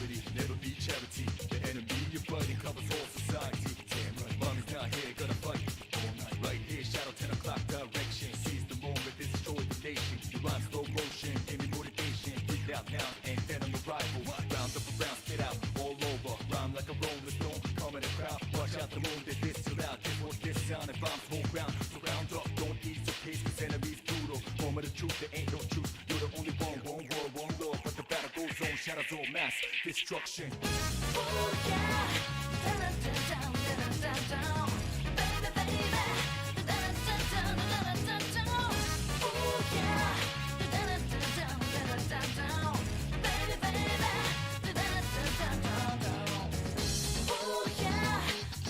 reality, never be charity. The enemy you're fighting covers all society. Damn right, mommy's not here, gonna fight all night. Right here, shadow 10 o'clock direction. Seize the moment, destroy the nation. You rhyme slow motion, give me motivation. Breathe out now, and then on the rival. Round up around, spit out all over. Rhyme like a rolling stone, calm in the crowd. Watch out the moon, that this too loud. This won't this sound, and bombs whole ground. Surround up, don't ease your pace, cause enemies brutal. Moment of truth, there ain't no truth. You're the only one war, one law. But the battle goes on, shadows all mass destruction. Oh yeah, down, down, down, down, down, baby, baby, down, down, down, down, down. Oh yeah, down, down, down, down, down, baby, baby, down, down, down, down. Oh yeah,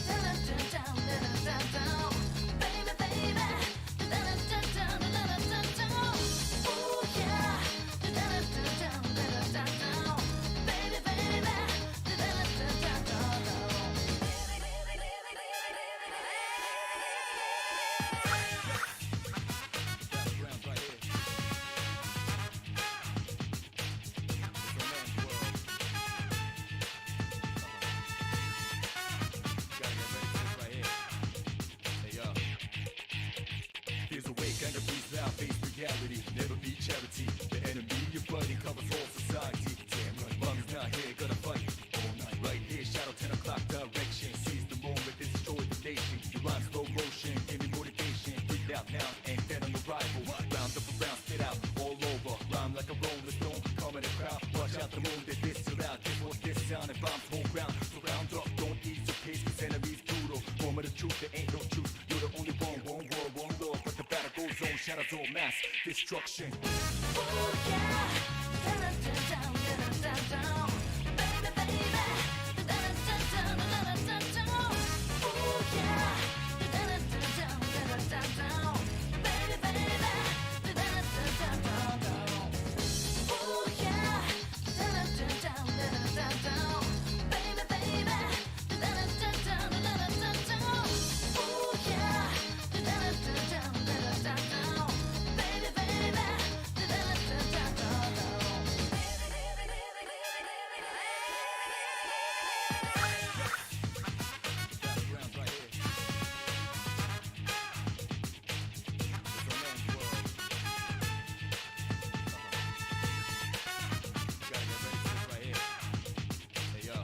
down, down, down, down, down, baby, baby, down, down, down, down, down. Oh yeah, down, down, down, down, down, baby, baby. Fears awake, anger breathes out, face reality, never be charity. The enemy you're fighting covers all society. Damn right, mommy's not here, gonna fight all night. Right here, shadow 10 o'clock direction. Seize the moment, destroy the nation. You rhyme slow motion, give me motivation. Breathe out now, and then on the rival. Round up around, spit out all over. Rhyme like a rolling stone, calm in the crowd. Watch out the moon, that this too loud. This won't this sound, and bombs whole ground. Surround up, don't ease your pace, cause enemies brutal. Moment of truth, there ain't no truth. You're the only one war, one law. But the battle goes on, shadows all mass destruction. Oh yeah, down, down, down, down, down, baby, baby, down, down, down, down, down. Oh yeah, down, down, down, down, down, baby, baby, down, down, down, down. Oh yeah, down, down, down, down, down, baby, baby, down, down, down, down, down. Oh yeah, down, down, down, down, down, baby, baby, down, down, down, down. Battlegrounds right here. It's a man's world. Gotta get ready for this right here. Hey yo.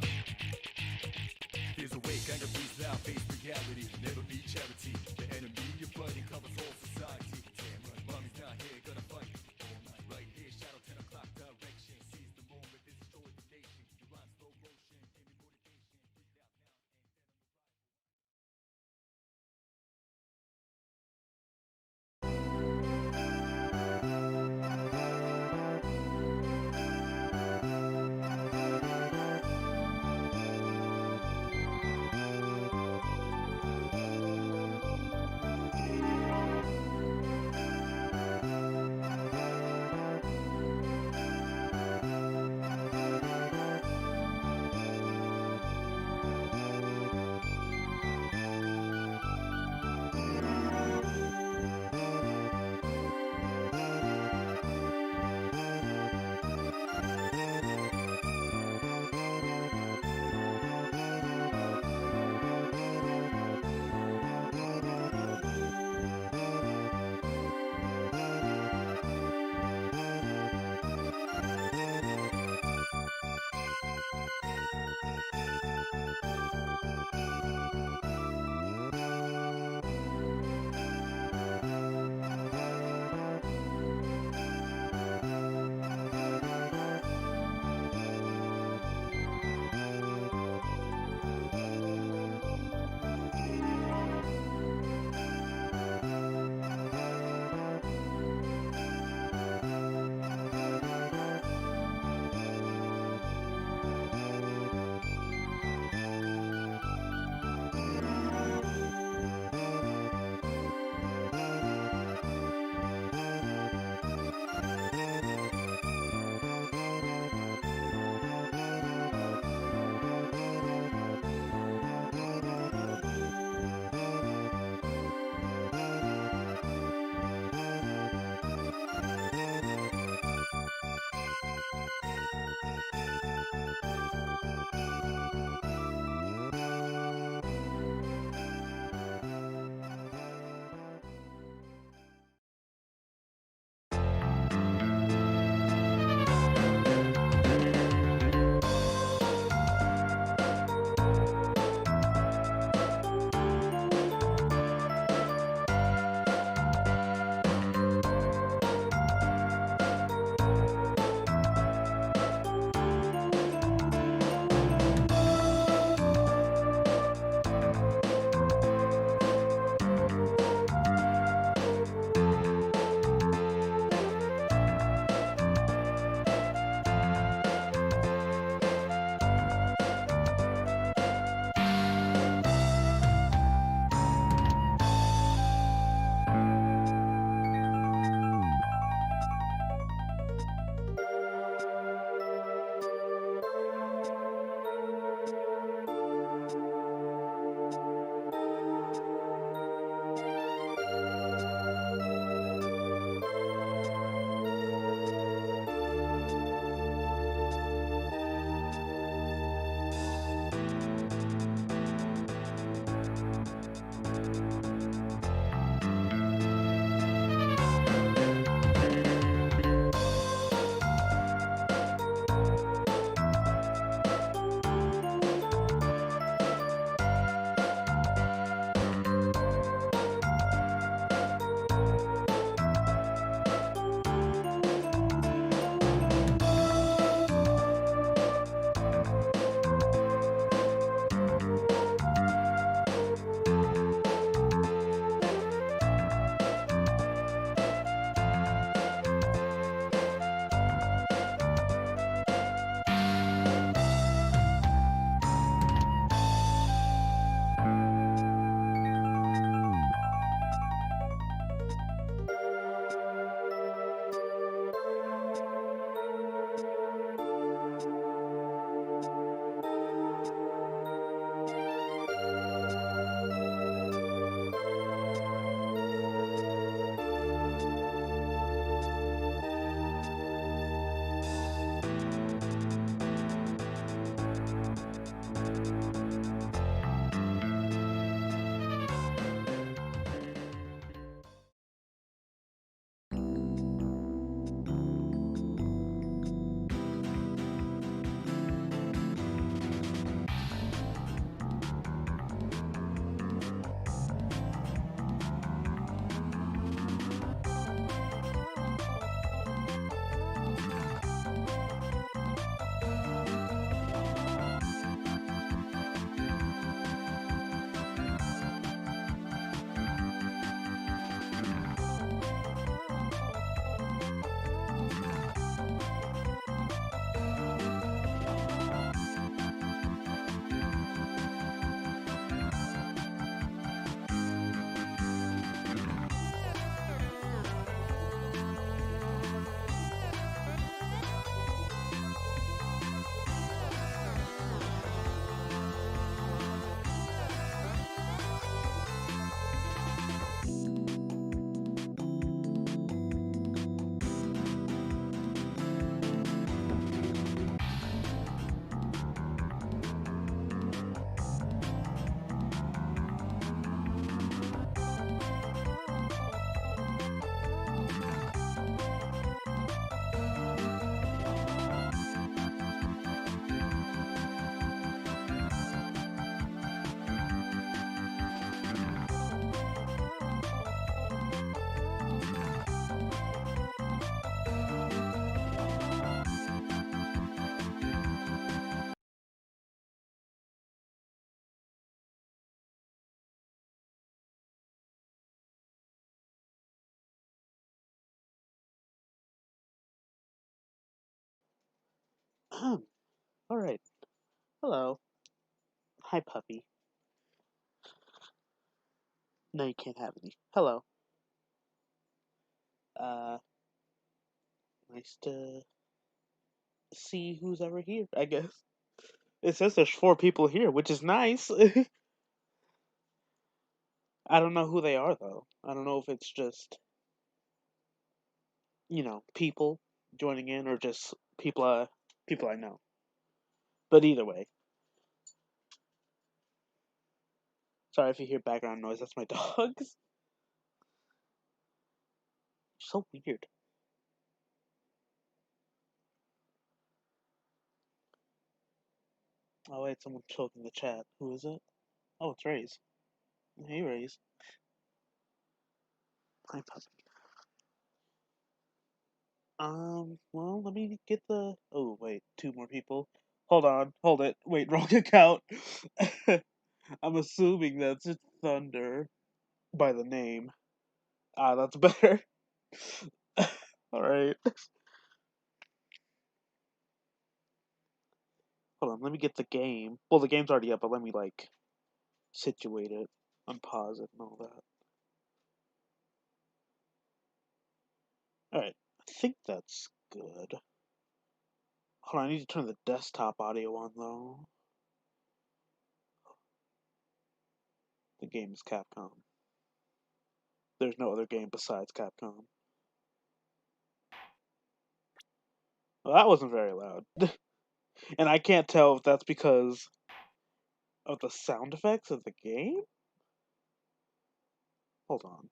Fears awake, anger breathes out, face reality, never be charity. The enemy you're fighting covers all society. Damn right, mommy's not here, gonna fight all night. Right here, shadow 10 o'clock direction. Seize the moment, destroy the nation. You rhyme slow motion, give me motivation. Breathe out now, and then on the rival. Alright. Hello. Hi, puppy. No, you can't have any. Hello. Uh, nice to see who's ever here, I guess. It says there's 4 people here, which is nice. I don't know who they are, though. I don't know if it's just, people joining in or just people I know. But either way. Sorry if you hear background noise, that's my dogs. So weird. Oh wait, someone spoke in the chat. Who is it? Oh, it's Raze. Hey, Raze. Hi, puppy. Well, let me get the. Oh, wait, 2 more people. Hold on, hold it. Wait, wrong account. I'm assuming that's Thunder by the name. Ah, that's better. Alright. Hold on, let me get the game. Well, the game's already up, but let me, situate it, unpause it, and all that. Alright, I think that's good. Hold on, I need to turn the desktop audio on, though. The game is Capcom. There's no other game besides Capcom. Well, that wasn't very loud. And I can't tell if that's because of the sound effects of the game? Hold on.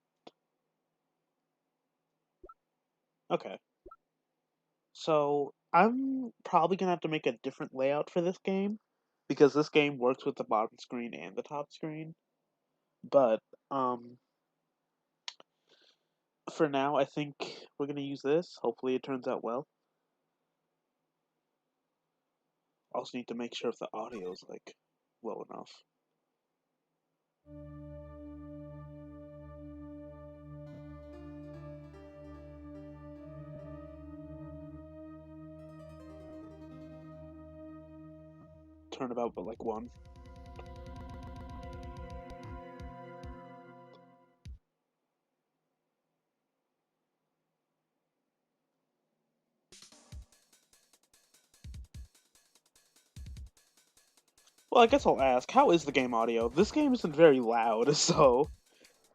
Okay. So, I'm probably gonna have to make a different layout for this game. Because this game works with the bottom screen and the top screen. But, for now, I think we're gonna use this. Hopefully it turns out well. Also need to make sure if the audio's, low enough. Turnabout, but 1. Well, I guess I'll ask, how is the game audio? This game isn't very loud, so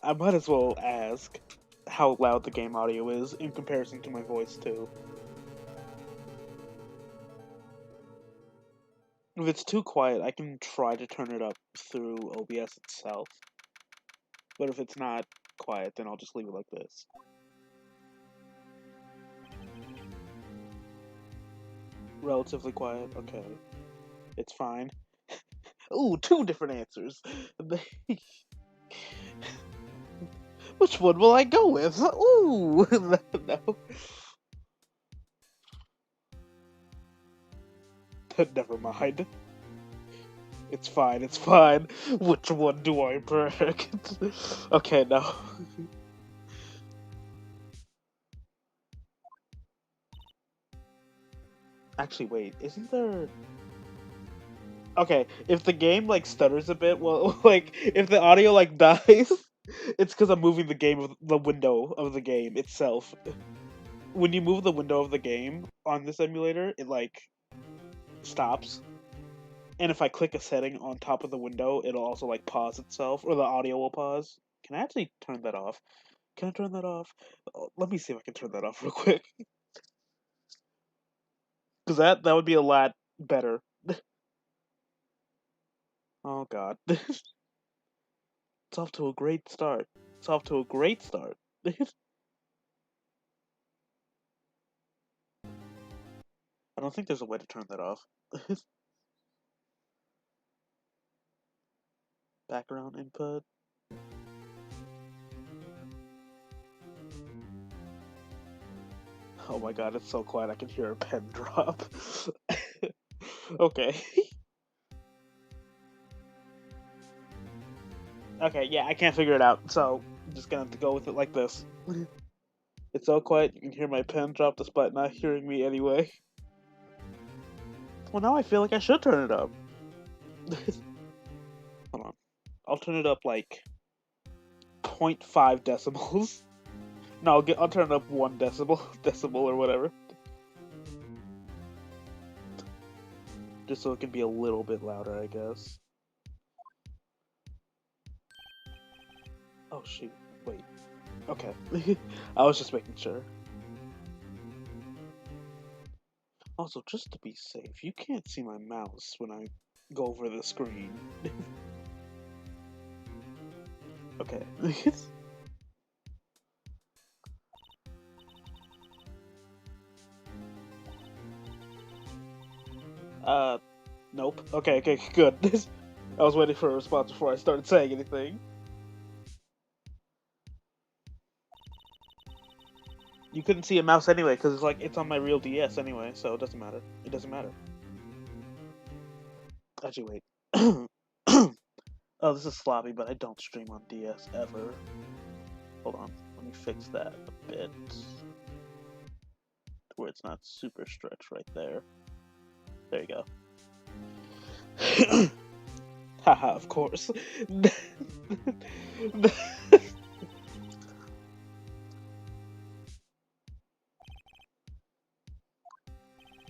I might as well ask how loud the game audio is in comparison to my voice, too. If it's too quiet, I can try to turn it up through OBS itself. But if it's not quiet, then I'll just leave it like this. Relatively quiet, okay. It's fine. Ooh, 2 different answers. Which one will I go with? Ooh, no. Never mind. It's fine, it's fine. Which one do I pick? Okay, no. Actually, wait, isn't there... Okay, if the game, stutters a bit, well, if the audio, dies, it's because I'm moving the window of the game itself. When you move the window of the game on this emulator, it, stops. And if I click a setting on top of the window, it'll also, pause itself, or the audio will pause. Can I actually turn that off? Can I turn that off? Oh, let me see if I can turn that off real quick. Because that would be a lot better. Oh, God. It's off to a great start. It's off to a great start. I don't think there's a way to turn that off. Background input. Oh my god, it's so quiet I can hear a pen drop. Okay. Okay, yeah, I can't figure it out, so I'm just gonna have to go with it like this. It's so quiet you can hear my pen drop despite not hearing me anyway. Well, now I feel like I should turn it up. Hold on. I'll turn it up like 0.5 decibels. No, I'll turn it up 1 decibel or whatever. Just so it can be a little bit louder, I guess. Oh shoot, wait. Okay. I was just making sure. Also, just to be safe, you can't see my mouse when I go over the screen. Okay. Nope. Okay, good. I was waiting for a response before I started saying anything. You couldn't see a mouse anyway, because it's on my real DS anyway, so it doesn't matter. It doesn't matter. Actually, wait. Oh, this is sloppy, but I don't stream on DS ever. Hold on, let me fix that a bit. Where it's not super stretched right there. There you go. Haha, of course.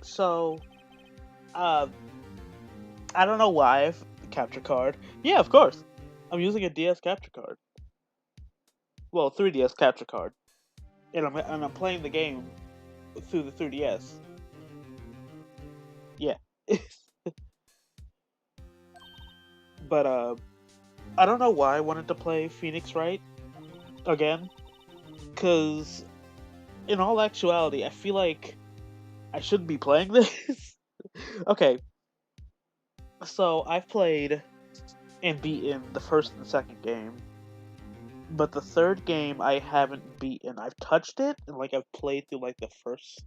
So, uh, I don't know why I've capture card. Yeah, of course. I'm using a DS capture card. Well, 3DS capture card, and I'm playing the game through the 3DS. Yeah. But I don't know why I wanted to play Phoenix Wright again, cause in all actuality, I feel like I shouldn't be playing this. Okay, so I've played and beaten the first and second game, but the third game I haven't beaten. I've touched it and I've played through the first,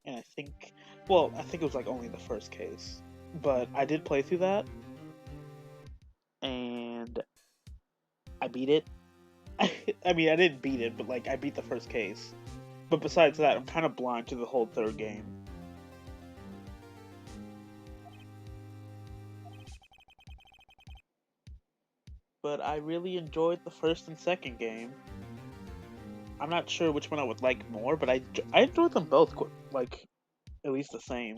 and I think it was only the first case, but I did play through that and I beat it. I mean, I didn't beat it, but I beat the first case. But besides that, I'm kind of blind to the whole third game. But I really enjoyed the first and second game. I'm not sure which one I would like more, but I enjoyed them both at least the same.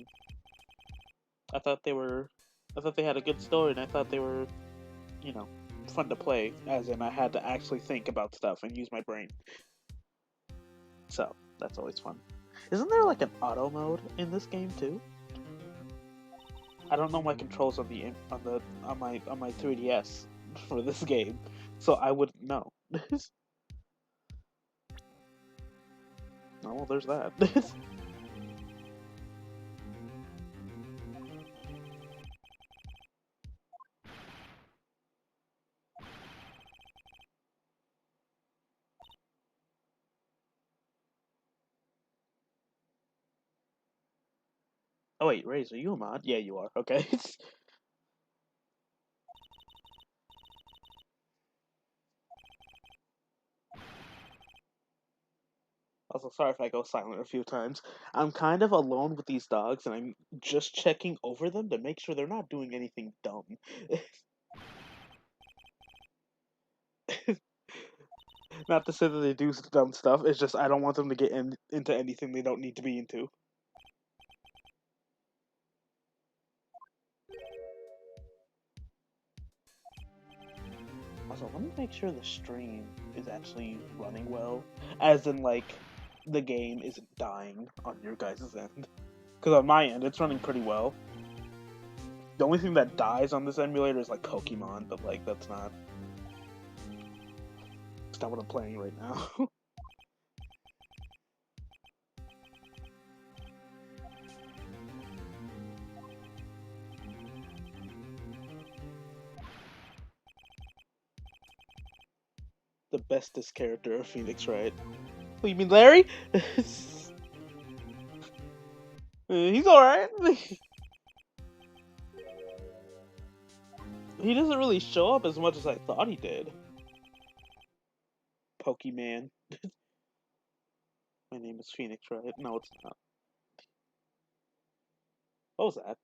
I thought I thought they had a good story, and I thought they were, you know, fun to play. As in, I had to actually think about stuff and use my brain. So that's always fun. Isn't there an auto mode in this game too? I don't know my controls on my 3DS for this game, so I wouldn't know. Oh, well, there's that. Oh wait, Raze, are you a mod? Yeah, you are. Okay. Also, sorry if I go silent a few times. I'm kind of alone with these dogs, and I'm just checking over them to make sure they're not doing anything dumb. Not to say that they do dumb stuff. It's just I don't want them to get into anything they don't need to be into. Also, let me make sure the stream is actually running well, as in the game isn't dying on your guys' end. Because on my end, it's running pretty well. The only thing that dies on this emulator is Pokemon, but that's not. It's not what I'm playing right now. The bestest character of Phoenix, right? Oh, you mean Larry? He's alright. He doesn't really show up as much as I thought he did. Pokemon. My name is Phoenix, right? No, it's not. What was that?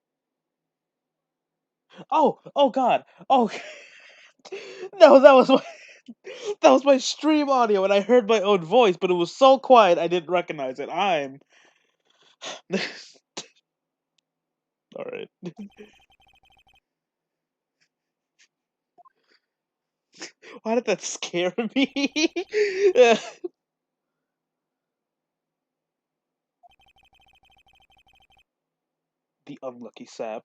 Oh God! Oh no, that was my stream audio, and I heard my own voice, but it was so quiet I didn't recognize it. I'm all right. Why did that scare me? The unlucky sap.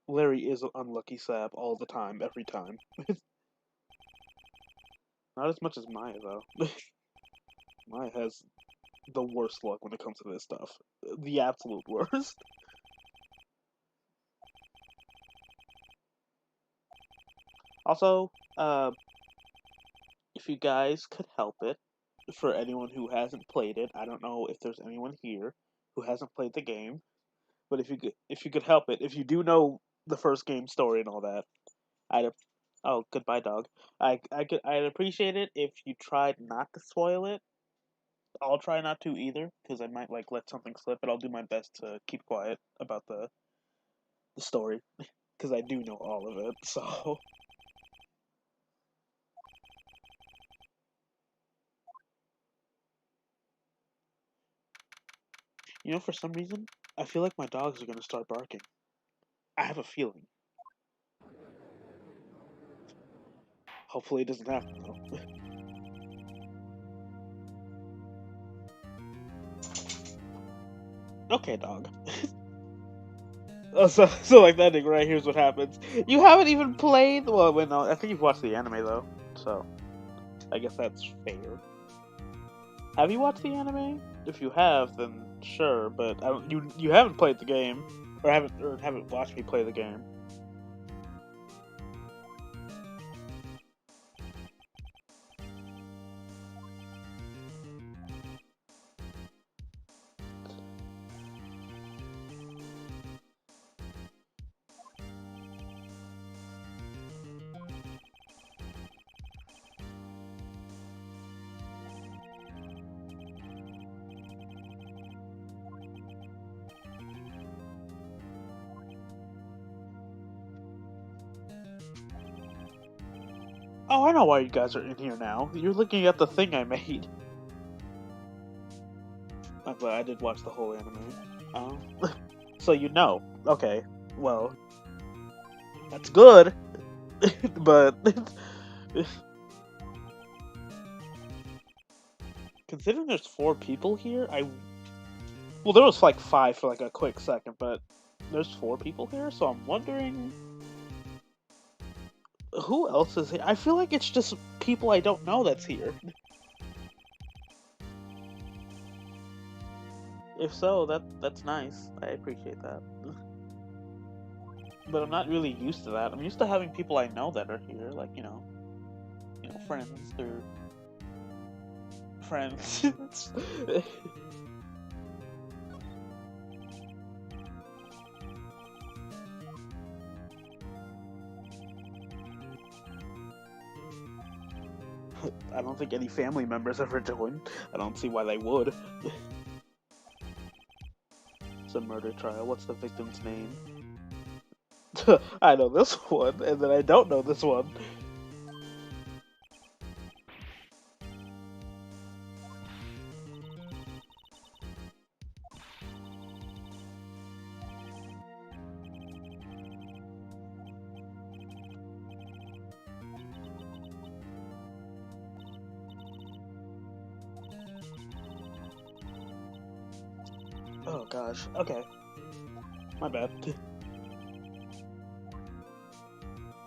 Larry is an unlucky sap all the time, every time. Not as much as Maya though. Maya has the worst luck when it comes to this stuff. The absolute worst. Also, if you guys could help it, for anyone who hasn't played it, I don't know if there's anyone here who hasn't played the game, but if you could help it, if you do know the first game story and all that, I'd oh goodbye dog. I'd appreciate it if you tried not to spoil it. I'll try not to either because I might like let something slip, but I'll do my best to keep quiet about the story because I do know all of it. So for some reason, I feel like my dogs are gonna start barking. I have a feeling. Hopefully, it doesn't happen though. Okay, dog. Oh, so like that thing, right? Here's what happens. You haven't even played. Well, wait, no. I think you've watched the anime though, so I guess that's fair. Have you watched the anime? If you have, then sure. But you haven't played the game, or haven't watched me play the game. Oh, I know why you guys are in here now. You're looking at the thing I made. I'm glad I did watch the whole anime. Um, so you know. Okay, well, that's good. But considering there's 4 people here, well, there was like 5 for like a quick second, but there's 4 people here, so I'm wondering who else is here. I feel like it's just people I don't know that's here. If so, that's nice. I appreciate that. But I'm not really used to that. I'm used to having people I know that are here, like friends or friends. I don't think any family members ever joined. I don't see why they would. It's a murder trial. What's the victim's name? I know this one, and then I don't know this one. Oh gosh. Okay. My bad.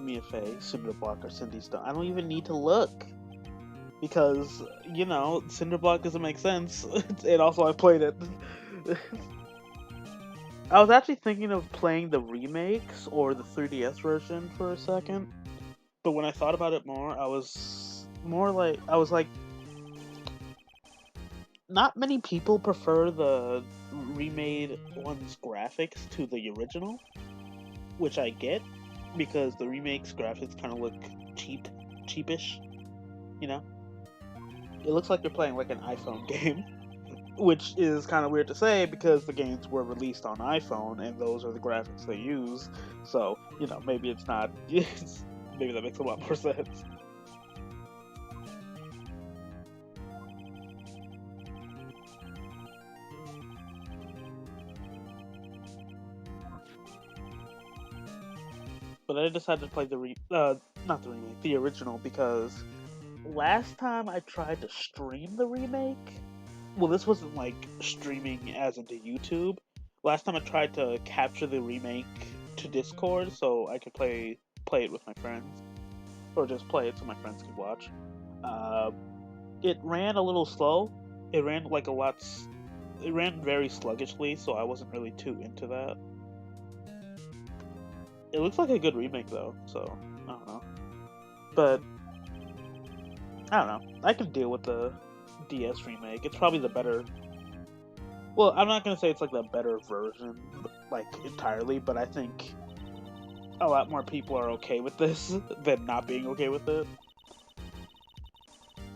Mia Fey, Cinderblock, or Cindy Stone. I don't even need to look. Because, Cinderblock doesn't make sense. And also I played it. I was actually thinking of playing the remakes or the 3DS version for a second. But when I thought about it more, I was like, not many people prefer the remade one's graphics to the original, which I get, because the remake's graphics kind of look cheapish, It looks like you're playing like an iPhone game, which is kind of weird to say because the games were released on iPhone and those are the graphics they use, so you know, maybe it's not. Maybe that makes a lot more sense. But I decided to play not the remake, the original, because last time I tried to stream the remake, well, this wasn't like streaming as into YouTube. Last time I tried to capture the remake to Discord so I could play it with my friends, or just play it so my friends could watch. Uh, it ran a little slow. It ran like a lot. It ran very sluggishly, so I wasn't really too into that. It looks like a good remake though, so I don't know. But I don't know. I can deal with the DS remake. It's probably the better. Well, I'm not gonna say it's like the better version, like entirely, but I think a lot more people are okay with this than not being okay with it.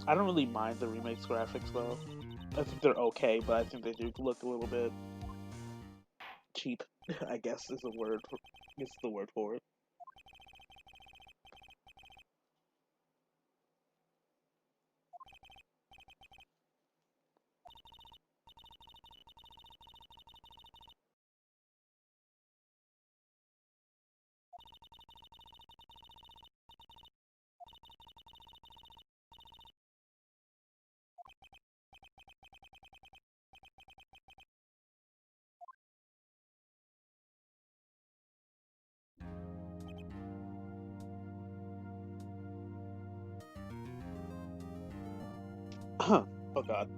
I don't really mind the remake's graphics though. I think they're okay, but I think they do look a little bit cheap. I guess is the word. Is the word for it. Oh god.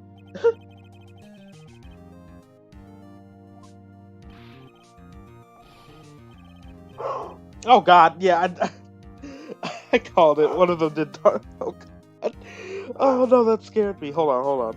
Oh god. Yeah. I called it. One of them did dark. Oh god. Oh no, that scared me. Hold on. Hold on.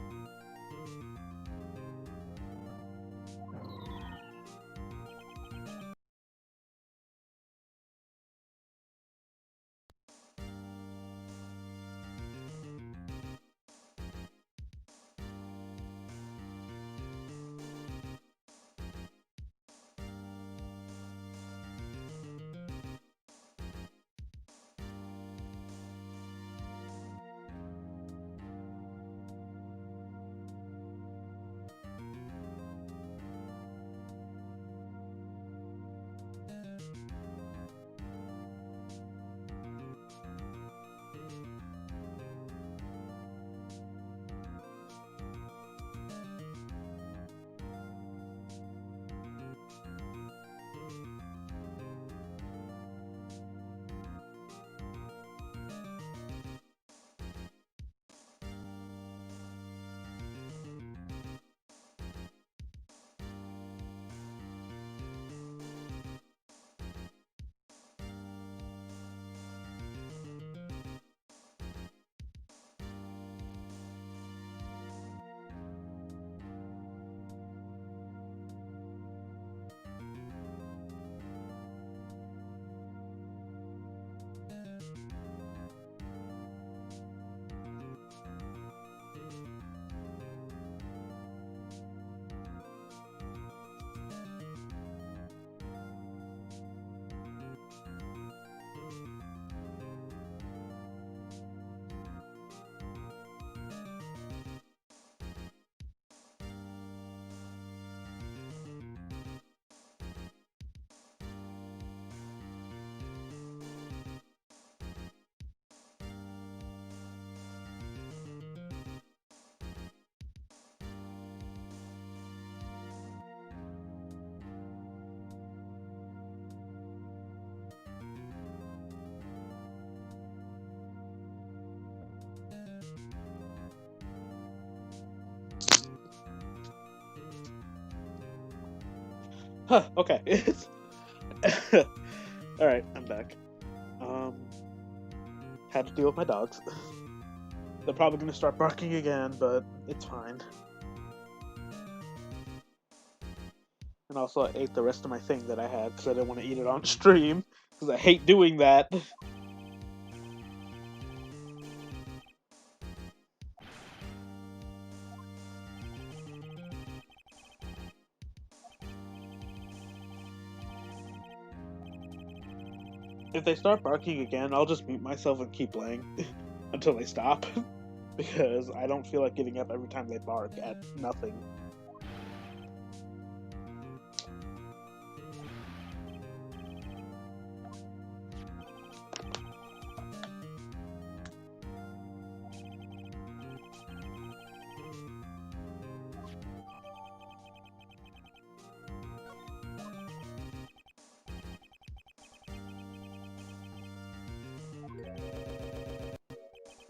Huh, okay. Alright, I'm back. Um, had to deal with my dogs. They're probably gonna start barking again, but it's fine. And also, I ate the rest of my thing that I had because I didn't want to eat it on stream because I hate doing that. If they start barking again, I'll just mute myself and keep playing until they stop. Because I don't feel like getting up every time they bark at nothing.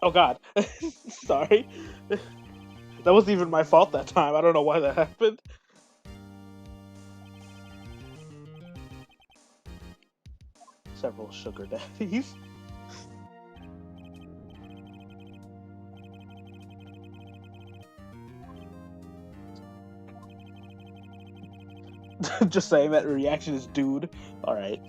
Oh god. Sorry. That wasn't even my fault that time. I don't know why that happened. Several sugar daddies. Just saying that reaction is dude. Alright.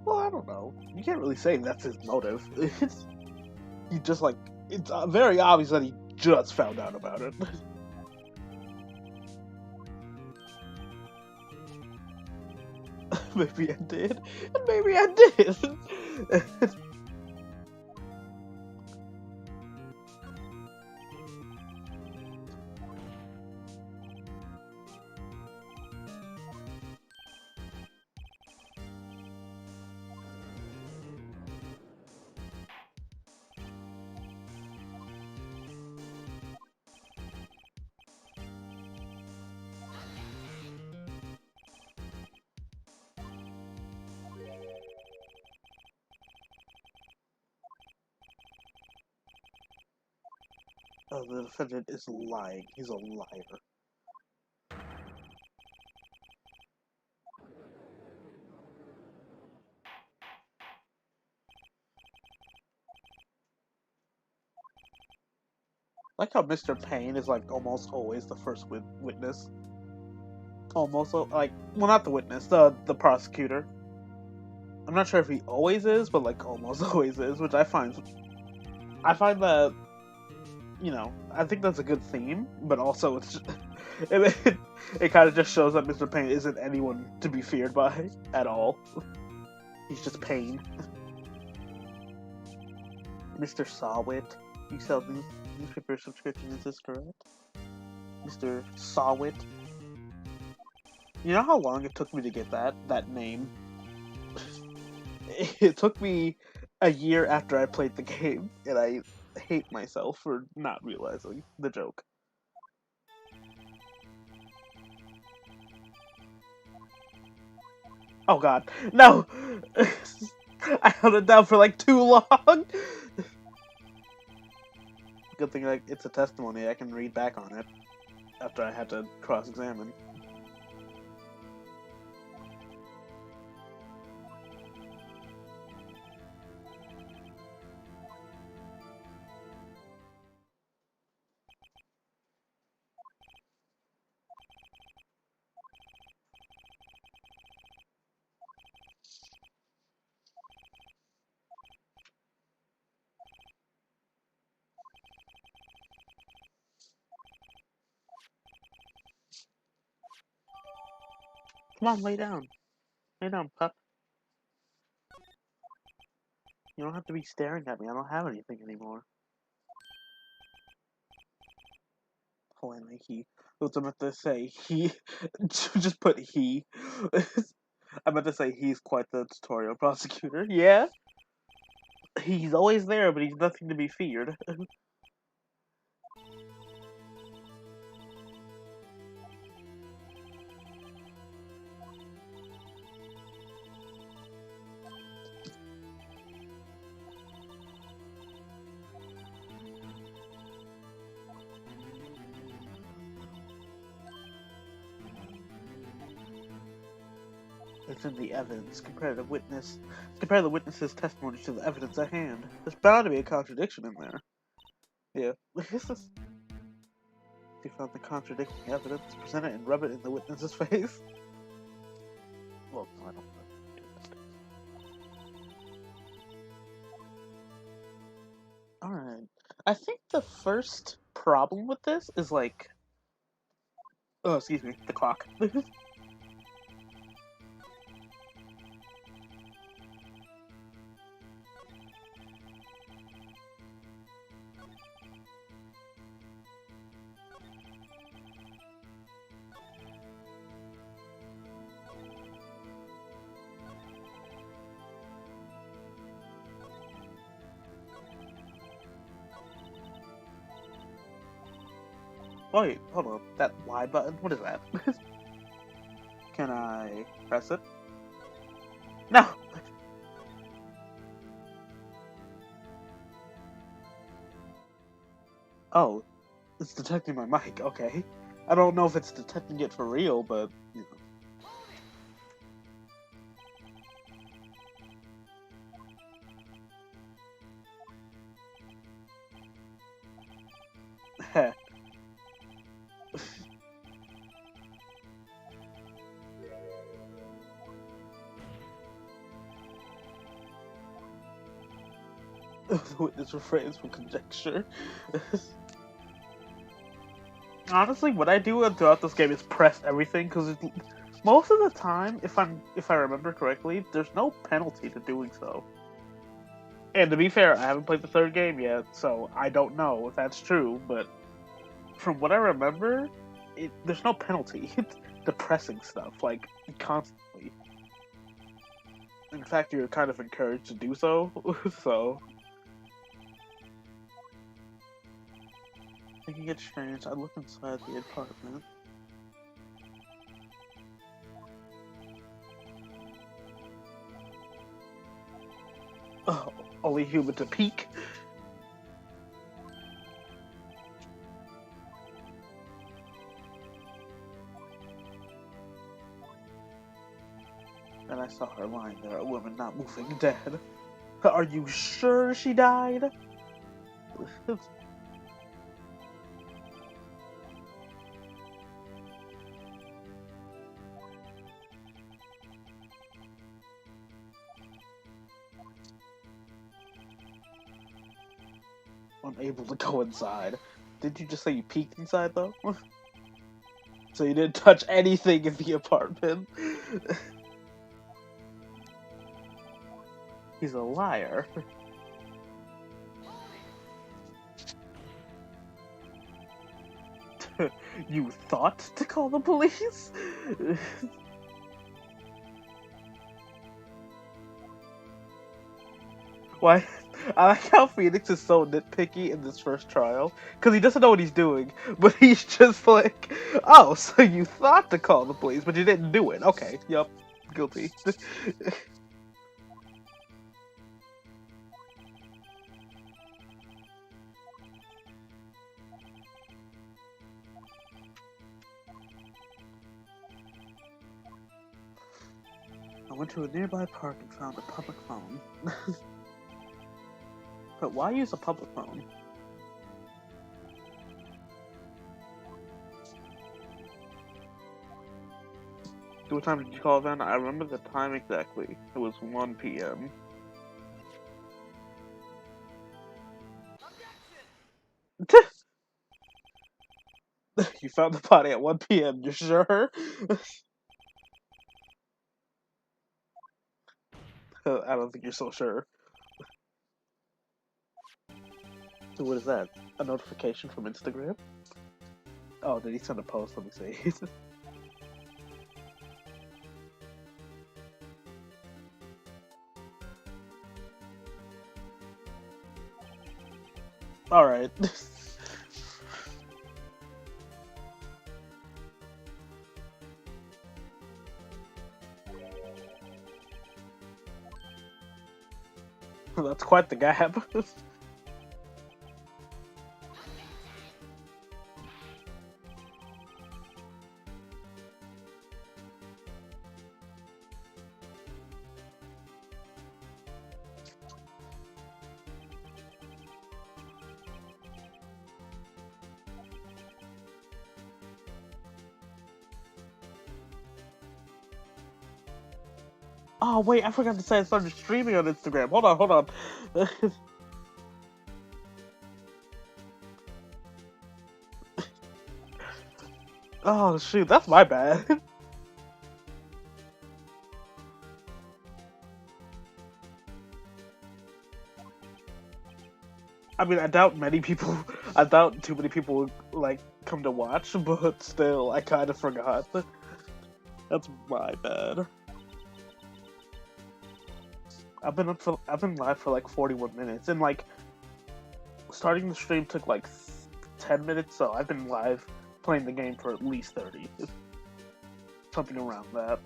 Well, I don't know. You can't really say that's his motive. He just like it's very obvious that he just found out about it. Maybe I did, and maybe I did. Oh, the defendant is lying. He's a liar. Like how Mr. Payne is like almost always the first witness. Almost like, well, not the witness, the prosecutor. I'm not sure if he always is, but like almost always is, which I find that, you know, I think that's a good theme, but also it's just, it kind of just shows that Mr. Payne isn't anyone to be feared by at all. He's just Payne. Mr. Sawit, you sell newspaper subscription, is this correct? Mr. Sawit. You know how long it took me to get that name? It took me a year after I played the game, and I hate myself for not realizing the joke. Oh god, no! I held it down for like too long! Good thing like it's a testimony, I can read back on it after I had to cross-examine. Come on, lay down. Lay down, pup. You don't have to be staring at me, I don't have anything anymore. Finally, he. I was about to say, he. Just put he. I'm about to say he's quite the tutorial prosecutor. Yeah? He's always there, but he's nothing to be feared. It's in the evidence. Compare the witness's testimony to the evidence at hand. There's bound to be a contradiction in there. Yeah. You found the contradicting evidence, present it and rub it in the witness's face. Well, no, I don't know. Alright. I think the first problem with this is like... Oh, excuse me, the clock. Wait, hold on. That Y button? What is that? Can I press it? No! Oh, it's detecting my mic, okay. I don't know if it's detecting it for real, but, you know. The witness refrains from conjecture. Honestly, what I do throughout this game is press everything, because most of the time, if I remember correctly, there's no penalty to doing so. And to be fair, I haven't played the third game yet, so I don't know if that's true, but from what I remember, there's no penalty to pressing stuff, like, constantly. In fact, you're kind of encouraged to do so, so... Thinking it's strange, I look inside the apartment. Oh, only human to peek. And I saw her lying there, a woman not moving, dead. Are you sure she died? Unable to go inside. Did you just say you peeked inside, though? So you didn't touch anything in the apartment? He's a liar. You thought to call the police? Why? I like how Phoenix is so nitpicky in this first trial, because he doesn't know what he's doing, but he's just like, oh, so you thought to call the police, but you didn't do it. Okay, yup, guilty. I went to a nearby park and found a public phone. But why use a public phone? What time did you call then? I remember the time exactly. It was 1 p.m. You found the body at 1 p.m., you sure? I don't think you're so sure. So what is that? A notification from Instagram? Oh, did he send a post? Let me see. Alright. That's quite the gap. Oh wait, I forgot to say I started streaming on Instagram. Hold on. Oh shoot, that's my bad. I mean, I doubt too many people would, like, come to watch, but still, I kind of forgot. That's my bad. I've been live for like 41 minutes, and like, starting the stream took like 10 minutes, so I've been live playing the game for at least 30. Something around that.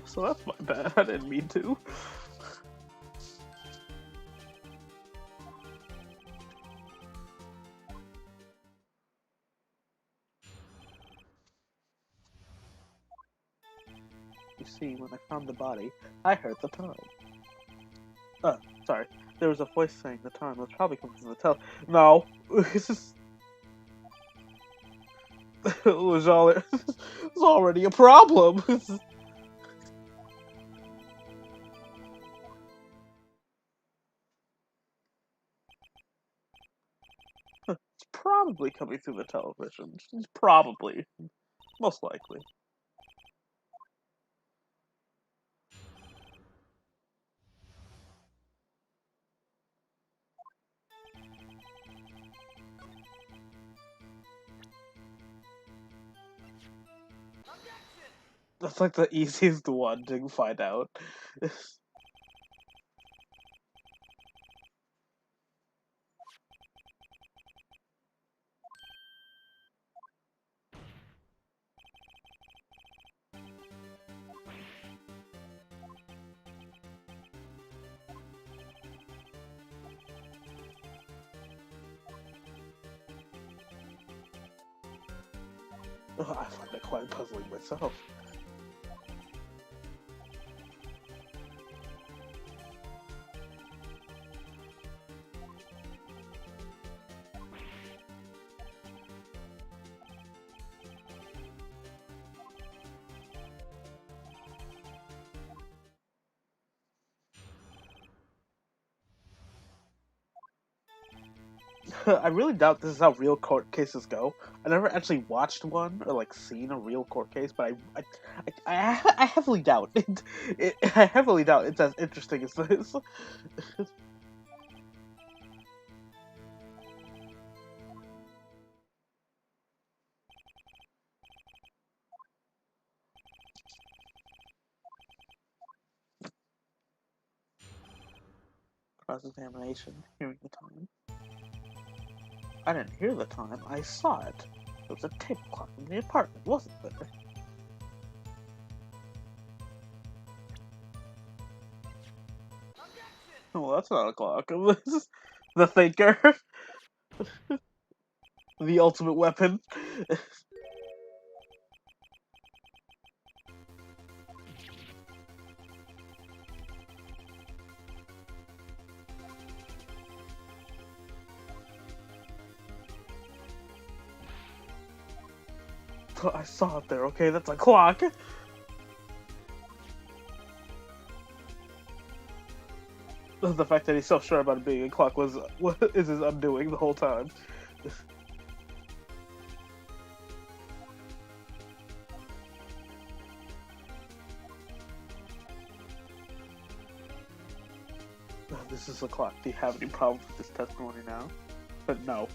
So that's my bad, I didn't mean to. You see, when I found the body, I heard the time. Sorry. There was a voice saying the time was probably coming from the No, it's just it was already a problem. It's probably coming through the television. It's probably, most likely. That's like the easiest one to find out. I find it quite puzzling myself. I really doubt this is how real court cases go. I never actually watched one or like seen a real court case, but I heavily doubt I heavily doubt it's as interesting as this. Cross-examination, hearing the time. I didn't hear the time, I saw it. There was a table clock in the apartment, wasn't there? Well, that's not a clock. The thinker. The ultimate weapon. I saw it there, okay? That's a clock. The fact that he's so sure about it being a clock is his undoing the whole time. This is a clock. Do you have any problems with this testimony now? But no.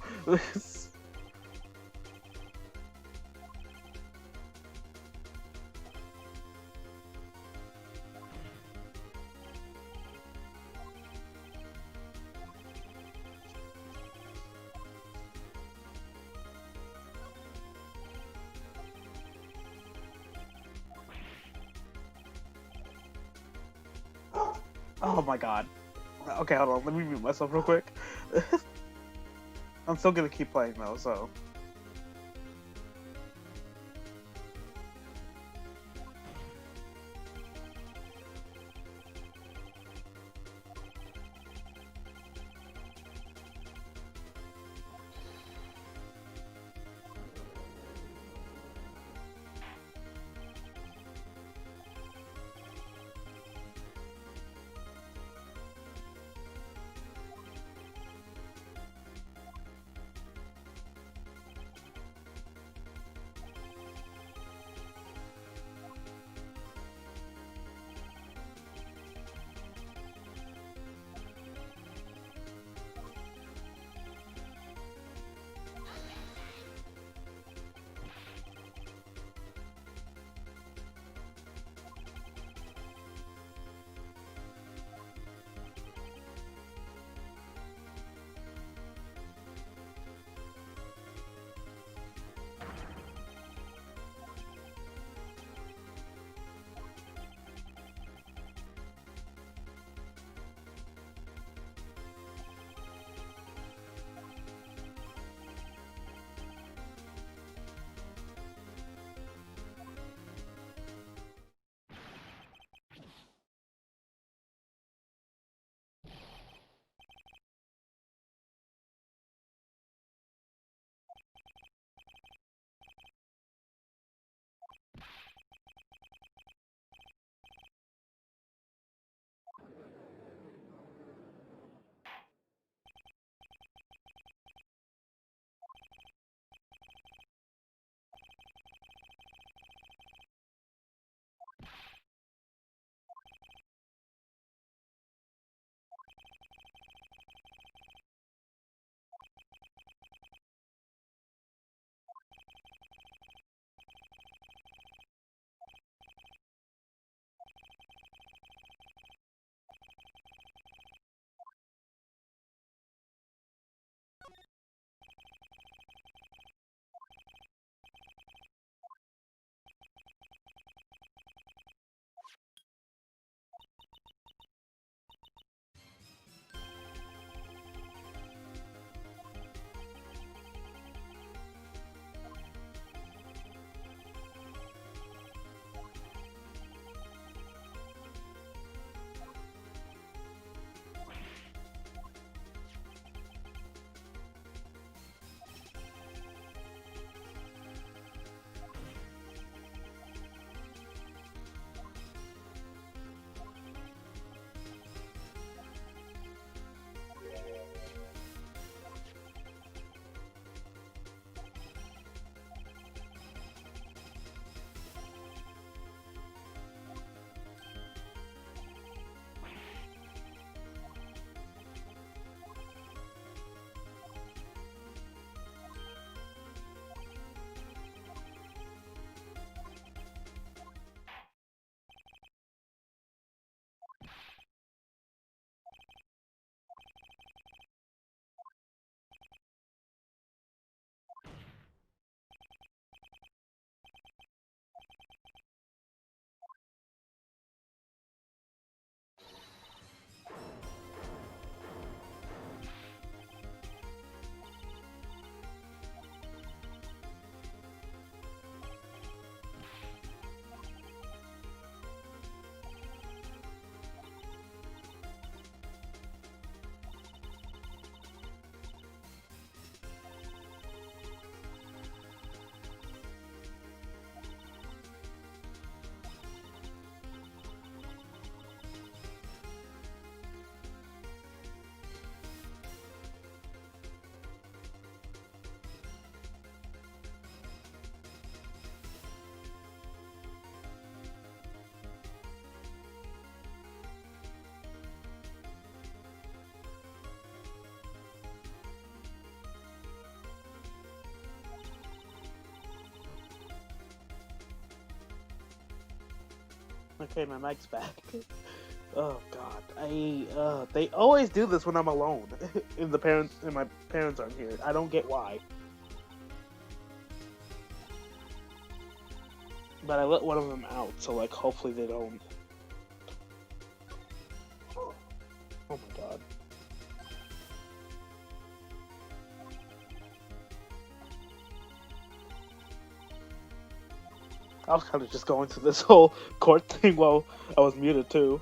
Oh my god. Okay, hold on. Let me mute myself real quick. I'm still gonna keep playing though, so. Okay, my mic's back. Oh god, they always do this when I'm alone. If my parents aren't here, I don't get why. But I let one of them out, so like hopefully they don't. Oh my god. I was kind of just going through this whole court thing while I was muted too.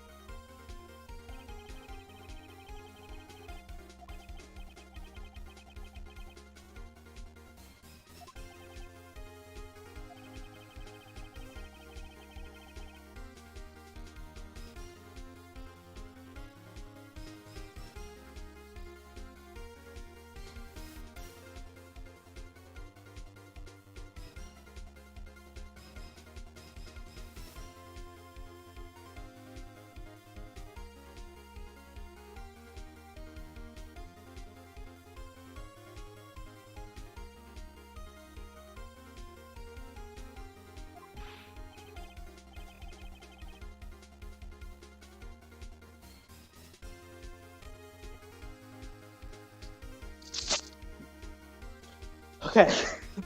Okay,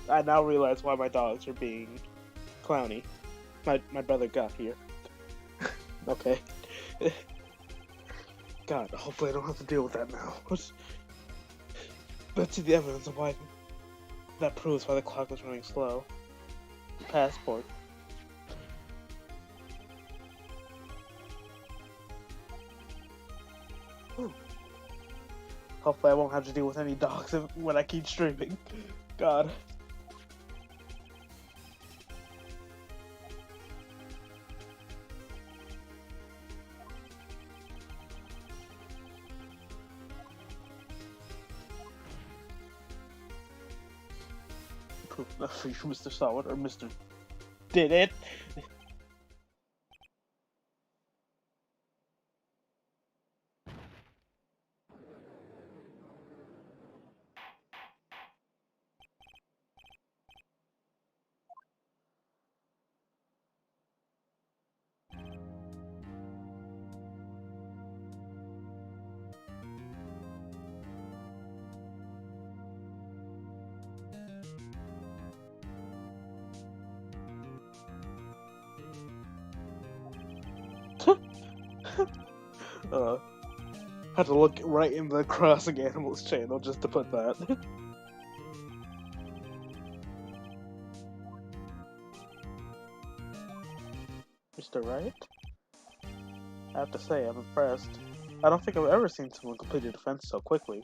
I now realize why my dogs are being clowny. My brother got here. Okay. God, hopefully I don't have to deal with that now. Let's see the evidence of why that proves why the clock was running slow. Passport. Ooh. Hopefully I won't have to deal with any dogs when I keep streaming. God. Proof enough for you, Mr. Solid, or Mr. Did it? Had to look right in the Crossing Animals channel just to put that. Mr. Wright? I have to say, I'm impressed. I don't think I've ever seen someone complete a defense so quickly.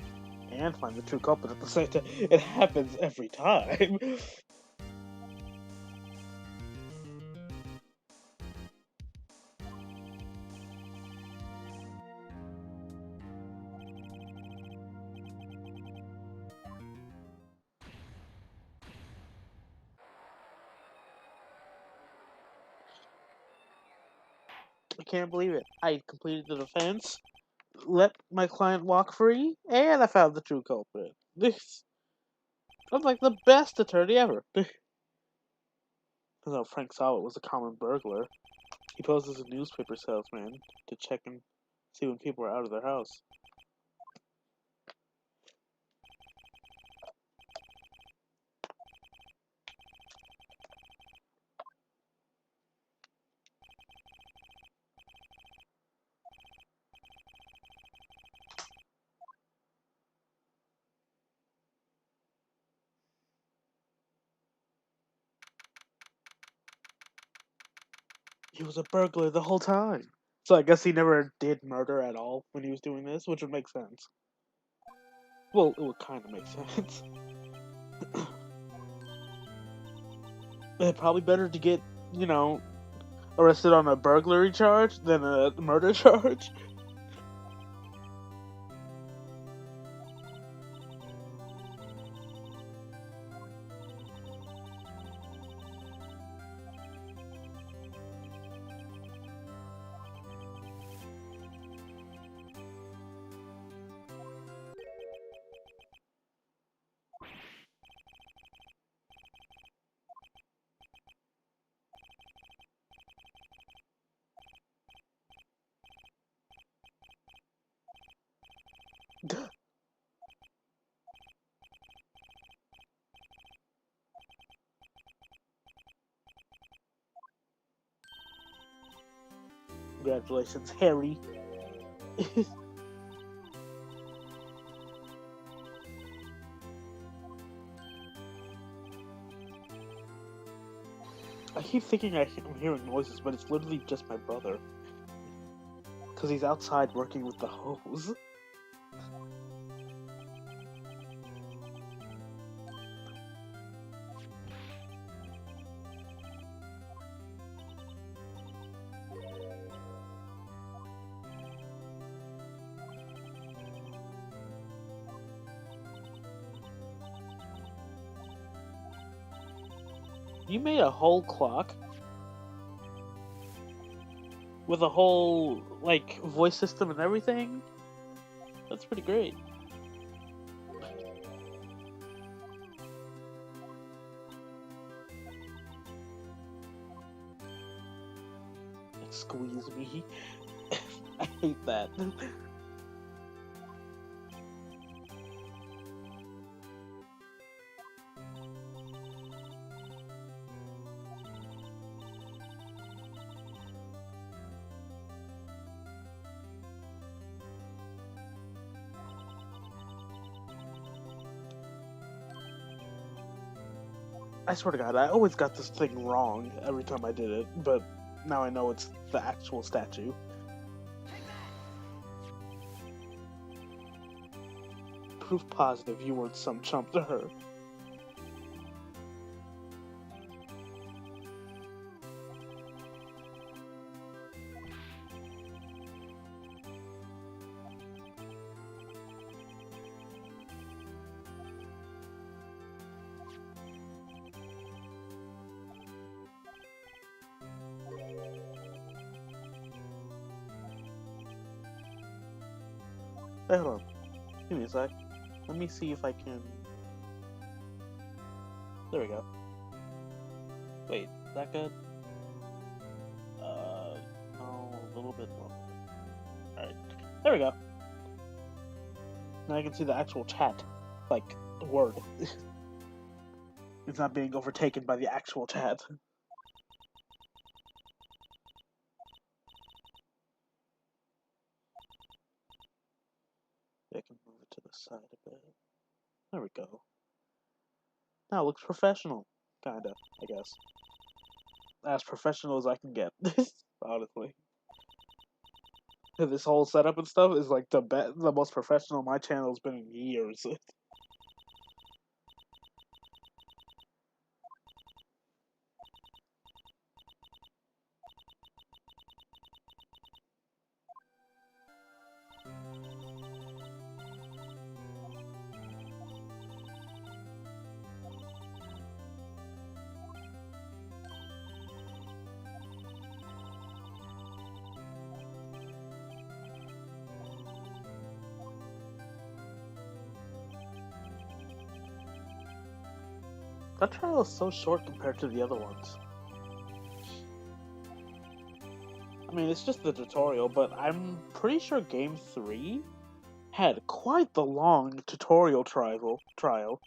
And find the true culprit at the same time. It happens every time. I can't believe it. I completed the defense, let my client walk free, and I found the true culprit. I'm like the best attorney ever. Though Frank Solid was a common burglar. He posed as a newspaper salesman to check and see when people were out of their house. He was a burglar the whole time. So I guess he never did murder at all when he was doing this, which would make sense. Well, it would kind of make sense. Probably better to get, arrested on a burglary charge than a murder charge. Congratulations, Harry. I keep thinking I'm hearing noises, but it's literally just my brother. Because he's outside working with the hose. You made a whole clock? With a whole, like, voice system and everything? That's pretty great. Squeeze me. I hate that. I swear to God, I always got this thing wrong every time I did it, but now I know it's the actual statue. Proof positive you weren't some chump to her. Hey, hold on. Give me a sec. Let me see if I can... There we go. Wait, is that good? No, a little bit more. Alright, there we go. Now I can see the actual chat. Like, the word. It's not being overtaken by the actual chat. I can move it to the side a bit. There we go. Now it looks professional. Kinda, I guess. As professional as I can get. Honestly. This whole setup and stuff is like the most professional my channel's been in years. That trial is so short compared to the other ones. I mean, it's just the tutorial, but I'm pretty sure Game 3 had quite the long tutorial trial.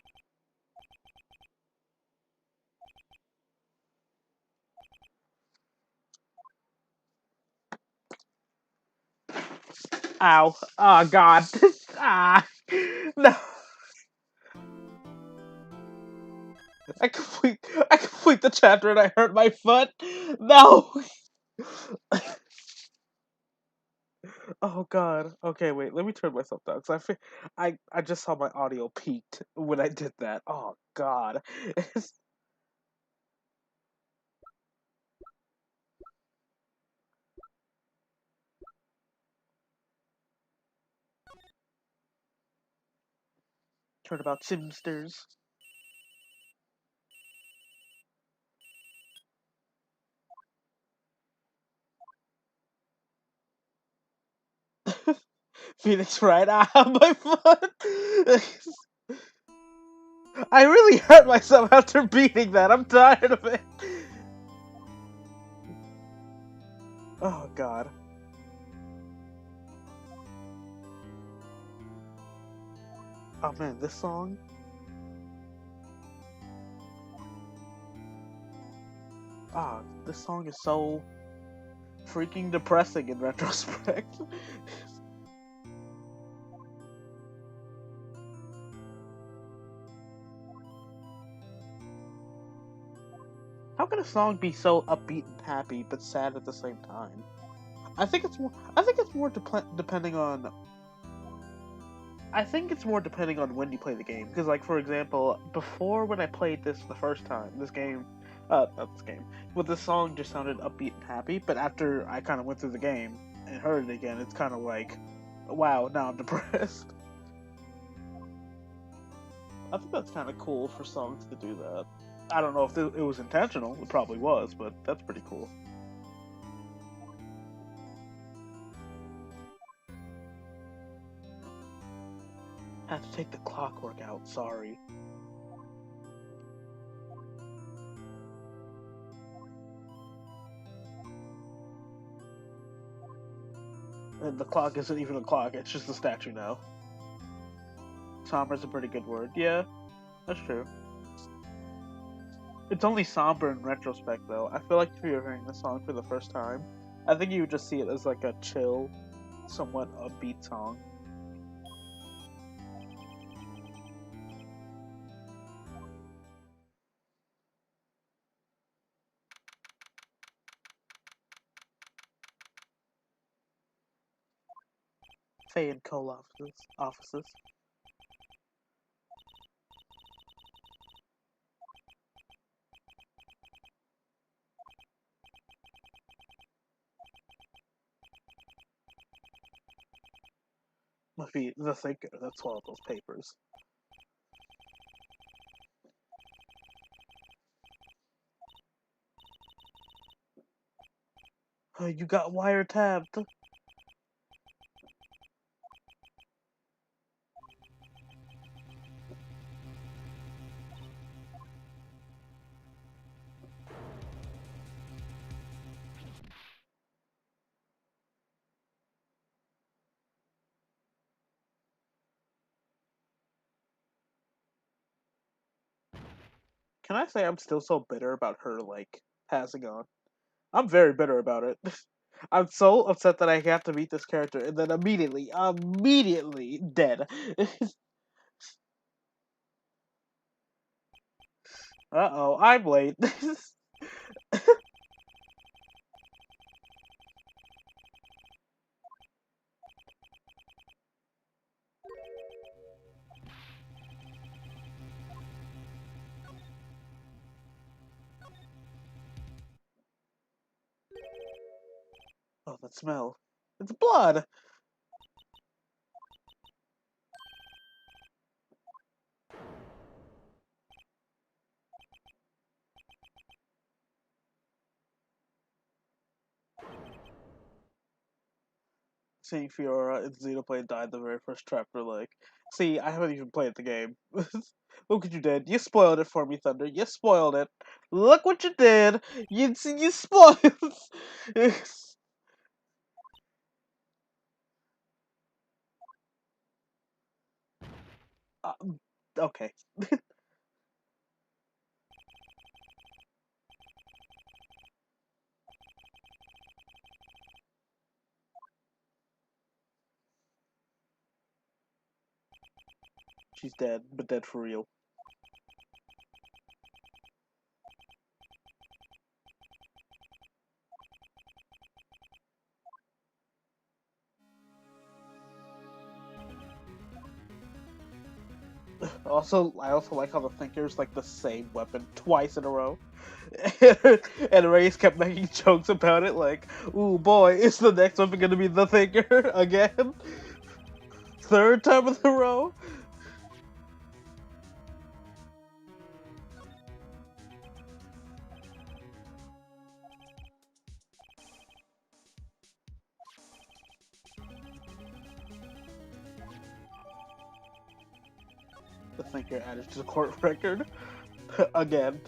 Ow. Oh, God. Ah. No. I complete the chapter and I hurt my foot. No. Oh God. Okay, wait. Let me turn myself down because I just saw my audio peaked when I did that. Oh God. Turn about Simsters. Phoenix Wright. Ah, my foot. I really hurt myself after beating that. I'm tired of it. Oh God. Oh man, this song. Ah, this song is so freaking depressing in retrospect. How can a song be so upbeat and happy but sad at the same time? I think it's more. I think it's more depending on. I think it's more depending on when you play the game. Because, like, for example, before when I played this the first time, this game, not this game, well, this song just sounded upbeat and happy. But after I kind of went through the game and heard it again, it's kind of like, wow, now I'm depressed. I think that's kind of cool for songs to do that. I don't know if it was intentional. It probably was, but that's pretty cool. Had to take the clockwork out. Sorry. And the clock isn't even a clock. It's just a statue now. Somber's a pretty good word. Yeah, that's true. It's only somber in retrospect, though. I feel like if you're hearing the song for the first time, I think you would just see it as like a chill, somewhat upbeat song. Faye and Cole offices. Must be the thinker that swallowed those papers. You got wiretapped. Can I say I'm still so bitter about her, like, passing on? I'm very bitter about it. I'm so upset that I have to meet this character and then immediately dead. Uh-oh, I'm late. Oh, that smell. It's blood! Seeing Fiora and Xenoblade die in the very first chapter, like, see, I haven't even played the game. Look what you did. You spoiled it for me, Thunder. You spoiled it. Look what you did. You spoiled. Okay. She's dead, but dead for real. I also like how the Thinker's like the same weapon twice in a row. And Reyes kept making jokes about it, like, ooh boy, is the next weapon gonna be the Thinker again? Third time in a row? The Thinker added to the court record. Again.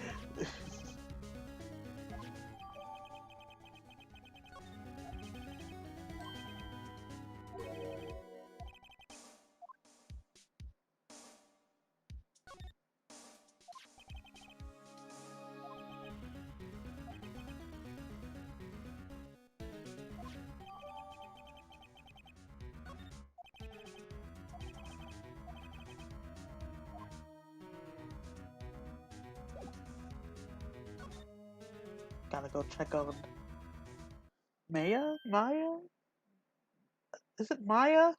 Gotta go check on Maya? Maya? Is it Maya?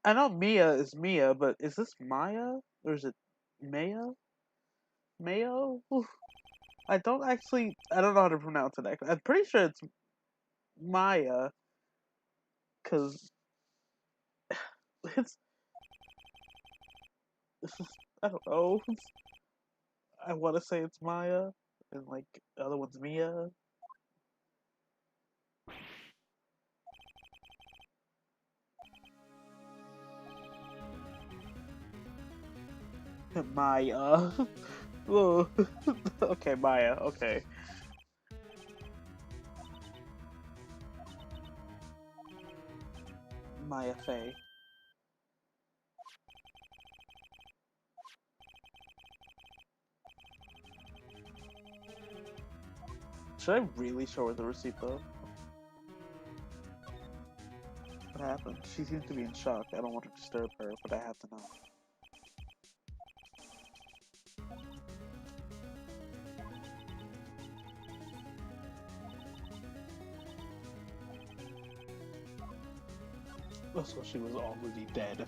I know Mia is Mia, but is this Maya? Or is it Maya? Mayo? Oof. I don't know how to pronounce it. I'm pretty sure it's Maya, because it's, it's just, I don't know. I want to say it's Maya, and like the other one's Mia. Maya. Whoa. Okay, Maya. Okay. Maya Fey. Should I really show her the receipt though? What happened? She seems to be in shock. I don't want to disturb her, but I have to know. Oh, so she was already dead.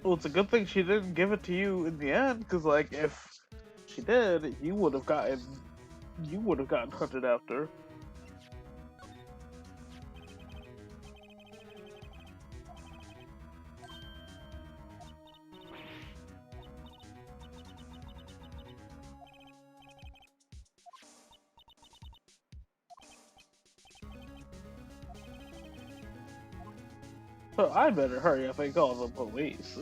Well, it's a good thing she didn't give it to you in the end, because like if she did, you would have gotten hunted after. So I better hurry up and call the police.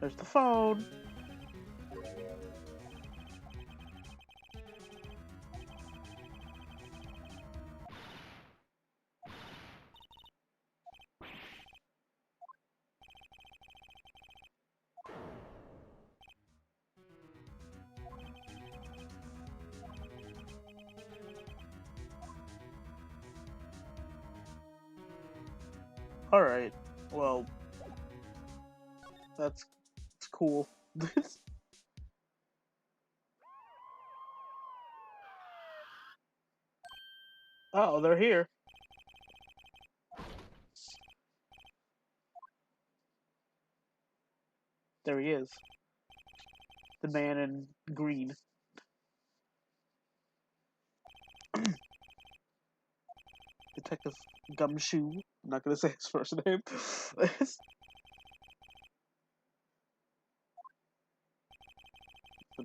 There's the phone. Alright, well, that's it's cool. Oh, they're here. There he is. The man in green. Detective Gumshoe. I'm not gonna say his first name. It's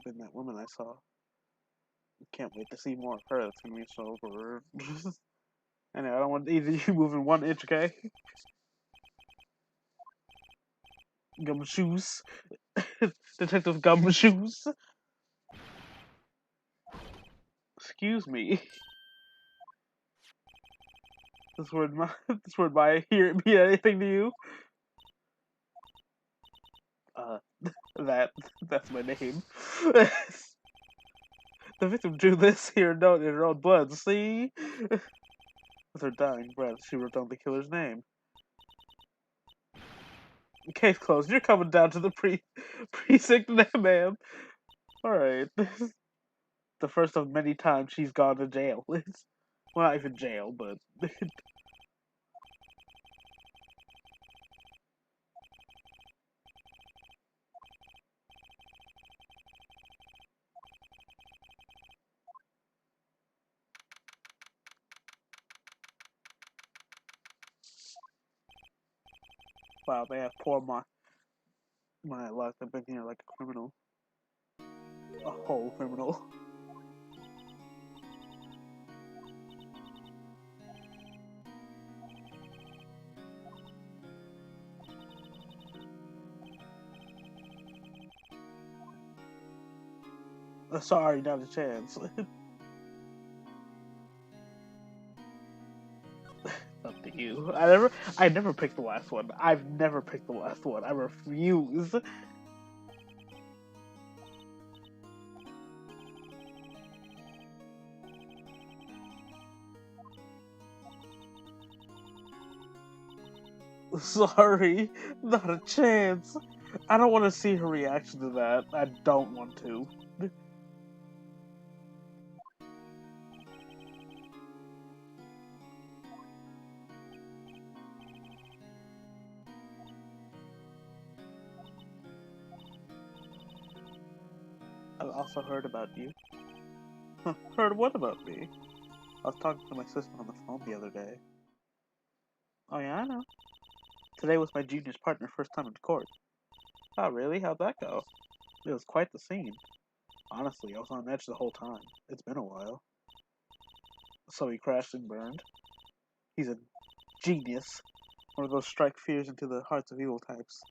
been that woman I saw. Can't wait to see more of her. That's gonna be so good. Anyway, I don't want either of you moving 1 inch, okay? Gumshoes. Detective Gumshoes. Excuse me. This word my hear it mean anything to you? Uh that that's my name. The victim drew this here note in her own blood, see? With her dying breath, she wrote down the killer's name. Case closed. You're coming down to the precinct now, ma'am. Alright. This is the first of many times she's gone to jail. Well, not even jail, but... Wow, man, poor my luck. I've been here like a criminal. A whole criminal. Sorry, not a chance. Up to you. I never picked the last one. I've never picked the last one. I refuse. Sorry, not a chance. I don't want to see her reaction to that. I don't want to. I've also heard about you. Heard what about me? I was talking to my sister on the phone the other day. Oh yeah, I know. Today was my junior's partner's first time in court. Oh really? How'd that go? It was quite the scene. Honestly, I was on edge the whole time. It's been a while. So he crashed and burned. He's a genius. One of those strike fears into the hearts of evil types.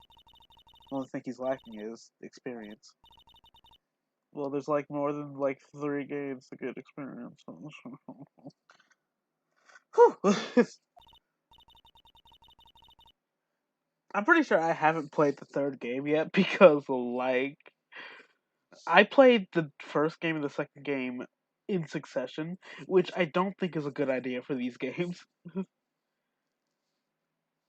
The only thing he's lacking is experience. Well, there's like more than like 3 games to get experience. I'm pretty sure I haven't played the third game yet because like I played the first game and the second game in succession, which I don't think is a good idea for these games.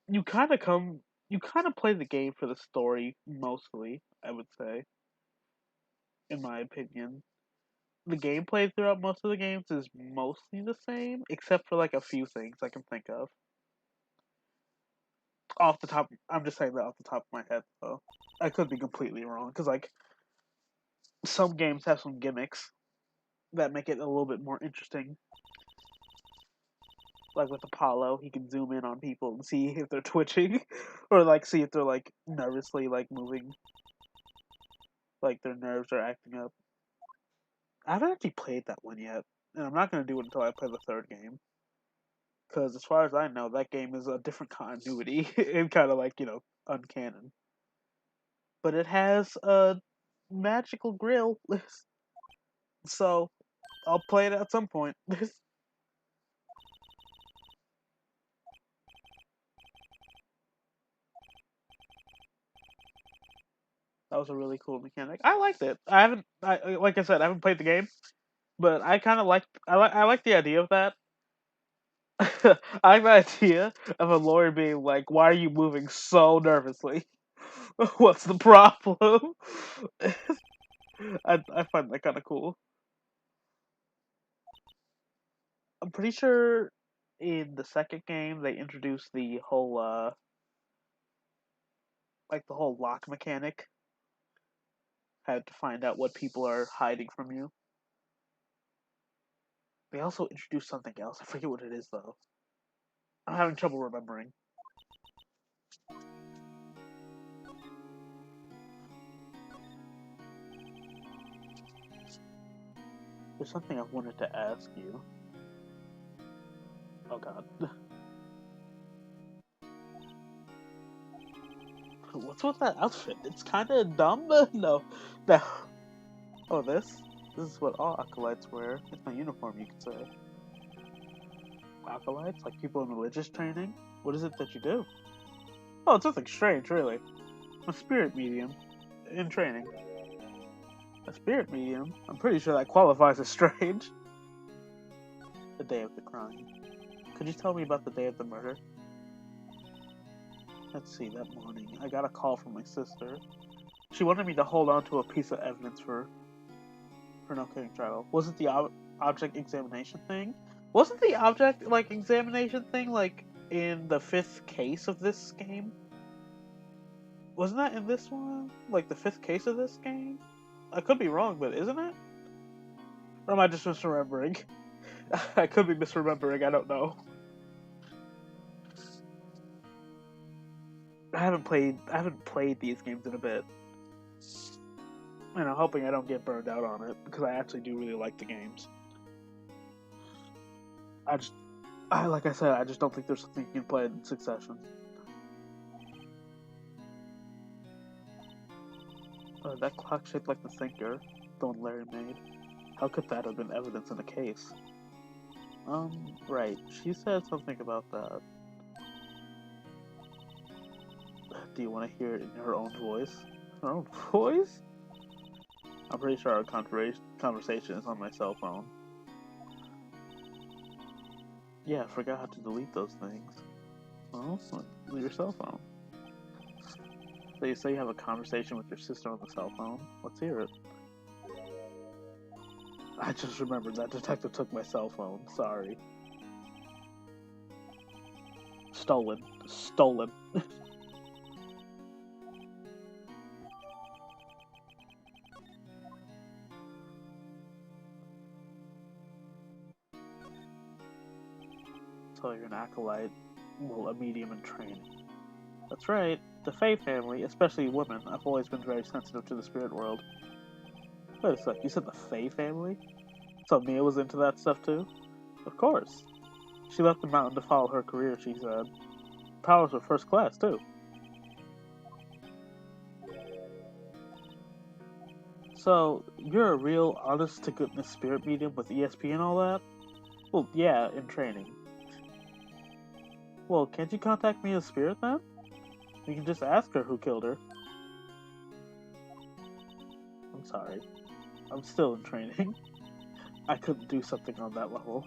you kind of come, you kind of play the game for the story mostly, I would say, in my opinion. The gameplay throughout most of the games is mostly the same, except for like a few things I can think of. Off the top, I'm just saying that off the top of my head, though. I could be completely wrong, because like some games have some gimmicks that make it a little bit more interesting. Like with Apollo, he can zoom in on people and see if they're twitching, or like see if they're like nervously like moving, like their nerves are acting up. I haven't actually played that one yet, and I'm not gonna do it until I play the third game. Because as far as I know, that game is a different continuity and kind of like uncanon. But it has a magical grill, so I'll play it at some point. That was a really cool mechanic. I liked it. Like I said, I haven't played the game, but I kind of I like the idea of that. I like the idea of a lawyer being like, "Why are you moving so nervously? What's the problem?" I find that kind of cool. I'm pretty sure in the second game they introduced the whole like the whole lock mechanic. Had to find out what people are hiding from you. They also introduced something else. I forget what it is though. I'm having trouble remembering. There's something I wanted to ask you. Oh god. What's with that outfit? It's kind of dumb. No. No. Oh, this? This is what all acolytes wear. It's my uniform, you could say. Acolytes? Like people in religious training? What is it that you do? Oh, it's nothing strange, really. I'm a spirit medium. In training. A spirit medium? I'm pretty sure that qualifies as strange. The day of the crime. Could you tell me about the day of the murder? Let's see, that morning, I got a call from my sister. She wanted me to hold on to a piece of evidence for no kidding trial. Was it the object examination thing? Wasn't the object, like, examination thing, like, in the 5th case of this game? Wasn't that in this one? Like, the 5th case of this game? I could be wrong, but isn't it? Or am I just misremembering? I could be misremembering, I don't know. I haven't played these games in a bit. And I'm hoping I don't get burned out on it, because I actually do really like the games. Like I said, I just don't think there's something you can play in succession. That clock shaped like the sinker, the one Larry made. How could that have been evidence in a case? Right. She said something about that. Do you want to hear it in her own voice? Her own voice? I'm pretty sure our conversation is on my cell phone. Yeah, I forgot how to delete those things. Well, delete your cell phone. So you say you have a conversation with your sister on the cell phone? Let's hear it. I just remembered that detective took my cell phone. Sorry. Stolen. Stolen. So you're an acolyte, well, a medium in training. That's right. The Fae family, especially women, have always been very sensitive to the spirit world. Wait a sec, you said the Fae family? So Mia was into that stuff too? Of course. She left the mountain to follow her career, she said. Powers were first class, too. So, you're a real honest-to-goodness spirit medium with ESP and all that? Well, yeah, in training. Well, can't you contact me as spirit then? You can just ask her who killed her. I'm sorry. I'm still in training. I couldn't do something on that level.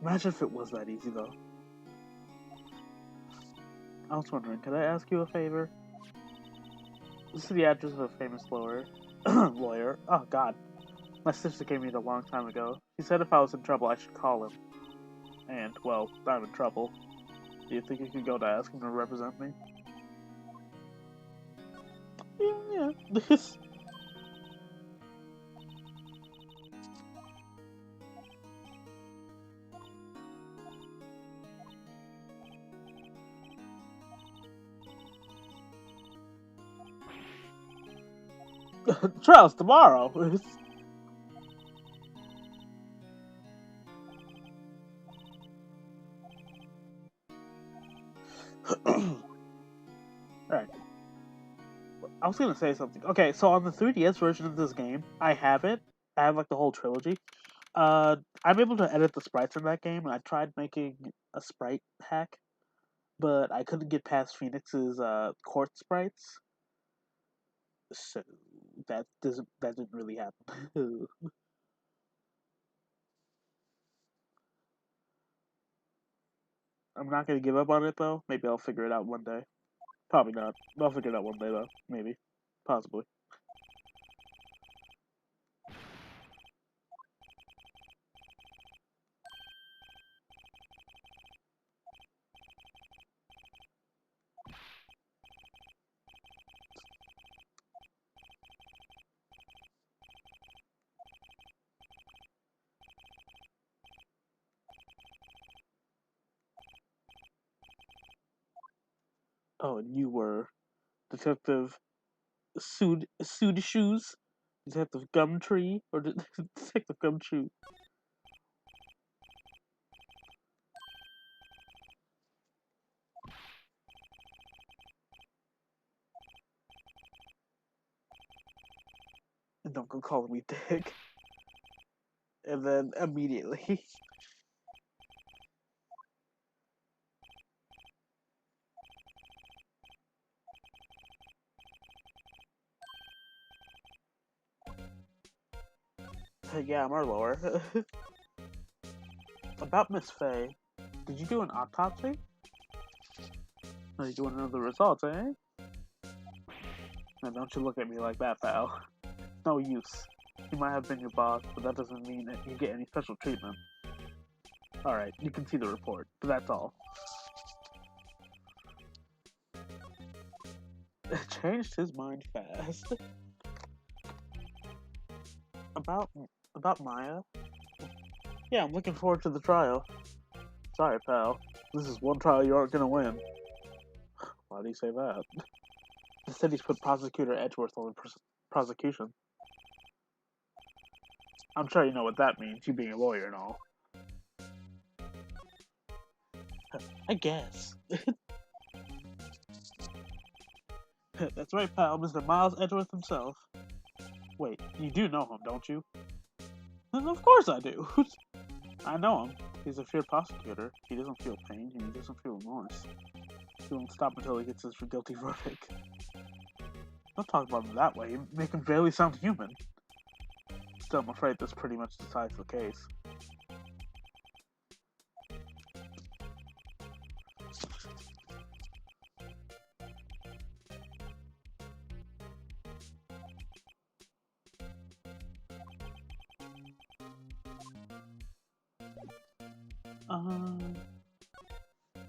Imagine if it was that easy, though. I was wondering, could I ask you a favor? This is the address of a famous lawyer. Lawyer? Oh, God. My sister gave me it a long time ago. She said if I was in trouble, I should call him. And, well, I'm in trouble. Do you think you could go to ask him to represent me? Yeah. This... Trials tomorrow! Alright. I was gonna say something. Okay, so on the 3DS version of this game, I have it. I have, like, the whole trilogy. I'm able to edit the sprites in that game, and I tried making a sprite hack, but I couldn't get past Phoenix's, court sprites. So, that didn't really happen. I'm not gonna give up on it, though. Maybe I'll figure it out one day. Probably not. I'll figure it out one day, though. Maybe. Possibly. Oh, and you were Detective Shoes? Detective Gumtree? Or Detective Gumshoe? And don't go calling me Dick. And then immediately. Yeah, I'm our lawyer. About Miss Faye, did you do an autopsy? Or you want to know the results, eh? Now don't you look at me like that, pal. No use. He might have been your boss, but that doesn't mean that you get any special treatment. Alright, you can see the report, but that's all. Changed his mind fast. About Maya? Yeah, I'm looking forward to the trial. Sorry, pal. This is one trial you aren't gonna win. Why do you say that? The city's put Prosecutor Edgeworth on the prosecution. I'm sure you know what that means, you being a lawyer and all. I guess. That's right, pal, Mr. Miles Edgeworth himself. Wait, you do know him, don't you? Of course I do. I know him. He's a feared prosecutor. He doesn't feel pain, and he doesn't feel remorse. He won't stop until he gets his guilty verdict. Don't talk about him that way. You make him barely sound human. Still, I'm afraid this pretty much decides the case.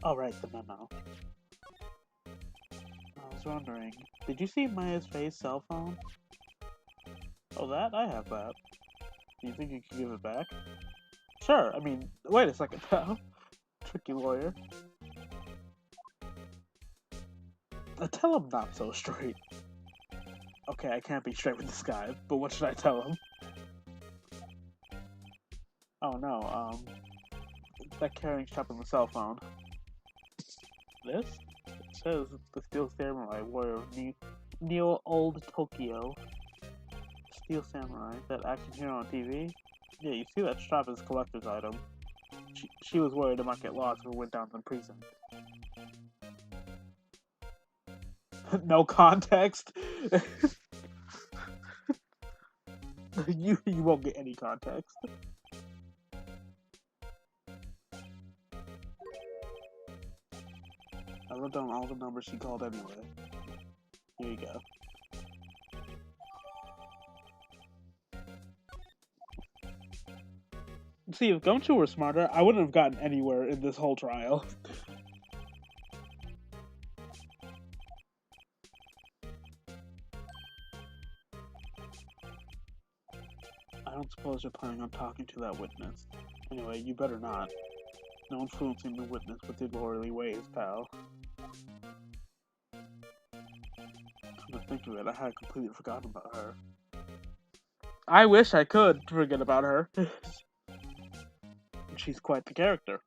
Alright, the memo. I was wondering, did you see Maya's face cell phone? Oh, that? I have that. Do you think you can give it back? Sure, I mean, wait a second, pal. Tricky lawyer. Tell him not so straight. Okay, I can't be straight with this guy, but what should I tell him? Oh no, that carrying strap on the cell phone. This? It says the Steel Samurai warrior of Neo Old Tokyo. Steel Samurai, that action hero on TV? Yeah, you see that strap as a collector's item. She was worried it might get lost if it went down in prison. No context? you won't get any context. I wrote down all the numbers she called anyway. Here you go. See, if Gumshoe were smarter, I wouldn't have gotten anywhere in this whole trial. I don't suppose you're planning on talking to that witness. Anyway, you better not. No influencing the witness with your lordly ways, pal. Come to think of it, I had completely forgotten about her. I wish I could forget about her. She's quite the character.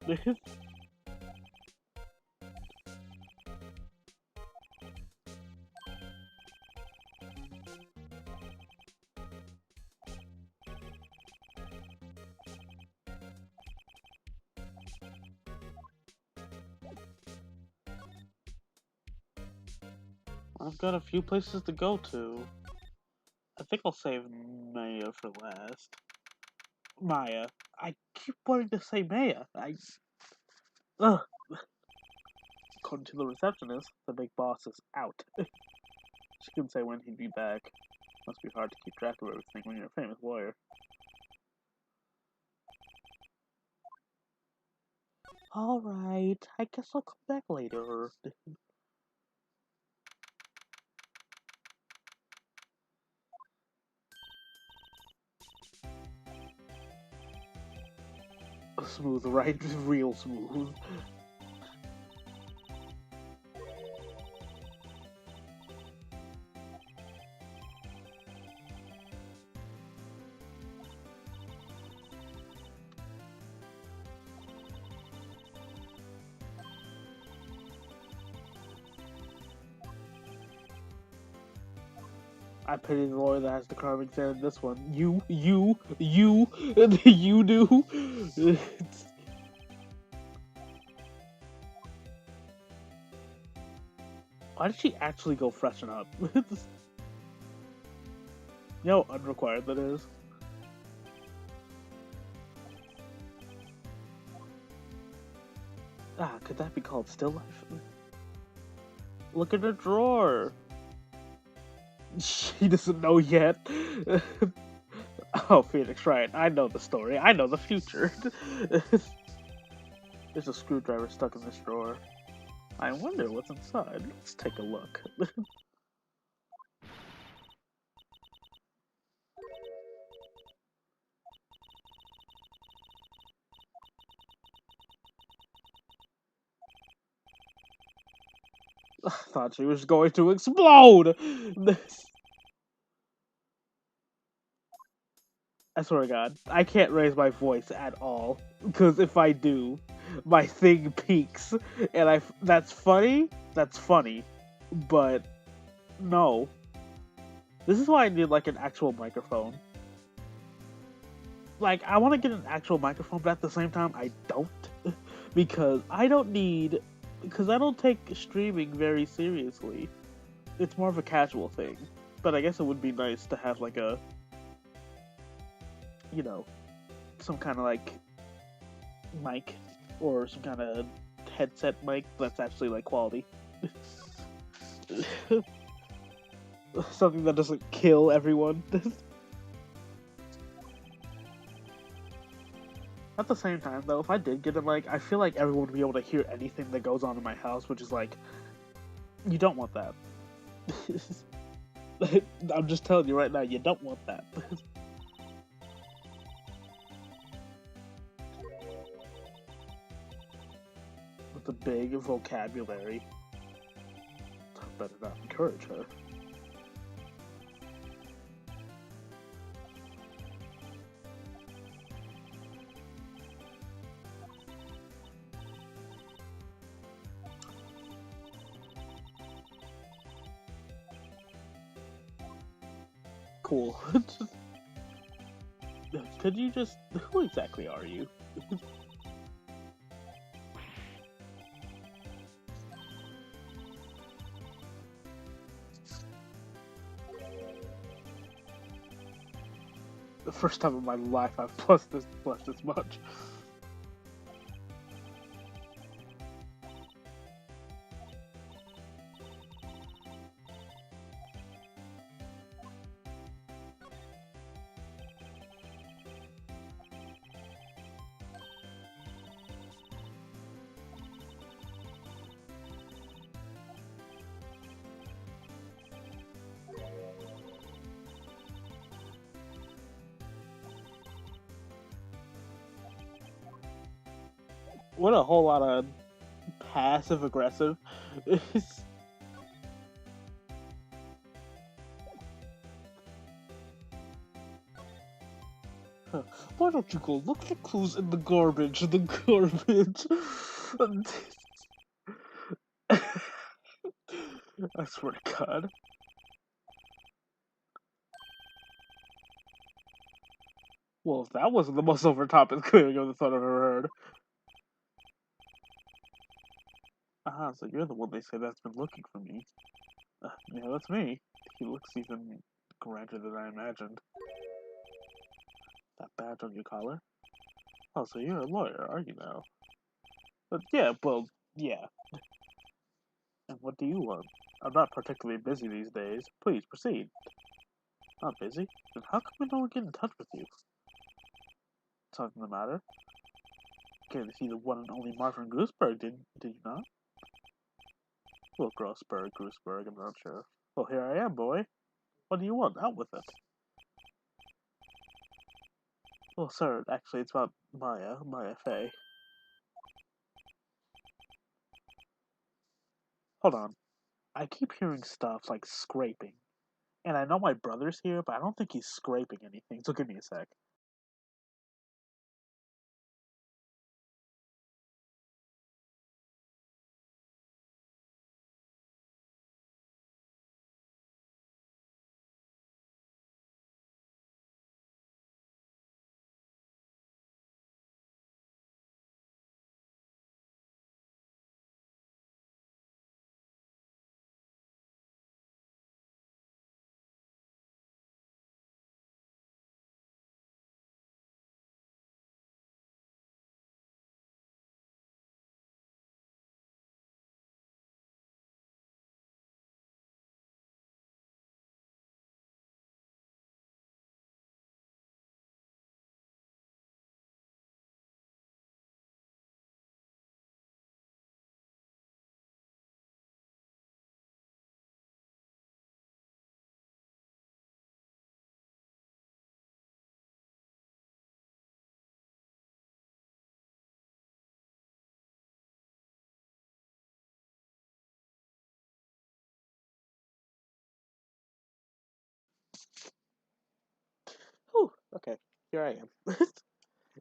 I've got a few places to go to. I think I'll save Maya for last. Maya. I keep wanting to say Maya. Ugh. According to the receptionist, the big boss is out. She couldn't say when he'd be back. Must be hard to keep track of everything when you're a famous lawyer. Alright, I guess I'll come back later. Smooth, right? Real smooth. I pity the lawyer that has the carving stand in this one. You do. Why did she actually go freshen up? You know how unrequired that is? Ah, could that be called still life? Look at the drawer. She doesn't know yet. Oh, Phoenix, right. I know the story. I know the future. There's a screwdriver stuck in this drawer. I wonder what's inside. Let's take a look. I thought she was going to explode! I swear to God, I can't raise my voice at all. Because if I do, my thing peaks. And that's funny? That's funny. But, no. This is why I need, like, an actual microphone. like I want to get an actual microphone, but at the same time I don't because I don't need because I don't take streaming very seriously. It's more of a casual thing. But I guess it would be nice to have like a you know some kind of like mic or some kind of headset mic that's actually like quality. Something that doesn't kill everyone. At the same time, though, if I did get a mic, I feel like everyone would be able to hear anything that goes on in my house, which is like, you don't want that. I'm just telling you right now, you don't want that. With a big vocabulary, I better not encourage her. Cool. Could you just... Who exactly are you? The first time in my life I've plus this much. What a whole lot of passive aggressive. Why don't you go look for clues in the garbage? The garbage. I swear to God. Well, if that wasn't the most over top clearing of the thought I've ever heard. So you're the one they say that's been looking for me. Yeah, that's me. He looks even grander than I imagined. That badge on your collar? Oh, so you're a lawyer, are you now? But yeah, well, yeah. And what do you want? I'm not particularly busy these days. Please proceed. Not busy? Then how come no one get in touch with you? Something the matter? Came to see the one and only Marvin Gooseberg, did you not? Well, Gooseberg, I'm not sure. Well, here I am, boy. What do you want? Out with it. Well, sir, actually, it's about Maya Fey. Hold on. I keep hearing stuff like scraping. And I know my brother's here, but I don't think he's scraping anything, so give me a sec. Whew, okay, here I am.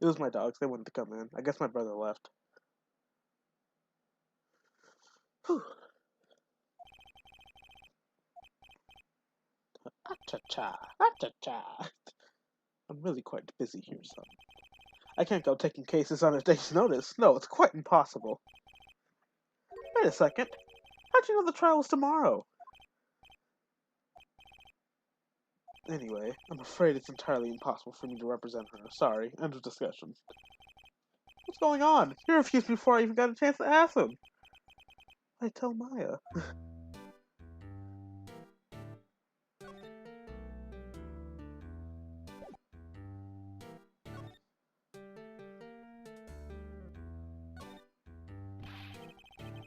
It was my dogs, they wanted to come in. I guess my brother left. Whew. Ah-cha-cha, ah-cha-cha. I'm really quite busy here, son. I can't go taking cases on a day's notice. No, it's quite impossible. Wait a second. How'd you know the trial was tomorrow? Anyway, I'm afraid it's entirely impossible for me to represent her. Sorry, end of discussion. What's going on? He refused before I even got a chance to ask him. I tell Maya.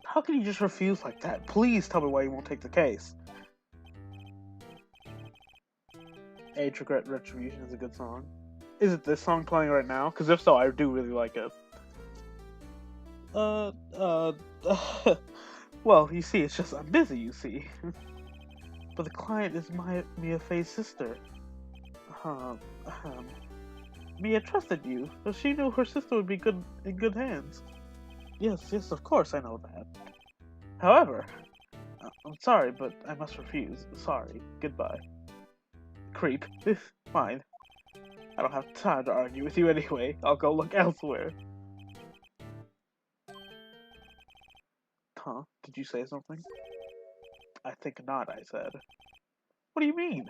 How can you just refuse like that? Please tell me why you won't take the case. Age Regret Retribution is a good song. Is it this song playing right now? Because if so, I do really like it. Well, you see, it's just I'm busy, you see. But the client is Mia Fey's sister. Um, Mia trusted you, but she knew her sister would be in good hands. Yes, of course, I know that. However, I'm sorry, but I must refuse. Sorry. Goodbye. Creep. Fine. I don't have time to argue with you anyway. I'll go look elsewhere. Huh? Did you say something? I think not, I said. What do you mean?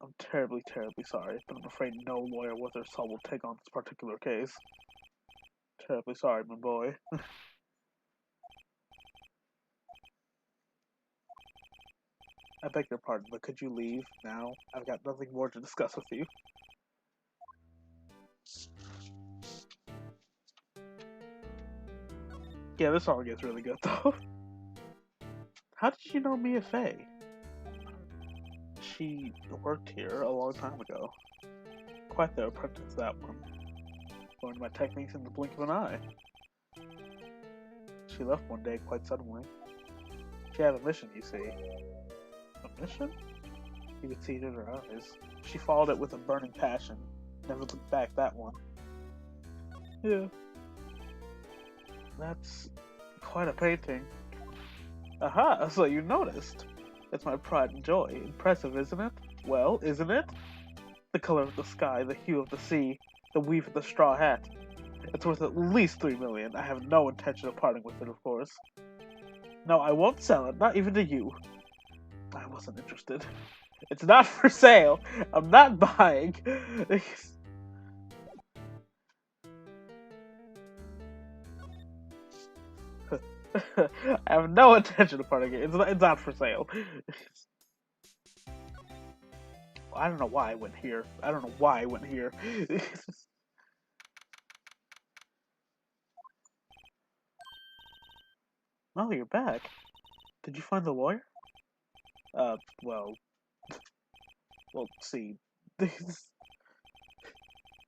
I'm terribly sorry, but I'm afraid no lawyer worth their salt will take on this particular case. Terribly sorry, my boy. I beg your pardon, but could you leave now? I've got nothing more to discuss with you. Yeah, this song is really good, though. How did you know Mia Fey? She worked here a long time ago. Quite the apprentice, that one. Learned my techniques in the blink of an eye. She left one day quite suddenly. She had a mission, you see. A mission? You could see it in her eyes. She followed it with a burning passion. Never looked back, that one. Yeah. That's quite a painting. Aha, so you noticed. It's my pride and joy. Impressive, isn't it? Well, isn't it? The color of the sky, the hue of the sea, the weave of the straw hat. It's worth at least 3 million. I have no intention of parting with it, of course. No, I won't sell it, not even to you. I wasn't interested. It's not for sale. I'm not buying. I have no intention of parting it. It's not for sale. I don't know why I went here. Oh, you're back. Did you find the lawyer? Well, see.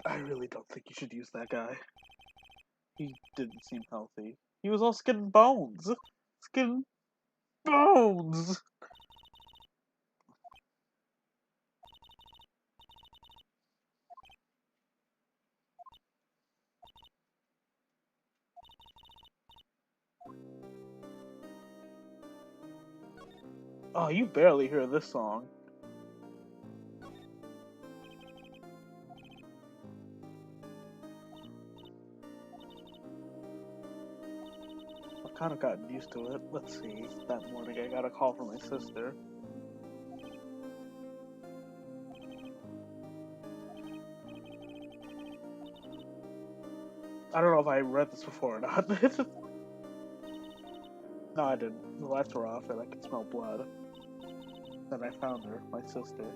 I really don't think you should use that guy. He didn't seem healthy. He was all skin and bones. Skin and bones! Oh, you barely hear this song. I've kind of gotten used to it. Let's see. That morning I got a call from my sister. I don't know if I read this before or not. No, I didn't. The lights were off and I could smell blood. Then I found her, my sister.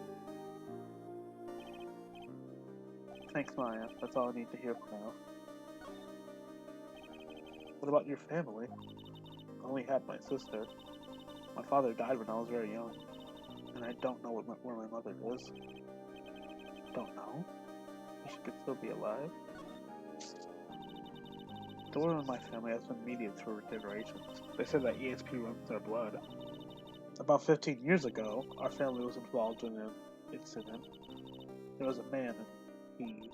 Thanks, Maya. That's all I need to hear for now. What about your family? I only had my sister. My father died when I was very young. And I don't know where my mother is. Don't know? She could still be alive. The women in my family has been mediums for generations. They said that ESP runs their blood. About 15 years ago, our family was involved in an incident. There was a man, and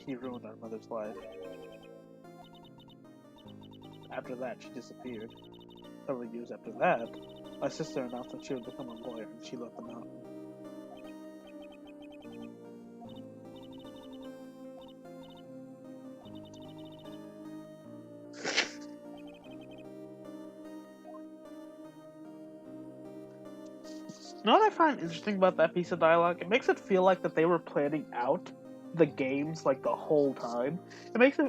he ruined our mother's life. After that, she disappeared. Several years after that, my sister announced that she would become a lawyer, and she left the mountain. You know what I find interesting about that piece of dialogue? It makes it feel like that they were planning out the games like the whole time. It makes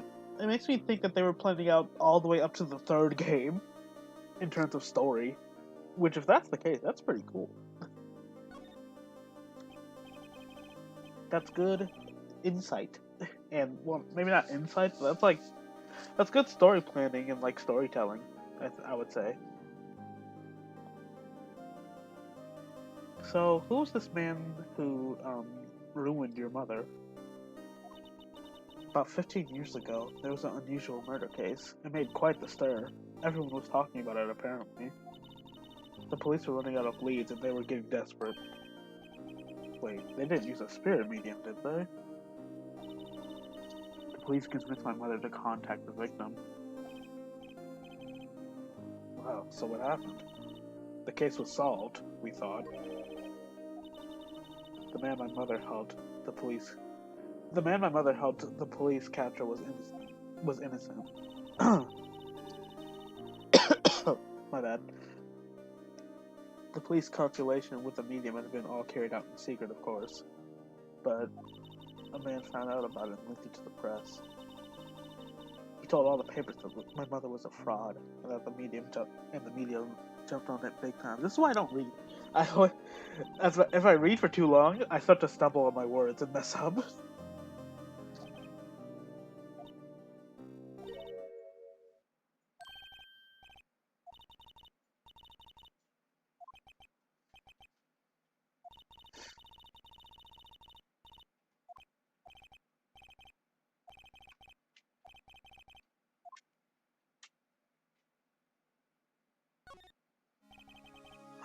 me think that they were planning out all the way up to the third game in terms of story. Which, if that's the case, that's pretty cool. That's good insight, and well, maybe not insight, but that's good story planning and like storytelling. I would say. So, who's this man who ruined your mother? About 15 years ago, there was an unusual murder case. It made quite the stir. Everyone was talking about it, apparently. The police were running out of leads and they were getting desperate. Wait, they didn't use a spirit medium, did they? The police convinced my mother to contact the victim. Wow, so what happened? The case was solved, we thought. The man my mother held the police capture was innocent. My bad. The police calculation with the medium had been all carried out in secret, of course. But a man found out about it and leaked it to the press. He told all the papers that my mother was a fraud, and that the media jumped on it big time. This is why I don't read. If I read for too long, I start to stumble on my words and mess up.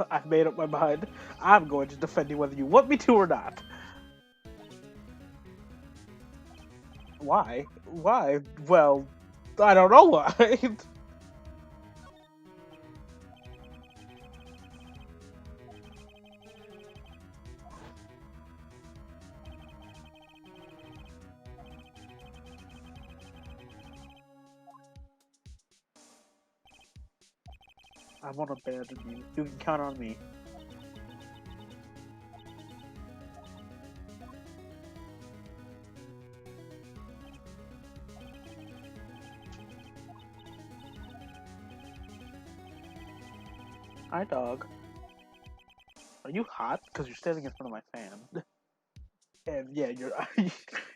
I've made up my mind. I'm going to defend you whether you want me to or not. Why? Why? Well, I don't know why. I won't abandon you. You can count on me. Hi, dog. Are you hot? Because you're standing in front of my fan. And yeah, your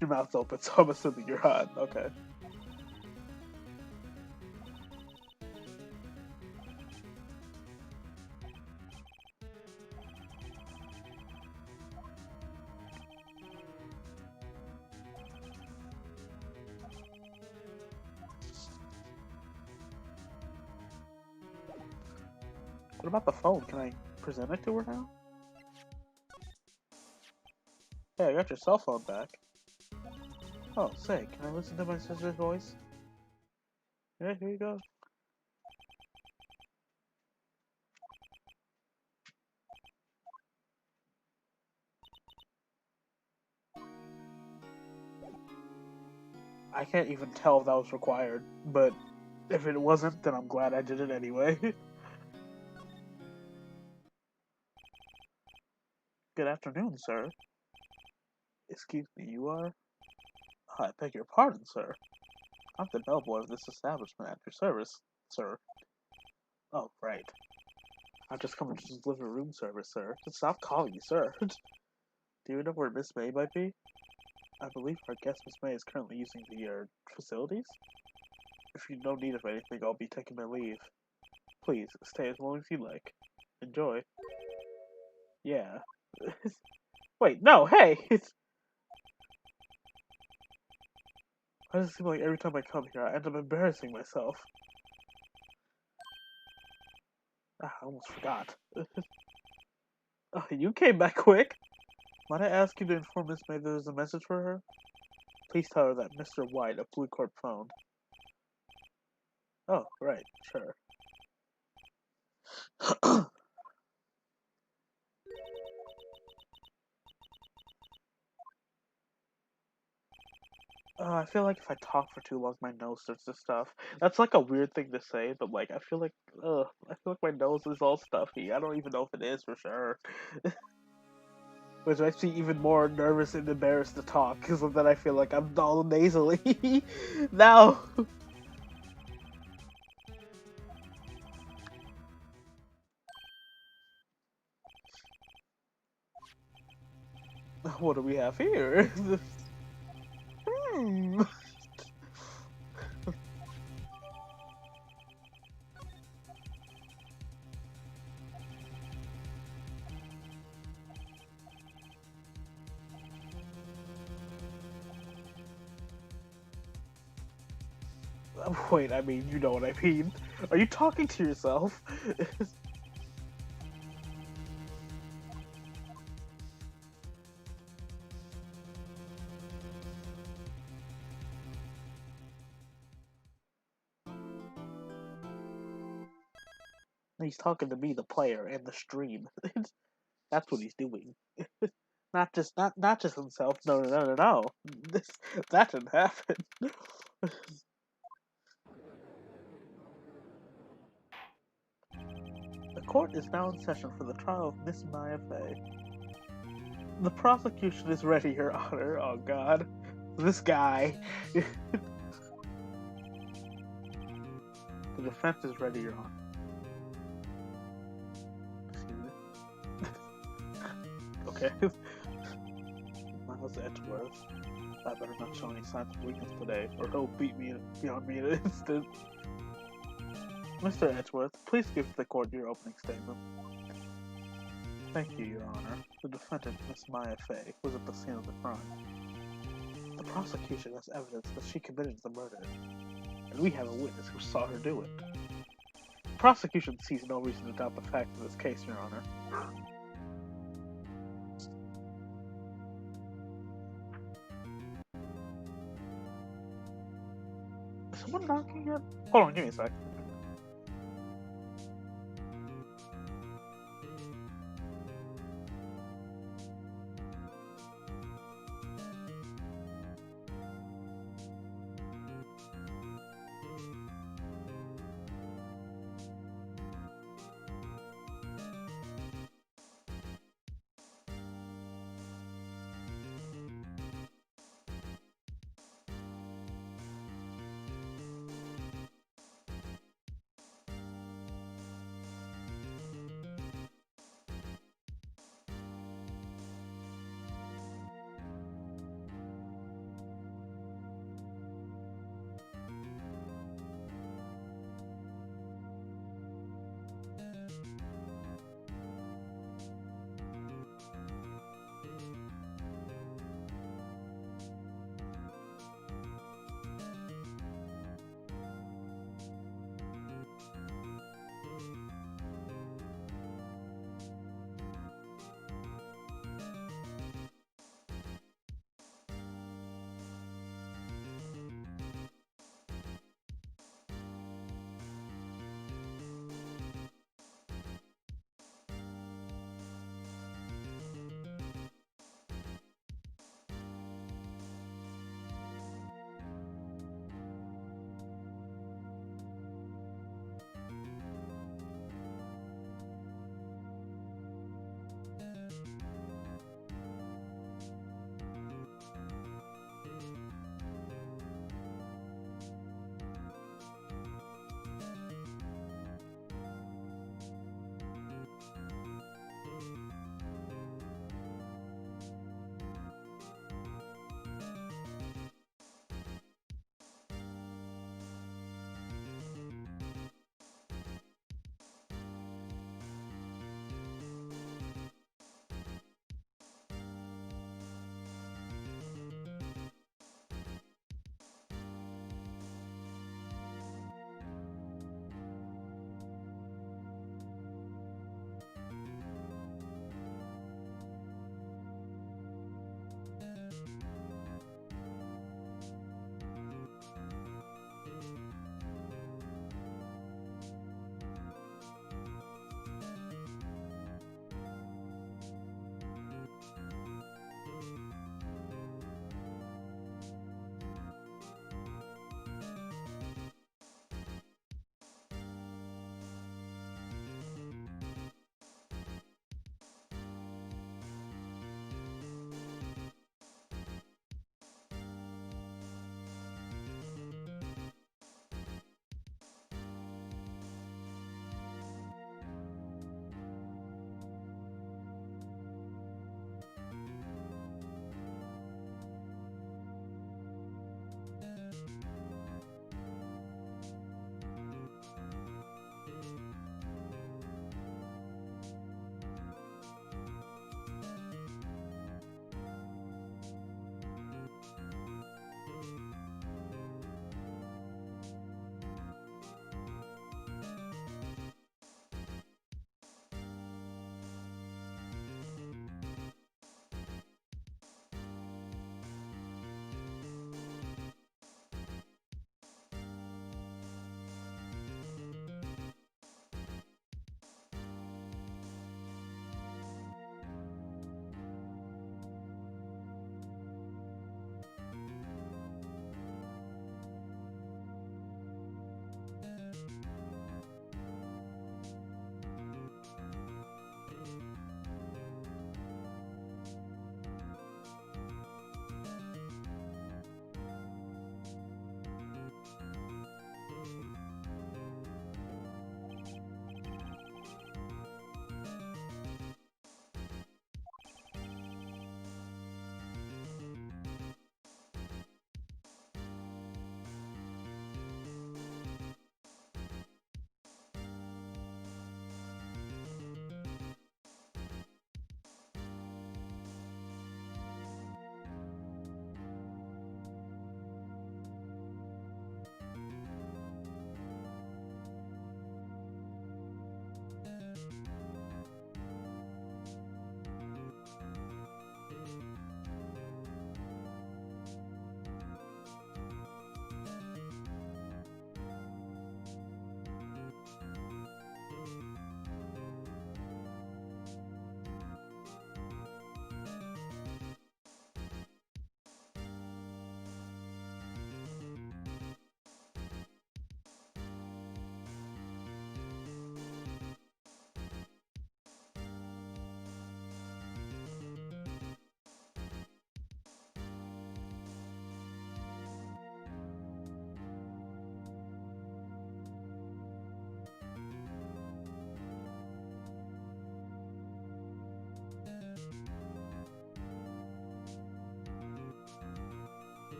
your mouth's open, so I'm assuming you're hot. Okay. What about the phone? Can I present it to her now? Hey, I got your cell phone back. Oh, say, can I listen to my sister's voice? Yeah, here you go. I can't even tell if that was required, but if it wasn't, then I'm glad I did it anyway. Good afternoon, sir. Excuse me, you are? I beg your pardon, sir. I'm the bellboy of this establishment at your service, sir. Oh, right. I've just come to deliver room service, sir. Just stop calling me, sir. Do you know where Miss May might be? I believe our guest Miss May is currently using the facilities. If you don't need of anything, I'll be taking my leave. Please, stay as long as you like. Enjoy. Yeah. Wait, no, hey! Why does it seem like every time I come here, I end up embarrassing myself? Ah, I almost forgot. Oh, you came back quick! Might I ask you to inform Miss May that there's a message for her? Please tell her that Mr. White of Blue Corp phoned. Oh, right, sure. I feel like if I talk for too long, my nose starts to stuff. That's like a weird thing to say, but like I feel like, I feel like my nose is all stuffy. I don't even know if it is for sure. Which makes me even more nervous and embarrassed to talk, because then I feel like I'm all nasally. Now, what do we have here? Hmm. Wait, I mean, you know what I mean. Are you talking to yourself? He's talking to me, the player, and the stream. That's what he's doing. Not just himself. No, no, no, no, no. This that didn't happen. The court is now in session for the trial of Miss Maya Fey. The prosecution is ready, Your Honor. Oh God, this guy. The defense is ready, Your Honor. Okay. Miles Edgeworth. I better not show any signs of weakness today, or he'll beat me beyond me in an instant. Mr. Edgeworth, please give the court your opening statement. Thank you, Your Honor. The defendant, Miss Maya Fey, was at the scene of the crime. The prosecution has evidence that she committed the murder, and we have a witness who saw her do it. The prosecution sees no reason to doubt the facts of this case, Your Honor. Is someone knocking yet? Hold on, give me a sec.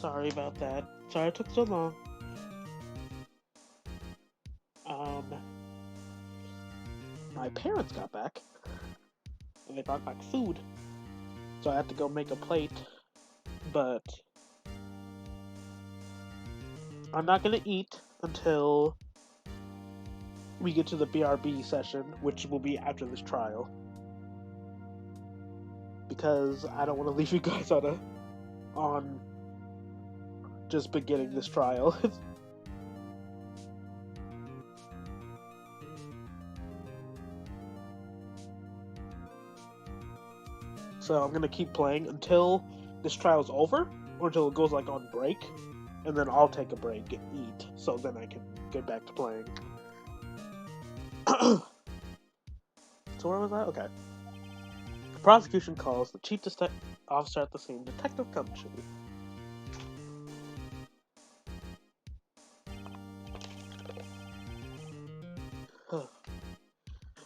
sorry about that. Sorry it took so long. My parents got back, and they brought back food. So I had to go make a plate, but I'm not gonna eat until we get to the BRB session, which will be after this trial. Because I don't want to leave you guys on just beginning this trial. So I'm gonna keep playing until this trial's over, or until it goes like on break, and then I'll take a break and eat, so then I can get back to playing. So where was I? Okay. The prosecution calls the chief officer at the scene, Detective Gumshoe.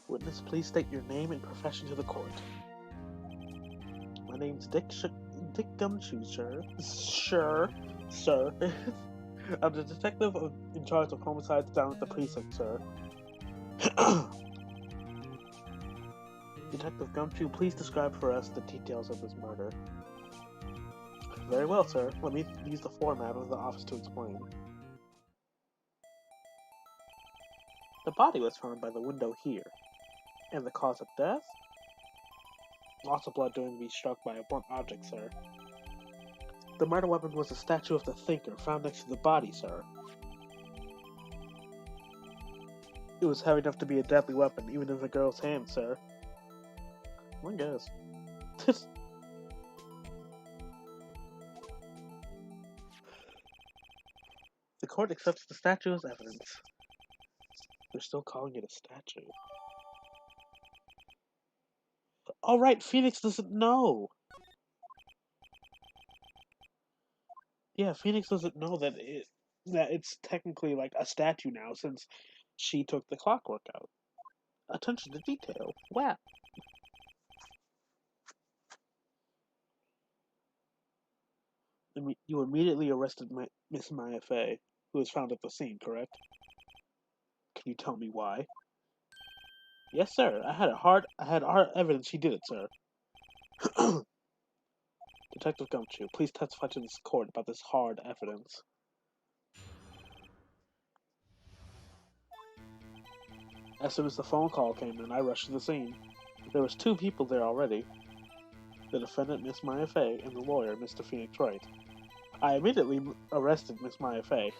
Witness, please state your name and profession to the court. My name's Dick Gumshoe, sir. Sure, sir. I'm the detective in charge of homicides down at the precinct, sir. Detective Gumshoe, please describe for us the details of this murder. Very well, sir. Let me use the format of the office to explain. The body was found by the window here. And the cause of death? Lots of blood during being struck by a blunt object, sir. The murder weapon was a statue of the Thinker found next to the body, sir. It was heavy enough to be a deadly weapon, even in the girl's hand, sir. I guess. The court accepts the statue as evidence. They're still calling it a statue. Oh, right, Phoenix doesn't know. Yeah, Phoenix doesn't know that it's technically like a statue now since she took the clockwork out. Attention to detail. Wow. You immediately arrested Miss Maya Fey, who was found at the scene, correct? Can you tell me why? Yes, sir. I had hard evidence she did it, sir. Detective Gumshoe, please testify to this court about this hard evidence. As soon as the phone call came in, I rushed to the scene. There was 2 people there already. The defendant, Miss Maya Fey, and the lawyer, Mr. Phoenix Wright. I immediately arrested Miss Maya Fey.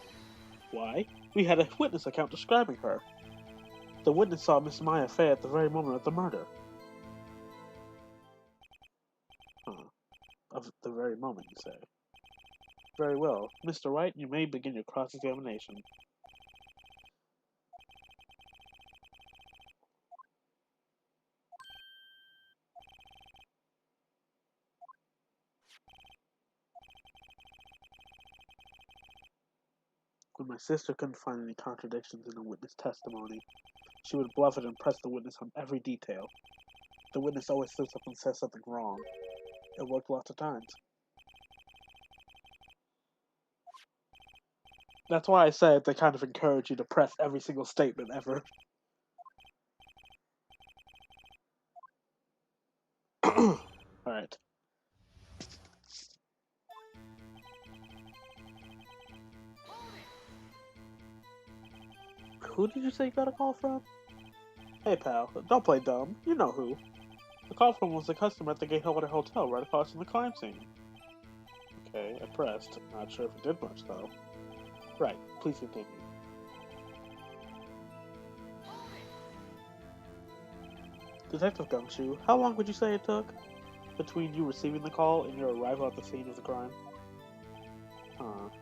Why? We had a witness account describing her. The witness saw Miss Maya Fey at the very moment of the murder. Of the very moment, you say? Very well. Mr. Wright, you may begin your cross-examination. When my sister couldn't find any contradictions in the witness testimony, she would bluff it and press the witness on every detail. The witness always slips up and says something wrong. It worked lots of times. That's why I said they kind of encourage you to press every single statement ever. Alright. Who did you say you got a call from? Hey pal, don't play dumb. You know who. The call from was a customer at the Gateway Hotel right across from the crime scene. Okay, I pressed. Not sure if it did much though. Right, please continue. Detective Gumshoe, how long would you say it took between you receiving the call and your arrival at the scene of the crime?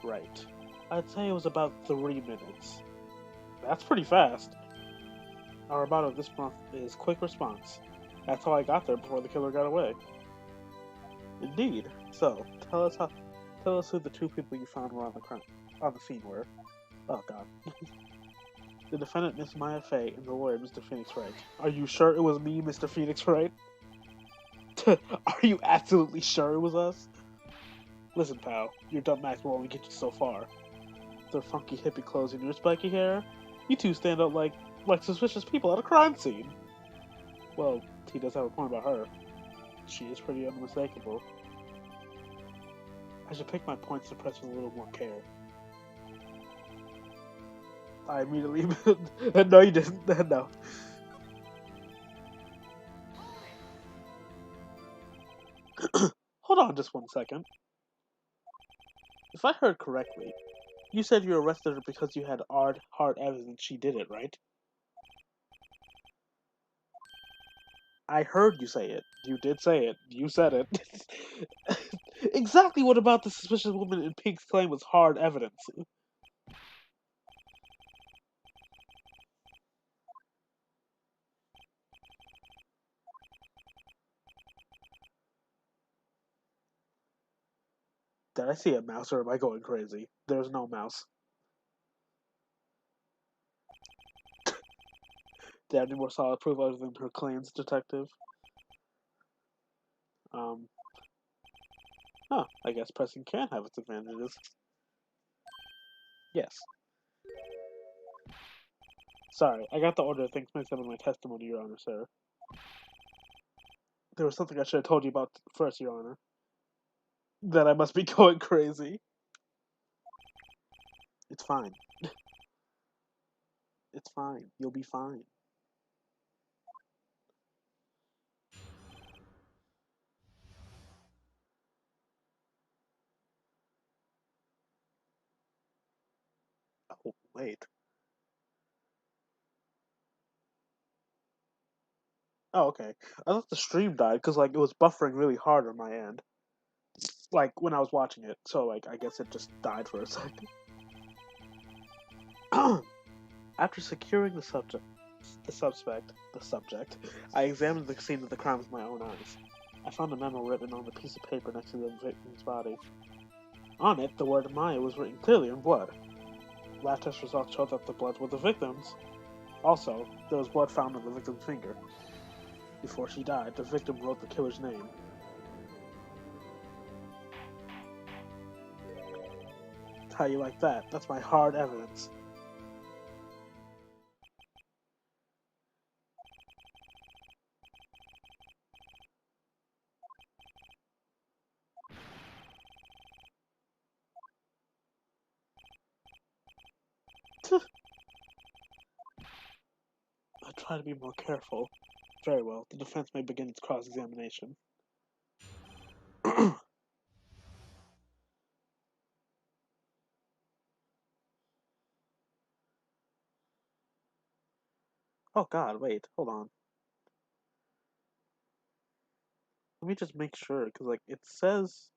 Right. I'd say it was about 3 minutes. That's pretty fast. Our motto this month is quick response. That's how I got there before the killer got away. Indeed. So, tell us who the 2 people you found were on the scene were. Oh god. The defendant, Miss Maya Fey, and the lawyer, Mr. Phoenix Wright. Are you sure it was me, Mr. Phoenix Wright? Are you absolutely sure it was us? Listen, pal, your dumb act will only get you so far. Their funky hippie clothes and your spiky hair, you two stand out like suspicious people at a crime scene. Well, he does have a point about her. She is pretty unmistakable. I should pick my points to press with a little more care. I immediately... No, you didn't. No. Hold on just one second. If I heard correctly, you said you arrested her because you had hard evidence she did it, right? I heard you say it. You did say it. You said it. Exactly what about the suspicious woman in pink's claim was hard evidence? Did I see a mouse or am I going crazy? There's no mouse. Do you have any more solid proof other than her claims, detective? Um, I guess pressing can have its advantages. Yes. Sorry, I got the order of things mixed up in my testimony, Your Honor, sir. There was something I should have told you about first, Your Honor. That I must be going crazy. It's fine. It's fine. You'll be fine. Oh, wait. Oh, okay. I thought the stream died because, like, it was buffering really hard on my end. Like, when I was watching it. So, like, I guess it just died for a second. After securing the subject, I examined the scene of the crime with my own eyes. I found a memo written on the piece of paper next to the victim's body. On it, the word Maya was written clearly in blood. Lab test results showed that the blood was the victim's. Also, there was blood found on the victim's finger. Before she died, the victim wrote the killer's name. How you like that? That's my hard evidence. I try to be more careful. Very well. The defense may begin its cross-examination. Oh god, wait, hold on. Let me just make sure, because, like, it says...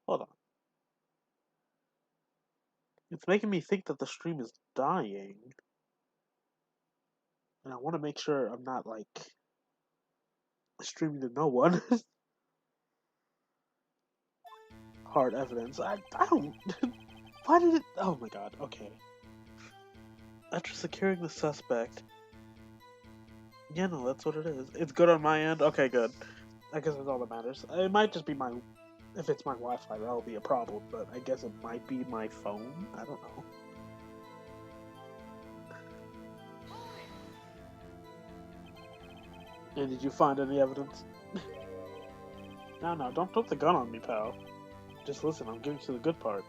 Hold on. It's making me think that the stream is dying. And I want to make sure I'm not, like, streaming to no one. Hard evidence. I don't... Why did it... Oh my god, okay. After securing the suspect... Yeah, no, that's what it is. It's good on my end? Okay, good. I guess that's all that matters. It might just be my... If it's my Wi-Fi, that'll be a problem, but I guess it might be my phone? I don't know. And did you find any evidence? No, don't put the gun on me, pal. Just listen, I'm getting to the good part.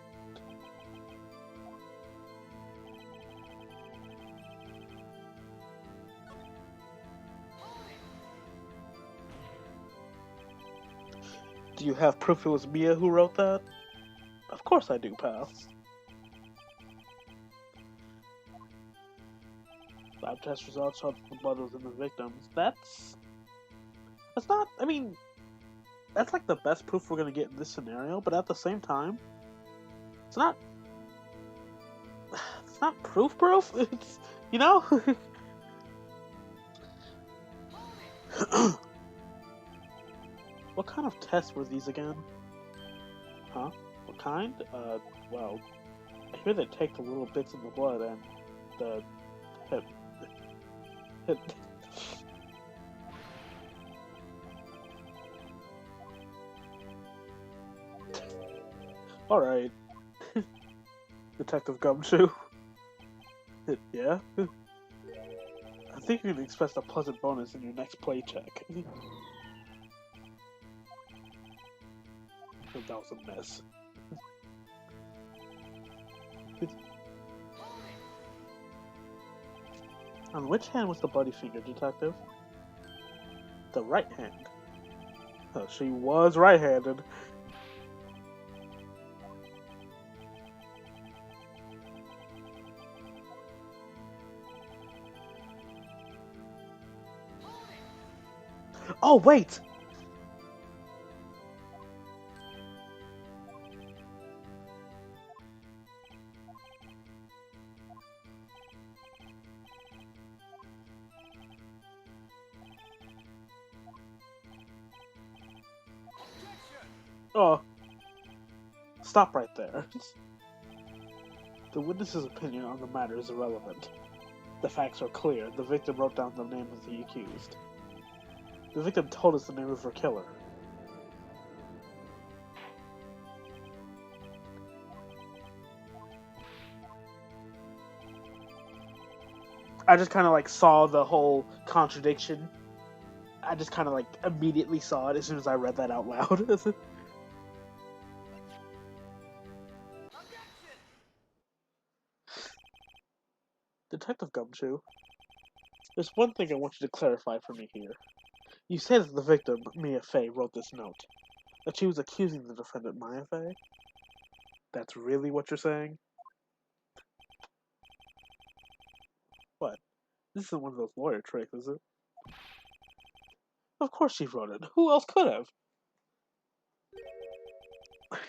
Do you have proof it was Mia who wrote that? Of course I do, pal. Lab test results showed that the blood was in the victims. That's not, I mean, that's like the best proof we're gonna get in this scenario, but at the same time, it's not proof. It's, you know? What kind of tests were these again? Huh? What kind? Well, I hear they take the little bits in the blood and the... Alright. Detective Gumshoe. Yeah? I think you can expect a pleasant bonus in your next play check. That was a mess. On which hand was the bloody finger, Detective? The right hand. Oh, she was right-handed. Oh, wait! Oh. Stop right there. The witness's opinion on the matter is irrelevant. The facts are clear. The victim wrote down the name of the accused. The victim told us the name of her killer. I just kind of like saw the whole contradiction. I just kind of like immediately saw it as soon as I read that out loud. Detective Gumshoe, there's one thing I want you to clarify for me here. You said that the victim, Mia Fey, wrote this note. That she was accusing the defendant, Maya Fey? That's really what you're saying? What? This isn't one of those lawyer tricks, is it? Of course she wrote it. Who else could have?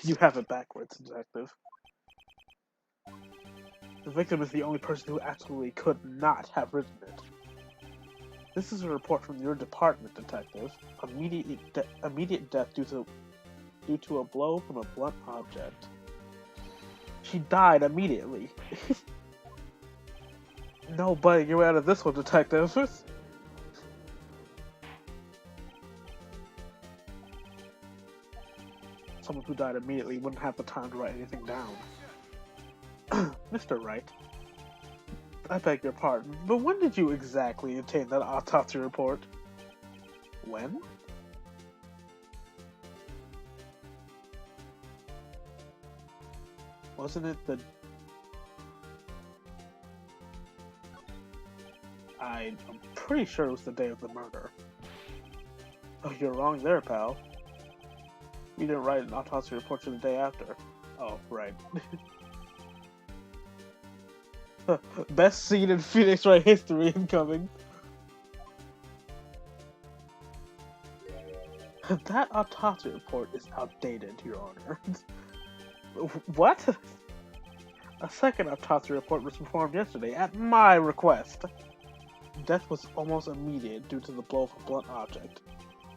You have it backwards, Detective. The victim is the only person who absolutely could not have written it. This is a report from your department, Detective. Immediate death due to a blow from a blunt object. She died immediately. No, buddy, you're out of this one, Detective. Someone who died immediately wouldn't have the time to write anything down. Mr. Wright, I beg your pardon, but when did you exactly obtain that autopsy report? When? Wasn't it the... I'm pretty sure it was the day of the murder. Oh, you're wrong there, pal. You didn't write an autopsy report to the day after. Oh, right. Best scene in Phoenix Wright history incoming. That autopsy report is outdated, Your Honor. What? A second autopsy report was performed yesterday at my request. Death was almost immediate due to the blow of a blunt object,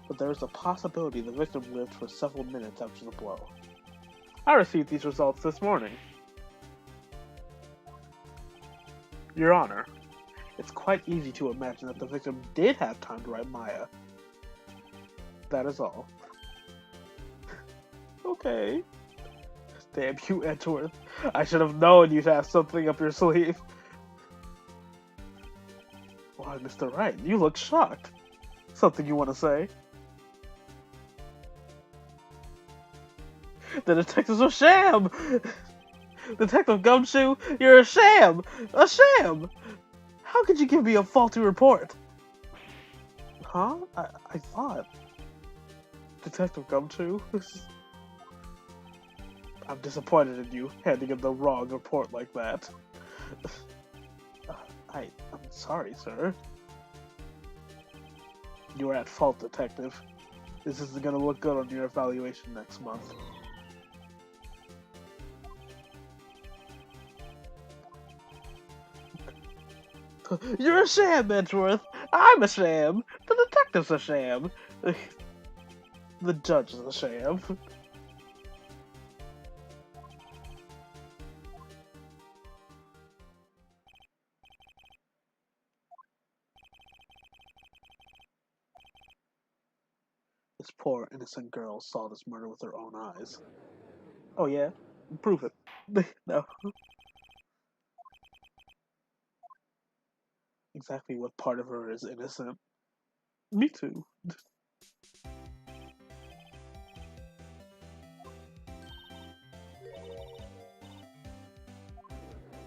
but there is a possibility the victim lived for several minutes after the blow. I received these results this morning. Your Honor, it's quite easy to imagine that the victim did have time to write Maya. That is all. Okay. Damn you, Edgeworth. I should have known you'd have something up your sleeve. Why, Mr. Wright, you look shocked. Something you want to say? The detective's a sham! Detective Gumshoe, you're a sham! A sham! How could you give me a faulty report? Huh? I thought... Detective Gumshoe? I'm disappointed in you, handing in the wrong report like that. I'm sorry, sir. You are at fault, Detective. This isn't gonna look good on your evaluation next month. You're a sham, Edgeworth! I'm a sham! The detective's a sham! The judge is a sham. This poor innocent girl saw this murder with her own eyes. Oh yeah? Prove it. No. Exactly what part of her is innocent? Me too.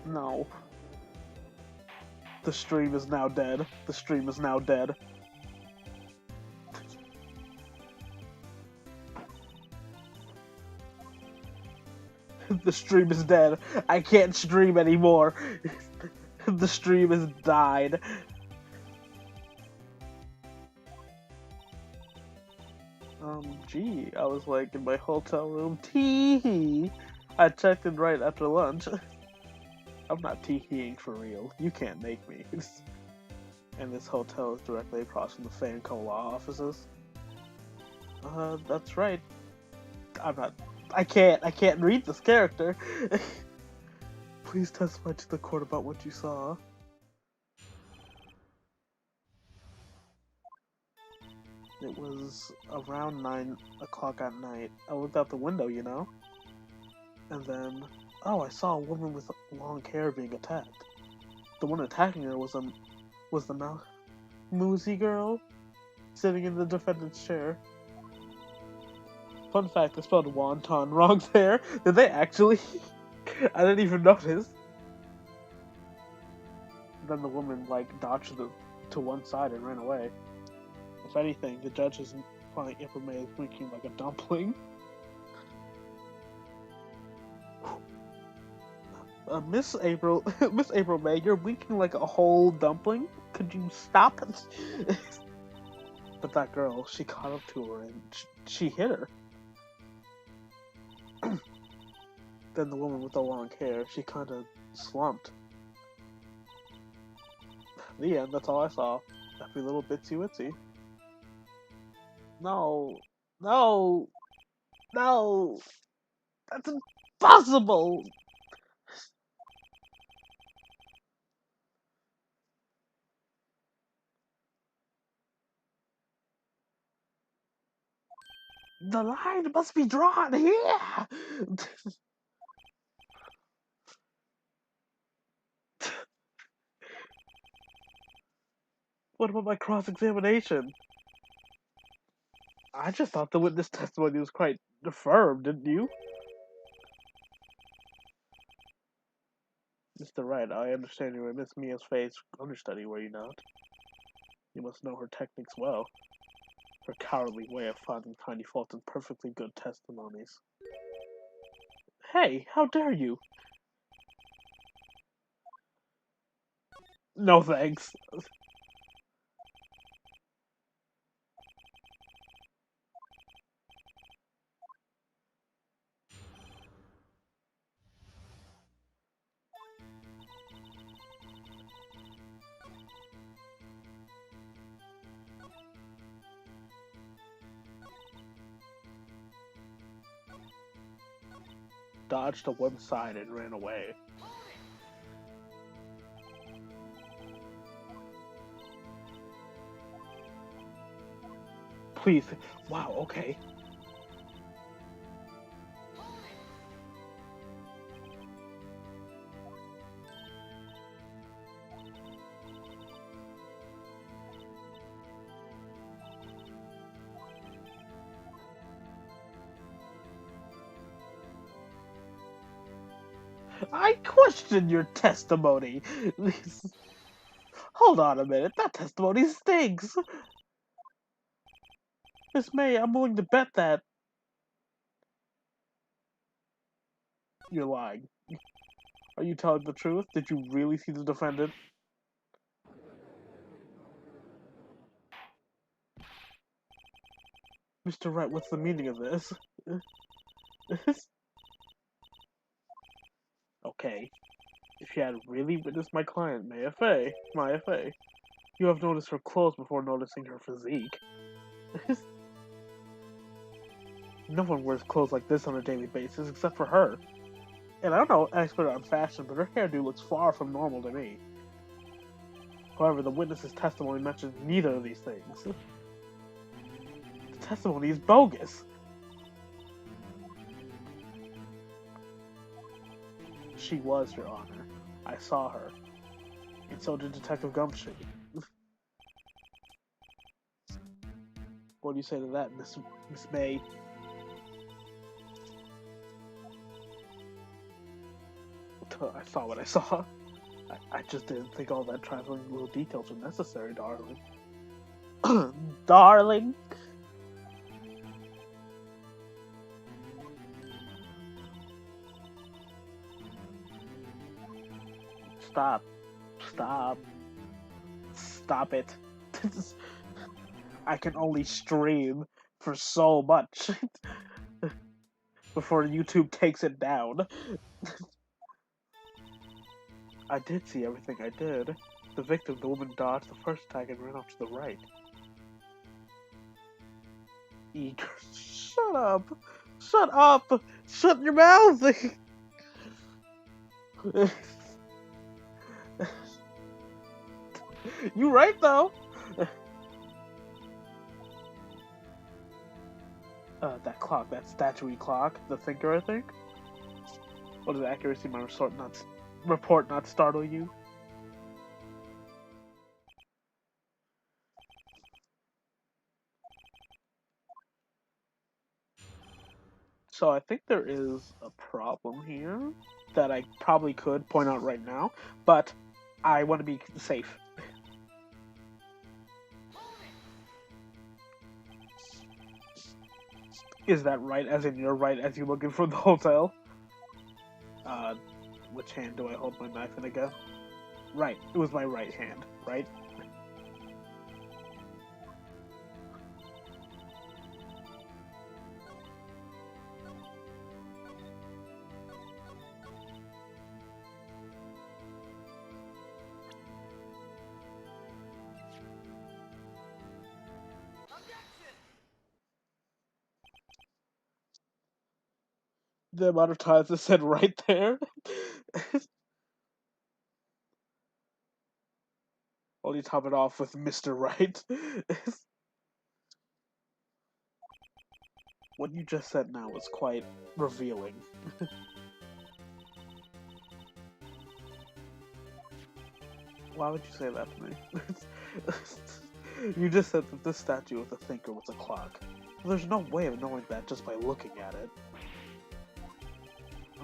No. The stream is now dead. The stream is now dead. The stream is dead. I can't stream anymore. The stream has died. Gee, I was like in my hotel room. Tee. I checked in right after lunch. I'm not tee-heeing for real. You can't make me. And this hotel is directly across from the Fanco law offices. That's right. I'm not. I can't read this character. Please testify to the court about what you saw. It was around 9 o'clock at night. I looked out the window, you know? And then, oh, I saw a woman with long hair being attacked. The one attacking her was the Moosey girl sitting in the defendant's chair. Fun fact, they spelled wonton wrong there. Did they actually? I didn't even notice. Then the woman, like, dodged to one side and ran away. If anything, the judge isn't finding May is blinking like a dumpling. Miss April May, you're winking like a whole dumpling? Could you stop it? But that girl, she caught up to her and she hit her. Then the woman with the long hair, she kinda slumped. The end, that's all I saw. Every little bitsy witsy. No. No! No! That's impossible! The line must be drawn here! What about my cross-examination? I just thought the witness testimony was quite firm, didn't you? Mr. Wright, I understand you were Miss Mia's face understudy, were you not? You must know her techniques well. Her cowardly way of finding tiny faults in perfectly good testimonies. Hey, how dare you? No thanks. Dodged to one side and ran away. Please. Wow, okay. I question your testimony. Hold on a minute, that testimony stinks. Miss May, I'm willing to bet that you're lying. Are you telling the truth? Did you really see the defendant? Mr. Wright, what's the meaning of this? Okay. If you had really witnessed my client, Maya Fey, you have noticed her clothes before noticing her physique. No one wears clothes like this on a daily basis except for her. And I'm no expert on fashion, but her hairdo looks far from normal to me. However, the witness's testimony mentions neither of these things. The testimony is bogus. She was, Your Honor. I saw her. And so did Detective Gumshoe. What do you say to that, Miss May? I saw what I saw. I just didn't think all that trifling little details were necessary, darling. Darling? Stop. Stop. Stop it. I can only stream for so much before YouTube takes it down. I did see everything I did. The victim, the woman, dodged the first attack and ran off to the right. Eager. Shut up! Shut up! Shut your mouth! You right though. That clock, that statuary clock, the thinker, I think. What is accuracy? My report not startle you? So I think there is a problem here that I probably could point out right now, but I want to be safe. Is that right? As in you're right as you're looking for the hotel? Which hand do I hold my knife in again? Right, it was my right hand, right? The amount of times it said right there. Only top it off with Mr. Wright. What you just said now was quite revealing. Why would you say that to me? You just said that this statue of the thinker was a clock. Well, there's no way of knowing that just by looking at it.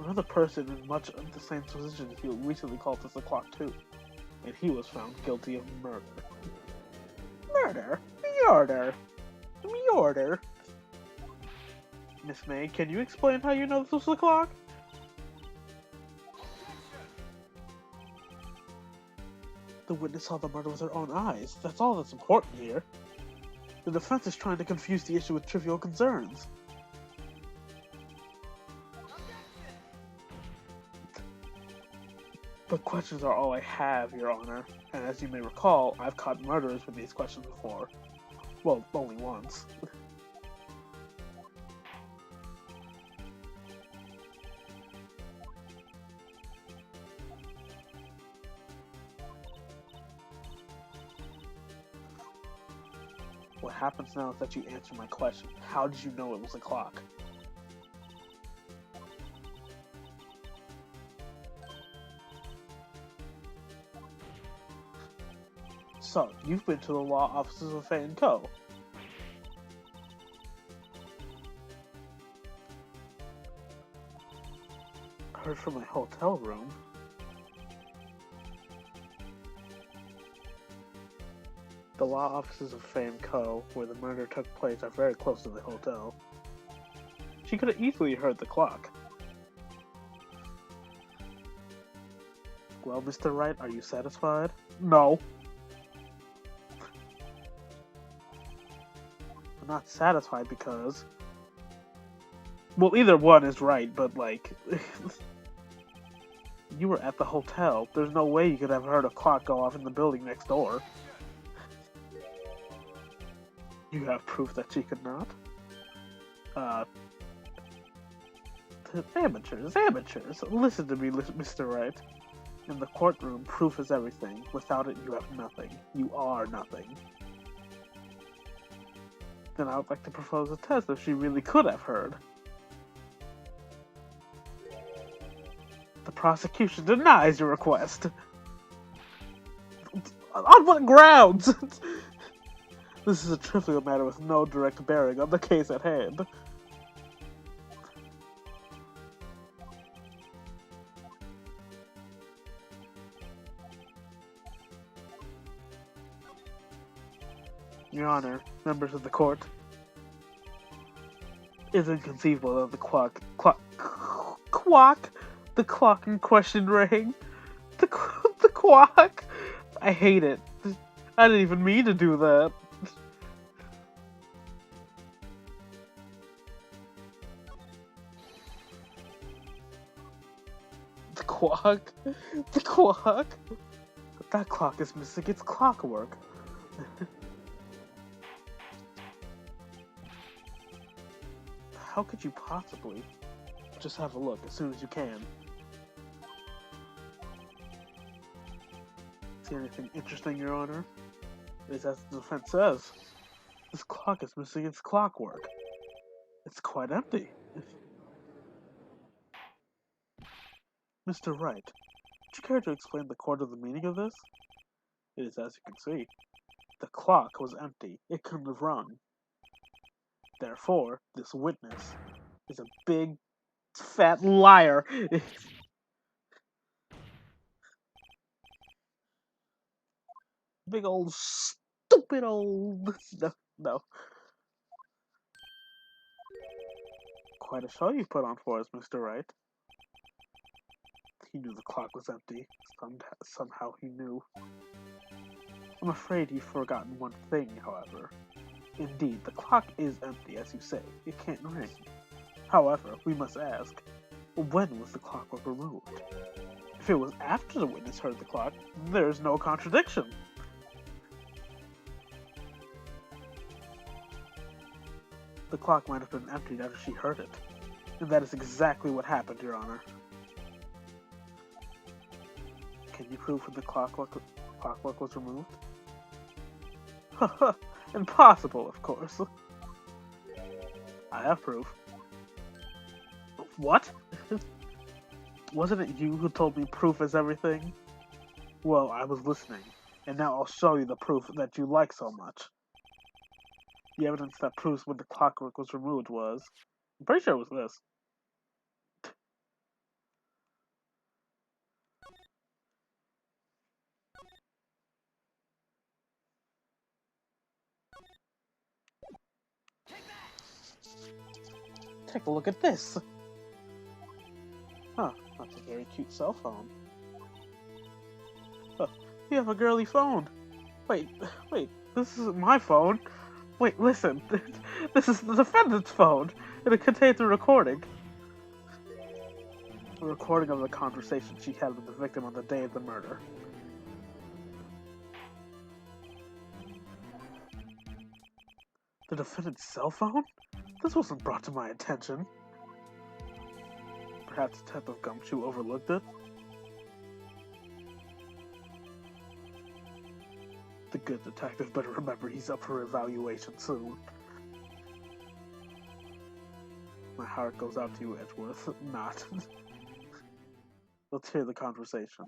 Another person in much of the same position he recently called this a clock too, and he was found guilty of murder. Murder? Murder? Murder? Miss May, can you explain how you know this was a clock? The witness saw the murder with her own eyes. That's all that's important here. The defense is trying to confuse the issue with trivial concerns. But questions are all I have, Your Honor, and as you may recall, I've caught murderers with these questions before. Well, only once. What happens now is that you answer my question. How did you know it was a clock? So, you've been to the law offices of Fate & Co. Heard from my hotel room. The law offices of Fate & Co., where the murder took place, are very close to the hotel. She could have easily heard the clock. Well, Mr. Wright, are you satisfied? No. Not satisfied because, well, either one is right, but like, you were at the hotel. There's no way you could have heard a clock go off in the building next door. You have proof that she could not? Amateurs. Listen to me, Mr. Wright. In the courtroom, proof is everything. Without it, you have nothing. You are nothing. Then I would like to propose a test if she really could have heard. The prosecution denies your request. On what grounds? This is a trivial matter with no direct bearing on the case at hand. Your Honor, members of the court, it is inconceivable that the clock in question rang. The clock. I hate it. I didn't even mean to do that. The clock. That clock is missing its clockwork. How could you possibly? Just have a look as soon as you can. See anything interesting, Your Honor? It is as the defense says. This clock is missing its clockwork. It's quite empty. Mr. Wright, would you care to explain the court of the meaning of this? It is as you can see. The clock was empty. It couldn't have rung. Therefore, this witness is a big, fat liar. Big old, stupid old... No. Quite a show you put on for us, Mr. Wright. He knew the clock was empty. Somehow he knew. I'm afraid you've forgotten one thing, however. Indeed, the clock is empty, as you say. It can't ring. However, we must ask, when was the clockwork removed? If it was after the witness heard the clock, there's no contradiction. The clock might have been emptied after she heard it. And that is exactly what happened, Your Honor. Can you prove when the clockwork was removed? Haha, impossible, of course. I have proof. What? Wasn't it you who told me proof is everything? Well, I was listening, and now I'll show you the proof that you like so much. The evidence that proves when the clockwork was removed was... I'm pretty sure it was this. Take a look at this! Huh, that's a very cute cell phone. Huh, you have a girly phone! Wait, this isn't my phone! Wait, listen, this is the defendant's phone, and it contains a recording. A recording of the conversation she had with the victim on the day of the murder. The defendant's cell phone? This wasn't brought to my attention. Perhaps Detective Gumshoe overlooked it? The good detective better remember he's up for evaluation soon. My heart goes out to you, Edgeworth. Not. Let's hear the conversation.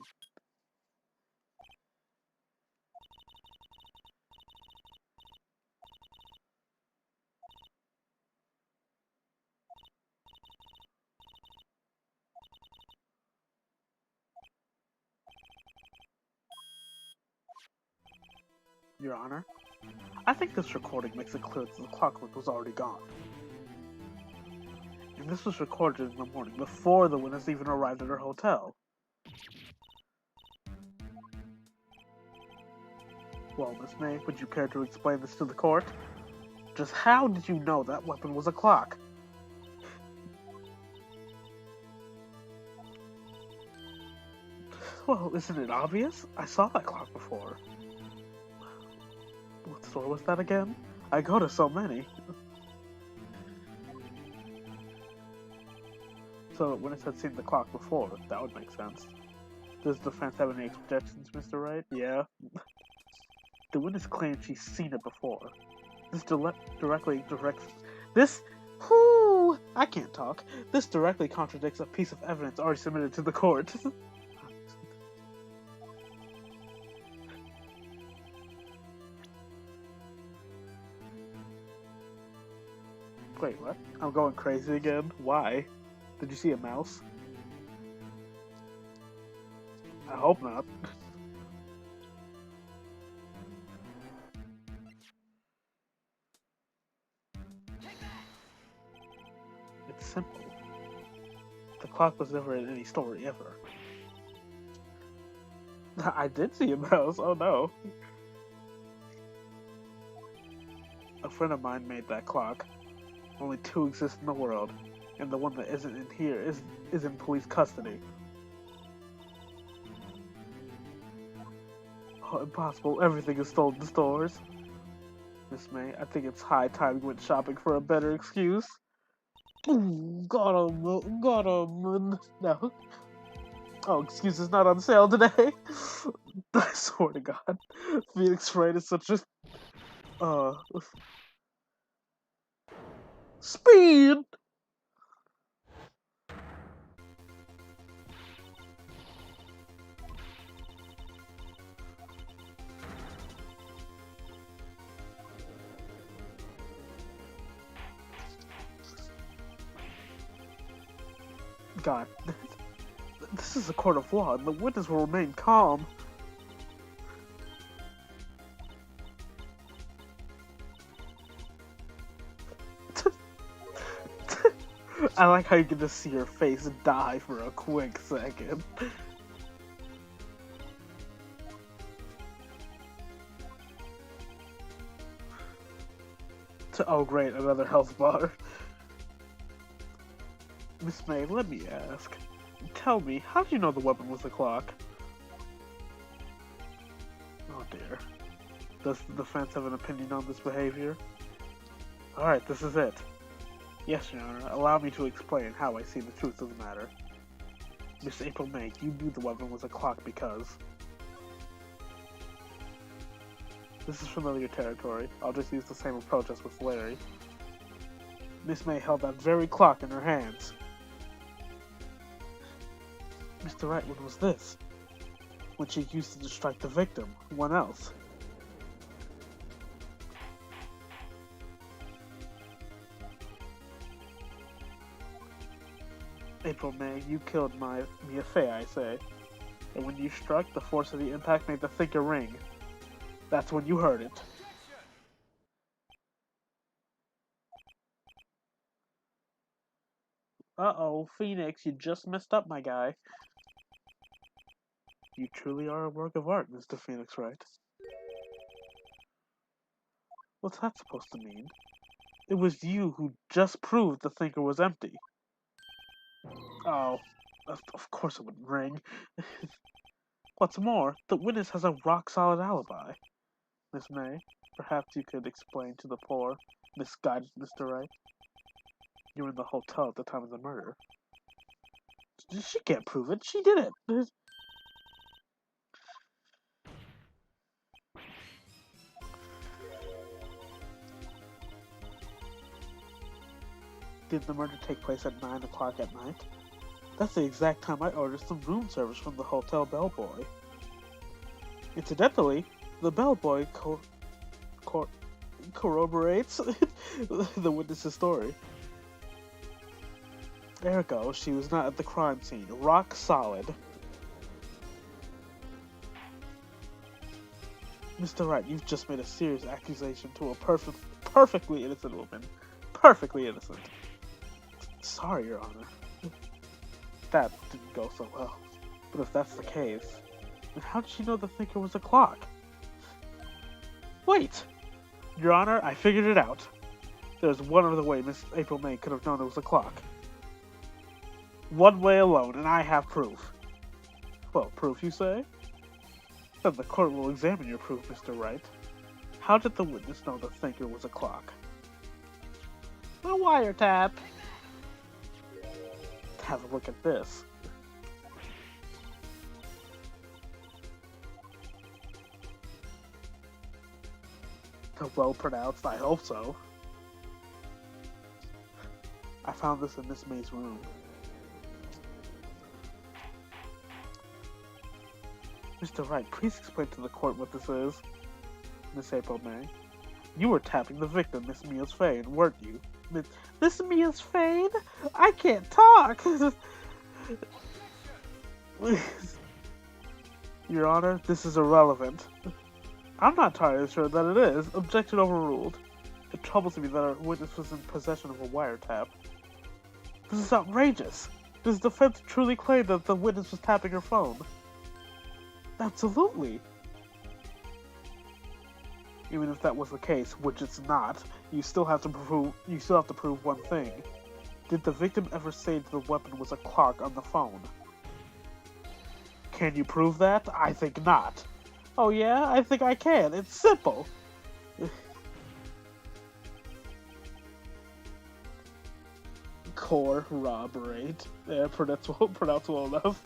Your Honor, I think this recording makes it clear that the clockwork was already gone. And this was recorded in the morning before the witness even arrived at her hotel. Well, Miss May, would you care to explain this to the court? Just how did you know that weapon was a clock? Well, isn't it obvious? I saw that clock before. What store was that again? I go to so many. So, when it had seen the clock before, that would make sense. Does the defense have any objections, Mr. Wright? Yeah. The witness claims she's seen it before. This directly directs this. Whoo! I can't talk. This directly contradicts a piece of evidence already submitted to the court. Wait, what? I'm going crazy again? Why? Did you see a mouse? I hope not. It's simple. The clock was never in any story ever. I did see a mouse, oh no. A friend of mine made that clock. Only two exist in the world, and the one that isn't in here is in police custody. Oh, impossible. Everything is sold in stores. Miss May, I think it's high time we went shopping for a better excuse. Ooh, got him. No. Oh, excuses not on sale today. I swear to God, Phoenix Wright is such a speed. God, this is a court of law, and the witness will remain calm. I like how you can just see her face die for a quick second. Oh great, another health bar. Miss May, let me ask. Tell me, how did you know the weapon was the clock? Oh dear. Does the defense have an opinion on this behavior? Alright, this is it. Yes, Your Honor, allow me to explain how I see the truth of the matter. Miss April May, you knew the weapon was a clock because... This is familiar territory. I'll just use the same approach as with Larry. Miss May held that very clock in her hands. Mr. Wright, when was this? When she used it to strike the victim. When else? April May, you killed Mia Fey, I say. And when you struck, the force of the impact made the thinker ring. That's when you heard it. Uh-oh, Phoenix, you just messed up, my guy. You truly are a work of art, Mr. Phoenix Wright. What's that supposed to mean? It was you who just proved the thinker was empty. Oh, of course it wouldn't ring. What's more, the witness has a rock-solid alibi. Miss May, perhaps you could explain to the poor, misguided Mr. Wright. You were in the hotel at the time of the murder. She can't prove it. She did it. Did the murder take place at 9 o'clock at night? That's the exact time I ordered some room service from the hotel bellboy. Incidentally, the bellboy corroborates the witness's story. Ergo, she was not at the crime scene. Rock solid. Mr. Wright, you've just made a serious accusation to a perfectly innocent woman. Perfectly innocent. Sorry, Your Honor. That didn't go so well. But if that's the case, then how did she know the thinker was a clock? Wait! Your Honor, I figured it out. There's one other way Miss April May could have known it was a clock. One way alone, and I have proof. Well, proof, you say? Then the court will examine your proof, Mr. Wright. How did the witness know the thinker was a clock? A wiretap. Have a look at this. Well pronounced, I hope so. I found this in Miss May's room. Mr. Wright, please explain to the court what this is. Miss April May. You were tapping the victim, Miss Mia's Fane, weren't you? Miss Mia's Fane? I can't talk! Your Honor, this is irrelevant. I'm not entirely sure that it is. Objection overruled. It troubles me that our witness was in possession of a wiretap. This is outrageous. Does the defense truly claim that the witness was tapping her phone? Absolutely. Even if that was the case, which it's not, you still have to prove one thing. Did the victim ever say that the weapon was a clock on the phone? Can you prove that? I think not. Oh yeah? I think I can. It's simple. Corroborate. Yeah, pronounce well enough.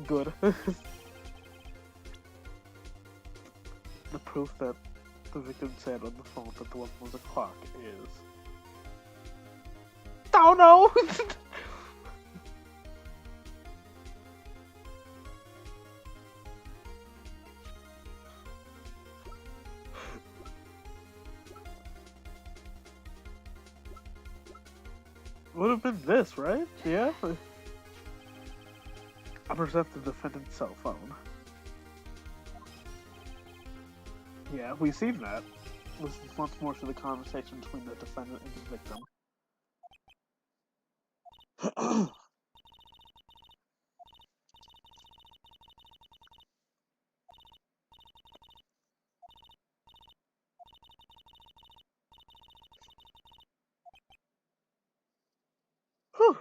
Good. The proof that the victim said on the phone that the weapon was a clock is... Oh no! Would have been this, right? Yeah? I present the defendant's cell phone. Yeah, we've seen that. Listen once more to the conversation between the defendant and the victim. Whew.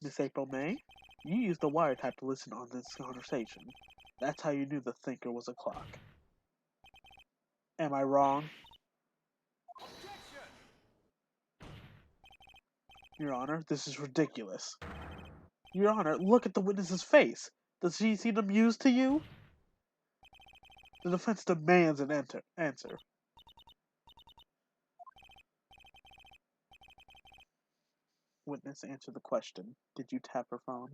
Miss April May, you used the wiretap to listen on this conversation. That's how you knew the thinker was a clock. Am I wrong? Your Honor, this is ridiculous. Your Honor, look at the witness's face. Does she seem amused to you? The defense demands an answer. Witness, answer the question. Did you tap her phone?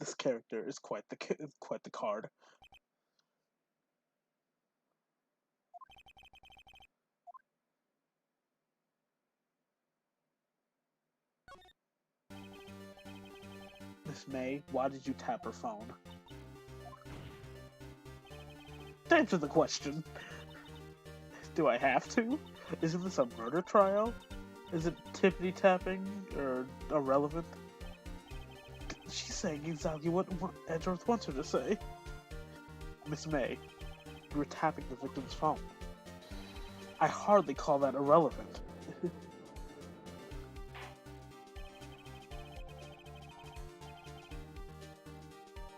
This character is quite the card. Miss May, why did you tap her phone? Answer the question. Do I have to? Isn't this a murder trial? Is it tippity tapping or irrelevant? She's saying exactly what Edgeworth wants her to say. Miss May, you were tapping the victim's phone. I hardly call that irrelevant.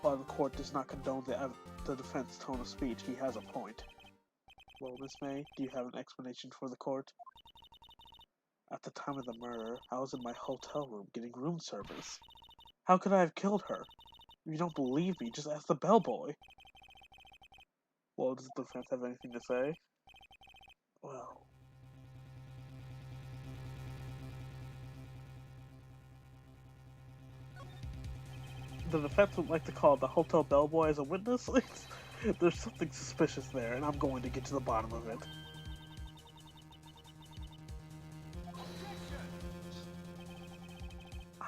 While the court does not condone the defense tone of speech, he has a point. Well, Miss May, do you have an explanation for the court? At the time of the murder, I was in my hotel room getting room service. How could I have killed her? If you don't believe me, just ask the bellboy. Well, does the defense have anything to say? Well... The defense would like to call the hotel bellboy as a witness? There's something suspicious there, and I'm going to get to the bottom of it.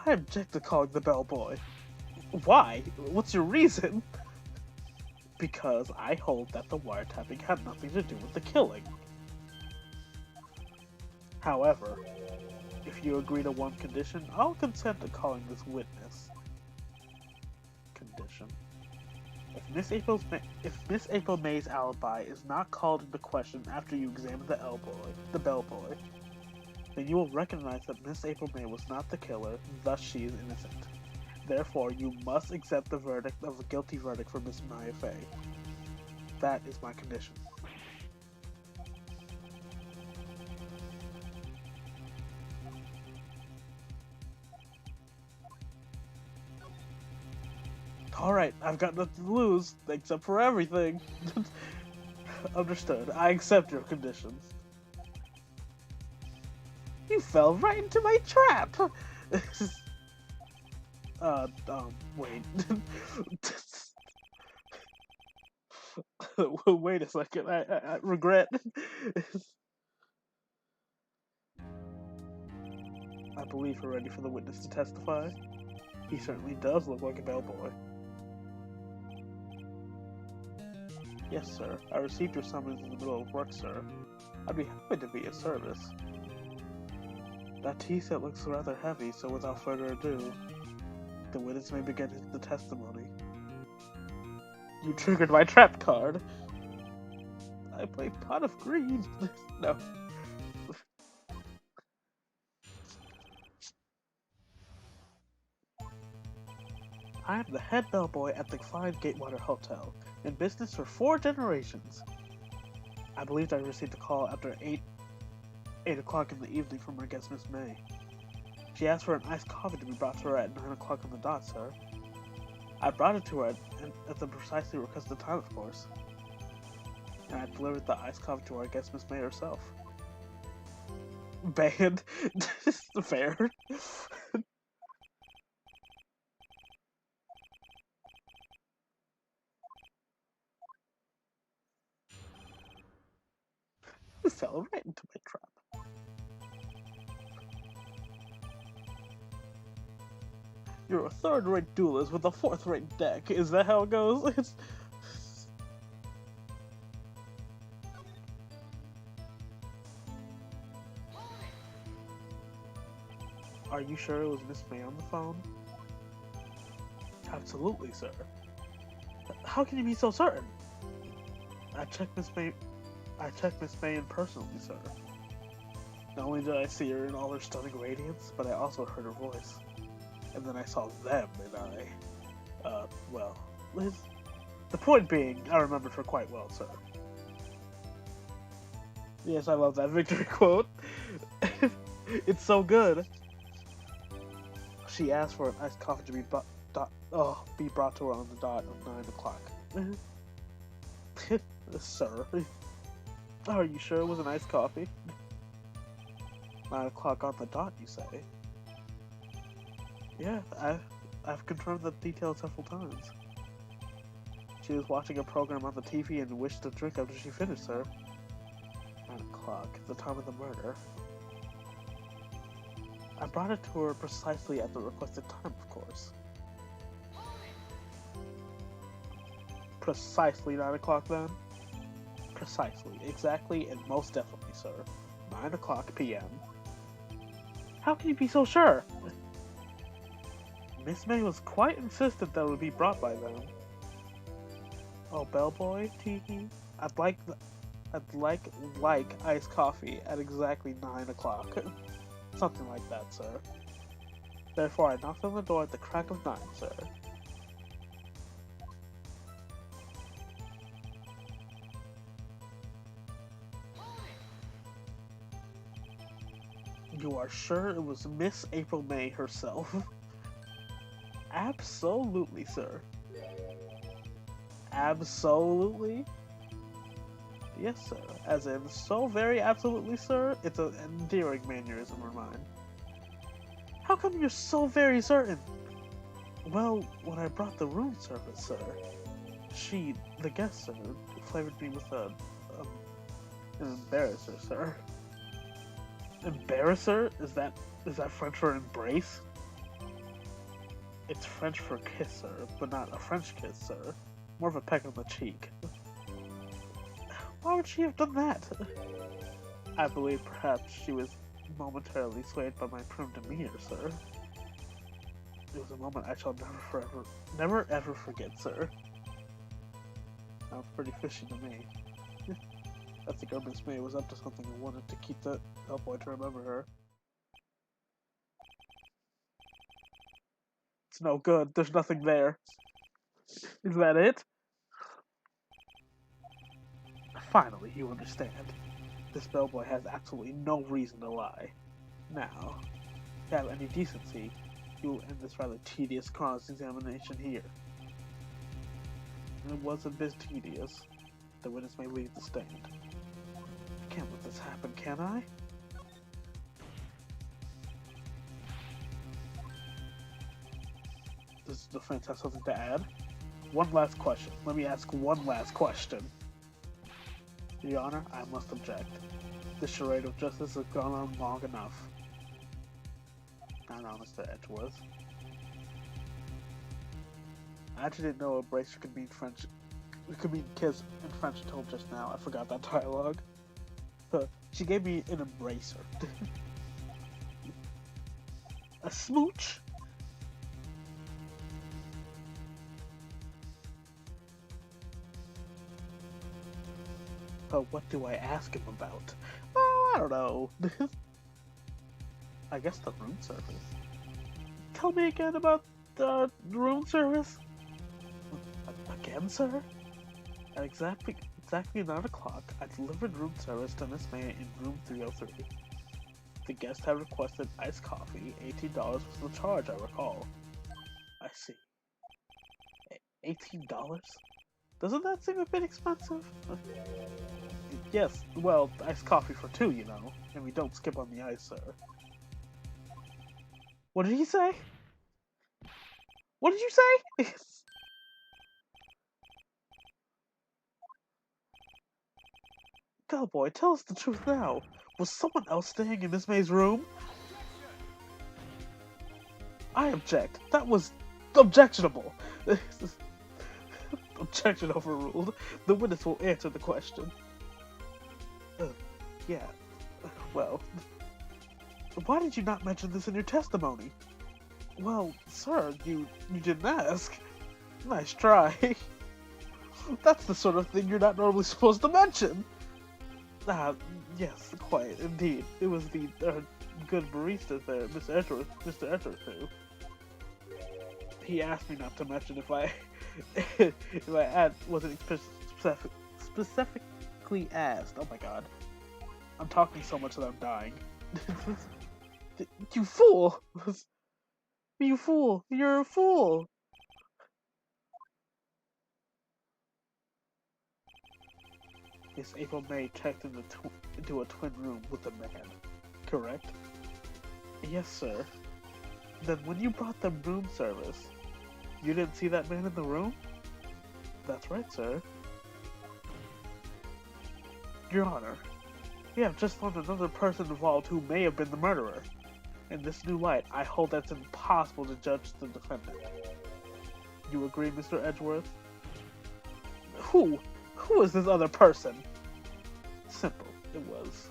I object to calling the bellboy. Why? What's your reason? Because I hold that the wiretapping had nothing to do with the killing. However, if you agree to one condition, I'll consent to calling this witness. Condition. If Miss April May's alibi is not called into question after you examine the bellboy, then you will recognize that Miss April May was not the killer, thus she is innocent. Therefore, you must accept the verdict of a guilty verdict for Miss Maya Fey. That is my condition. Alright, I've got nothing to lose, except for everything. Understood. I accept your conditions. You fell right into my trap! Wait. Wait a second, I regret. I believe we're ready for the witness to testify. He certainly does look like a bellboy. Yes, sir. I received your summons in the middle of work, sir. I'd be happy to be of service. That tea set looks rather heavy, so without further ado, the witness may begin the testimony. You triggered my trap card. I play Pot of Greed. No. I am the head bellboy at the Fine Gatewater Hotel, in business for 4 generations. I believed I received a call after 8 o'clock in the evening from our guest Miss May. She asked for an iced coffee to be brought to her at 9 o'clock on the dot, sir. I brought it to her at the precisely requested time, of course. And I delivered the iced coffee to our guest Miss May herself. Banned. Fair. You fell right into my trap. You're a third-rate duelist with a fourth-rate deck. Is that how it goes? Are you sure it was Miss May on the phone? Absolutely, sir. How can you be so certain? I checked Miss May in personally, sir. Not only did I see her in all her stunning radiance, but I also heard her voice. And then I saw them, and well, Liz. The point being, I remembered her quite well, sir. Yes, I love that victory quote. It's so good. She asked for an iced coffee to be brought to her on the dot of 9 o'clock. Sir. Are you sure it was an iced coffee? 9 o'clock on the dot, you say? Yeah, I've confirmed the details several times. She was watching a program on the TV and wished to drink after she finished, sir. 9 o'clock, the time of the murder. I brought it to her precisely at the requested time, of course. Precisely 9 o'clock, then? Precisely, exactly, and most definitely, sir. 9 o'clock p.m. How can you be so sure? Miss May was quite insistent that it would be brought by them. Oh, bellboy, teehee. I'd like iced coffee at exactly 9 o'clock. Something like that, sir. Therefore, I knocked on the door at the crack of 9, sir. You are sure it was Miss April May herself? Absolutely, sir. Absolutely? Yes, sir. As in, so very absolutely, sir? It's an endearing mannerism of mine. How come you're so very certain? Well, when I brought the room service, sir, she, the guest, sir, flavored me with an embarrasser, sir. Embarrasser? Is that French for embrace? It's French for kiss, sir, but not a French kiss, sir. More of a peck on the cheek. Why would she have done that? I believe perhaps she was momentarily swayed by my prim demeanor, sir. It was a moment I shall never ever forget, sir. Sounds pretty fishy to me. I think our Miss May was up to something and wanted to keep that bellboy to remember her. It's no good. There's nothing there. Is that it? Finally, you understand. This bellboy has absolutely no reason to lie. Now, if you have any decency, you will end this rather tedious cross-examination here. It was a bit tedious. The witness may leave the stand. I can't let this happen, can I? Does the defense have something to add? One last question. Let me ask one last question. Your Honor, I must object. This charade of justice has gone on long enough. Not on, Mr. Edgeworth. I actually didn't know embracer could mean French. It could mean kiss in French until just now. I forgot that dialogue. She gave me an embracer. A smooch? What do I ask him about? Oh, I don't know. I guess the room service. Tell me again about the room service? Again, sir? At exactly 9 o'clock, I delivered room service to Miss May in room 303. The guest had requested iced coffee. $18 was the charge, I recall. I see. $18? Doesn't that seem a bit expensive? Yes, well, iced coffee for two, you know. And we don't skip on the ice, sir. What did he say? What did you say? Bellboy, tell us the truth now. Was someone else staying in Miss May's room? I object. That was objectionable. Objection overruled. The witness will answer the question. Yeah. Well. Why did you not mention this in your testimony? Well, sir, you didn't ask. Nice try. That's the sort of thing you're not normally supposed to mention. Yes, quite, indeed. It was the good barista there, Mr. Edgeworth, who. He asked me not to mention if I ad wasn't specifically asked. Oh my god. I'm talking so much that I'm dying. You fool! You fool! You're a fool! Yes, April May checked into a twin room with a man. Correct? Yes, sir. Then when you brought them room service, you didn't see that man in the room? That's right, sir. Your Honor, we have just found another person involved who may have been the murderer. In this new light, I hold that it's impossible to judge the defendant. You agree, Mr. Edgeworth? Who? Who is this other person? Simple, it was.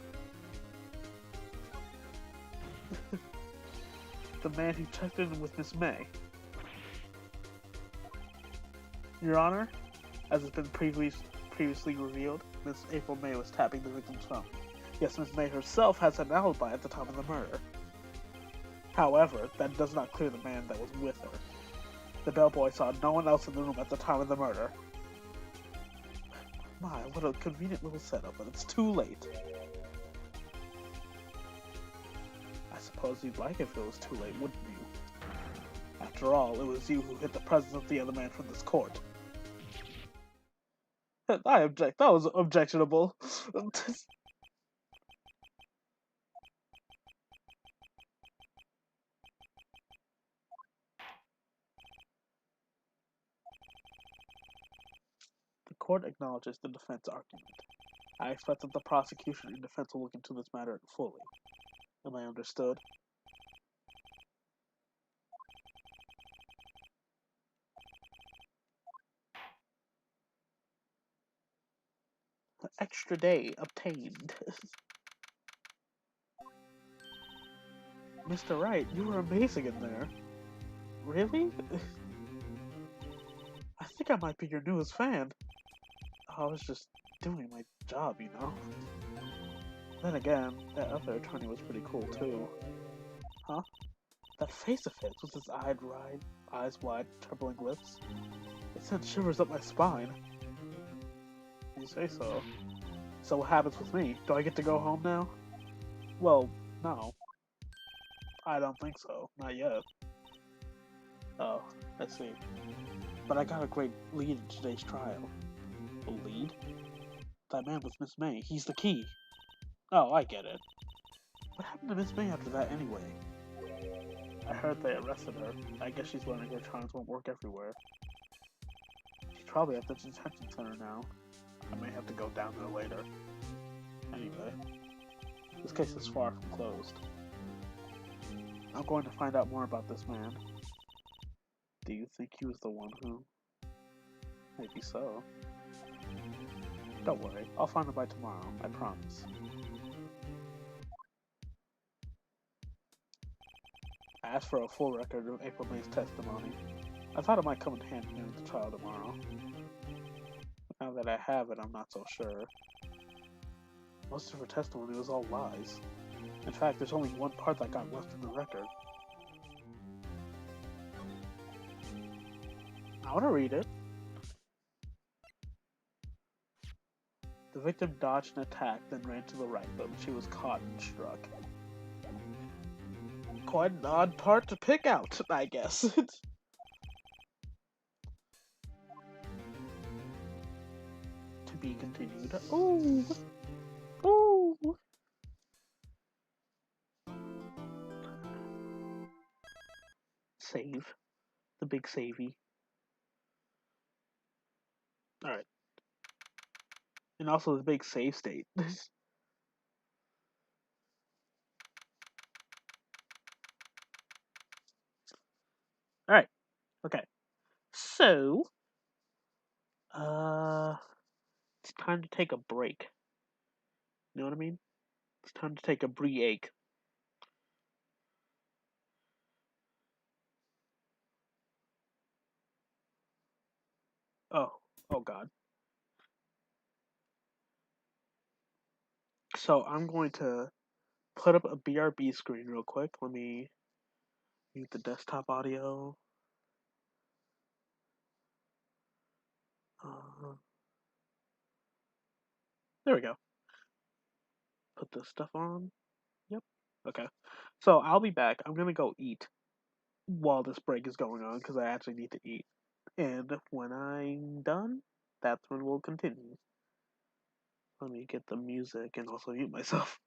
The man who checked in with Miss May. Your Honor, as has been previously revealed, Miss April May was tapping the victim's phone. Yes, Miss May herself has an alibi at the time of the murder. However, that does not clear the man that was with her. The bellboy saw no one else in the room at the time of the murder. My, what a convenient little setup, but it's too late. I suppose you'd like it if it was too late, wouldn't you? After all, it was you who hid the presence of the other man from this court. I object. That was objectionable. The court acknowledges the defense argument. I expect that the prosecution and defense will look into this matter fully. Am I understood? Extra day obtained. Mr. Wright, you were amazing in there. Really? I think I might be your newest fan. I was just doing my job, you know? Then again, that other attorney was pretty cool too. Huh? That face of his with his eyed ride eyes wide, trembling lips. It sent shivers up my spine. You say so. So what happens with me? Do I get to go home now? Well, no. I don't think so. Not yet. Oh, I see. But I got a great lead in today's trial. A lead? That man was Miss May. He's the key. Oh, I get it. What happened to Miss May after that anyway? I heard they arrested her. I guess she's learning her charms won't work everywhere. She's probably at the detention center now. I may have to go down there later. Anyway, this case is far from closed. I'm going to find out more about this man. Do you think he was the one who... Maybe so. Don't worry, I'll find him by tomorrow, I promise. I asked for a full record of April May's testimony. I thought it might come in handy during the trial tomorrow. Now that I have it, I'm not so sure. Most of her testimony was all lies. In fact, there's only one part that got left in the record. I want to read it. The victim dodged an attack, then ran to the right, but she was caught and struck. Quite an odd part to pick out, I guess. To be continued. Ooh! Ooh! Save. The big savey. Alright. And also the big save state. Alright. Okay. So, it's time to take a break. You know what I mean? It's time to take a break. Oh god. So I'm going to put up a BRB screen real quick. Let me mute the desktop audio. There we go. Put this stuff on. Yep. Okay. So I'll be back. I'm gonna go eat while this break is going on because I actually need to eat. And when I'm done, that's when we'll continue. Let me get the music and also mute myself.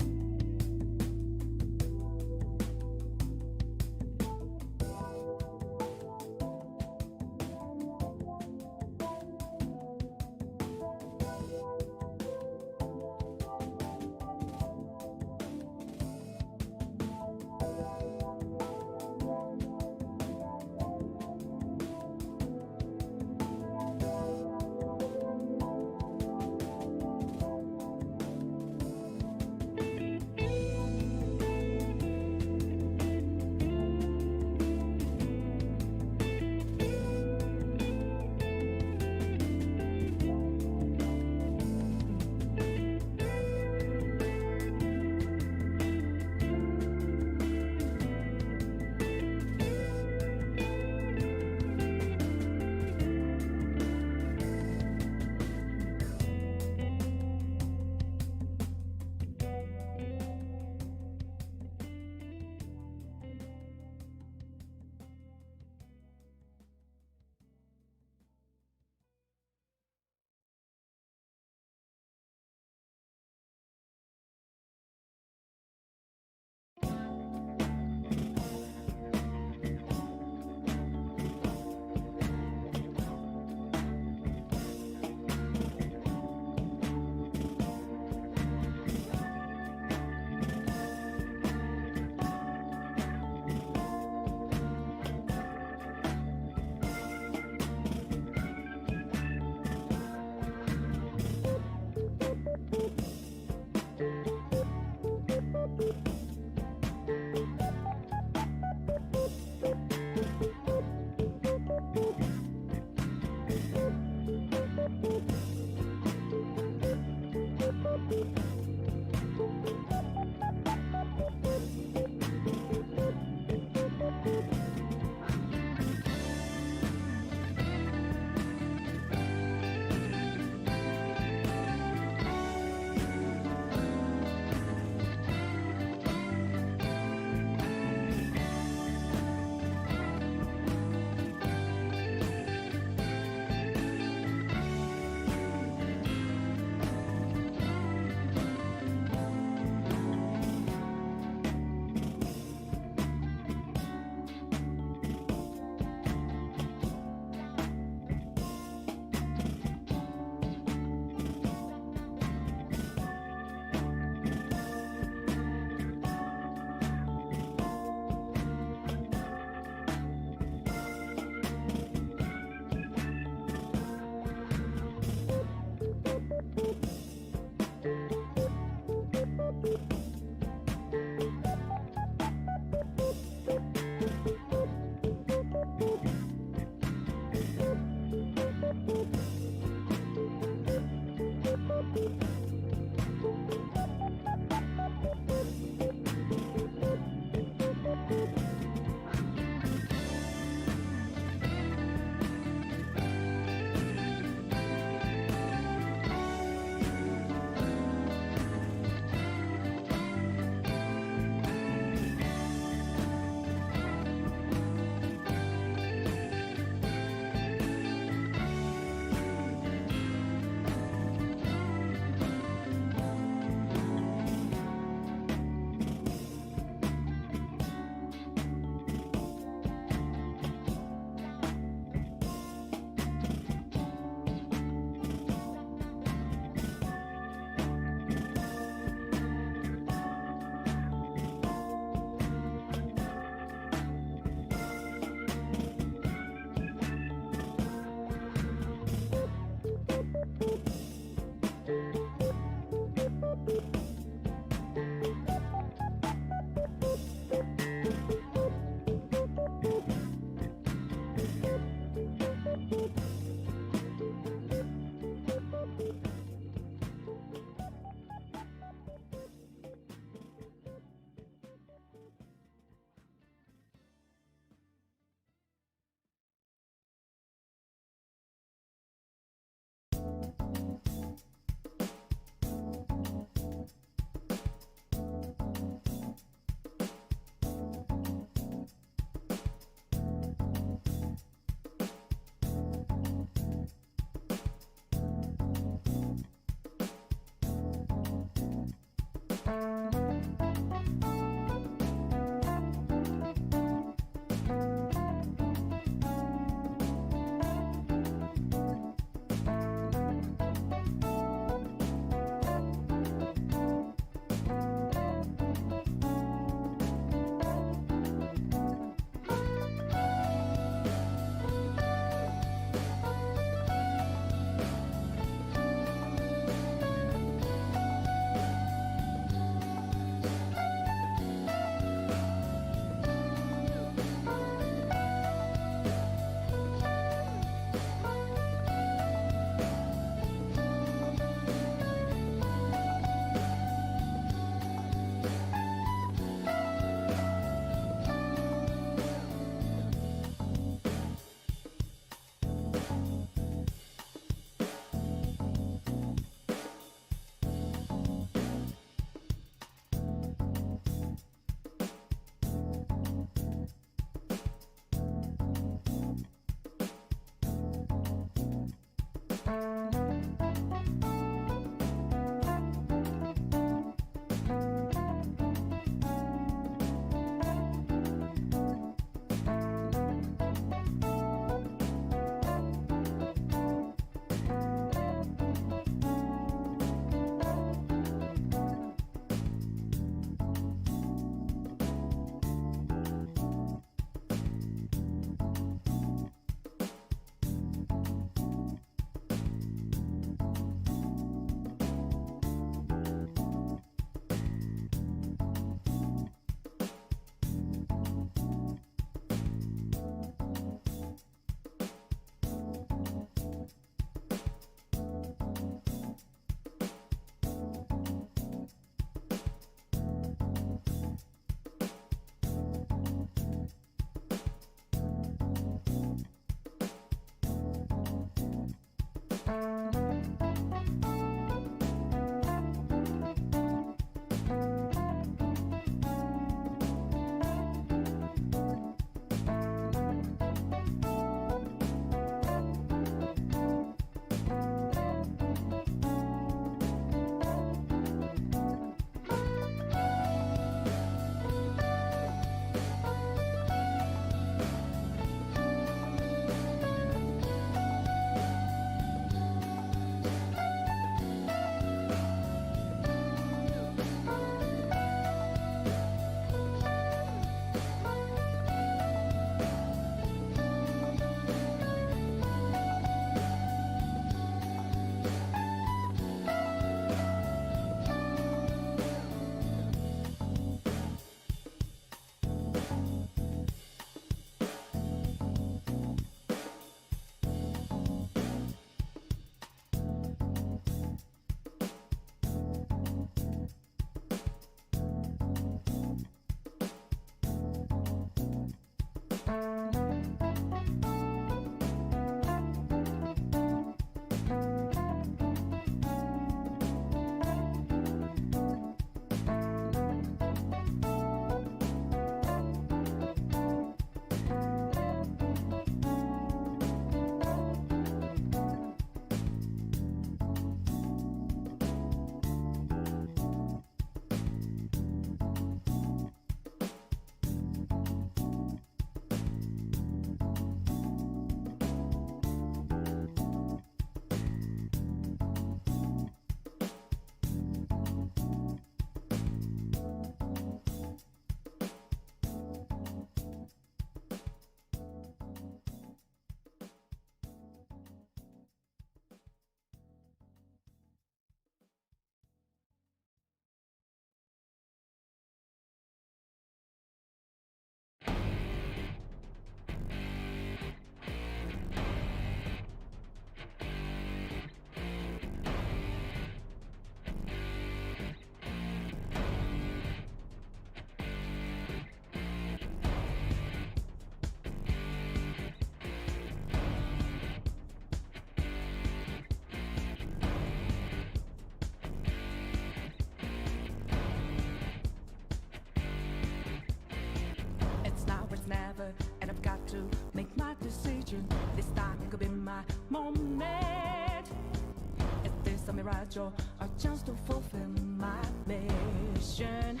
mirage a chance to fulfill my mission.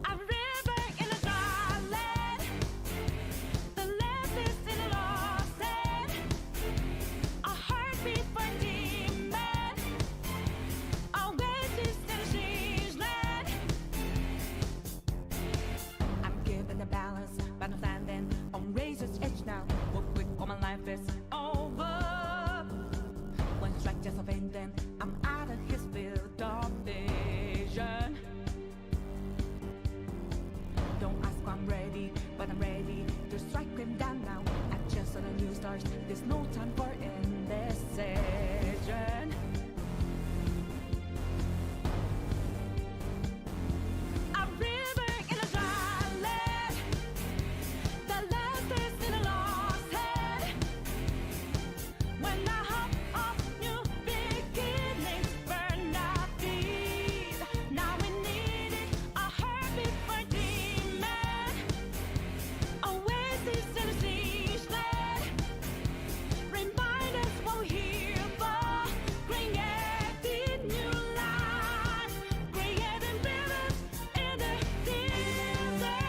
A river in a dry land, the left is in a lost land. A heartbeat for demand, oasis in a strange land. I'm given the balance, but I'm standing on razor's edge now. Walk quick, all my life is over. One strike just offend them, I'm out of his field of vision. Don't ask why I'm ready, but I'm ready to strike him down now. I just saw the new stars, there's no time for indecision. A river in a dry land, the last is in a lost head. When the hope of new beginnings burned our feet, now we need it, a heartbeat for demand. Oasis in a siege land, remind us what we're here for. Creating new life, creating rivers in the desert.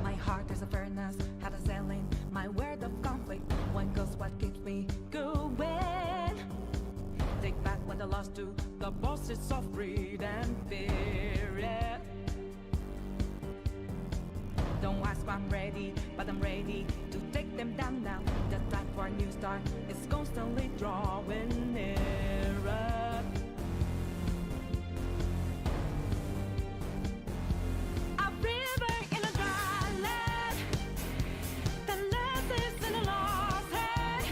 My heart is a furnace, had a selling my word of conflict. One goes what keeps me going. Take back what I lost to the bosses of greed and fear. Yeah. Don't ask why I'm ready, but I'm ready to take them down now. The time for a new start is constantly drawing nearer. A river in a dry land, the last is in a lost head.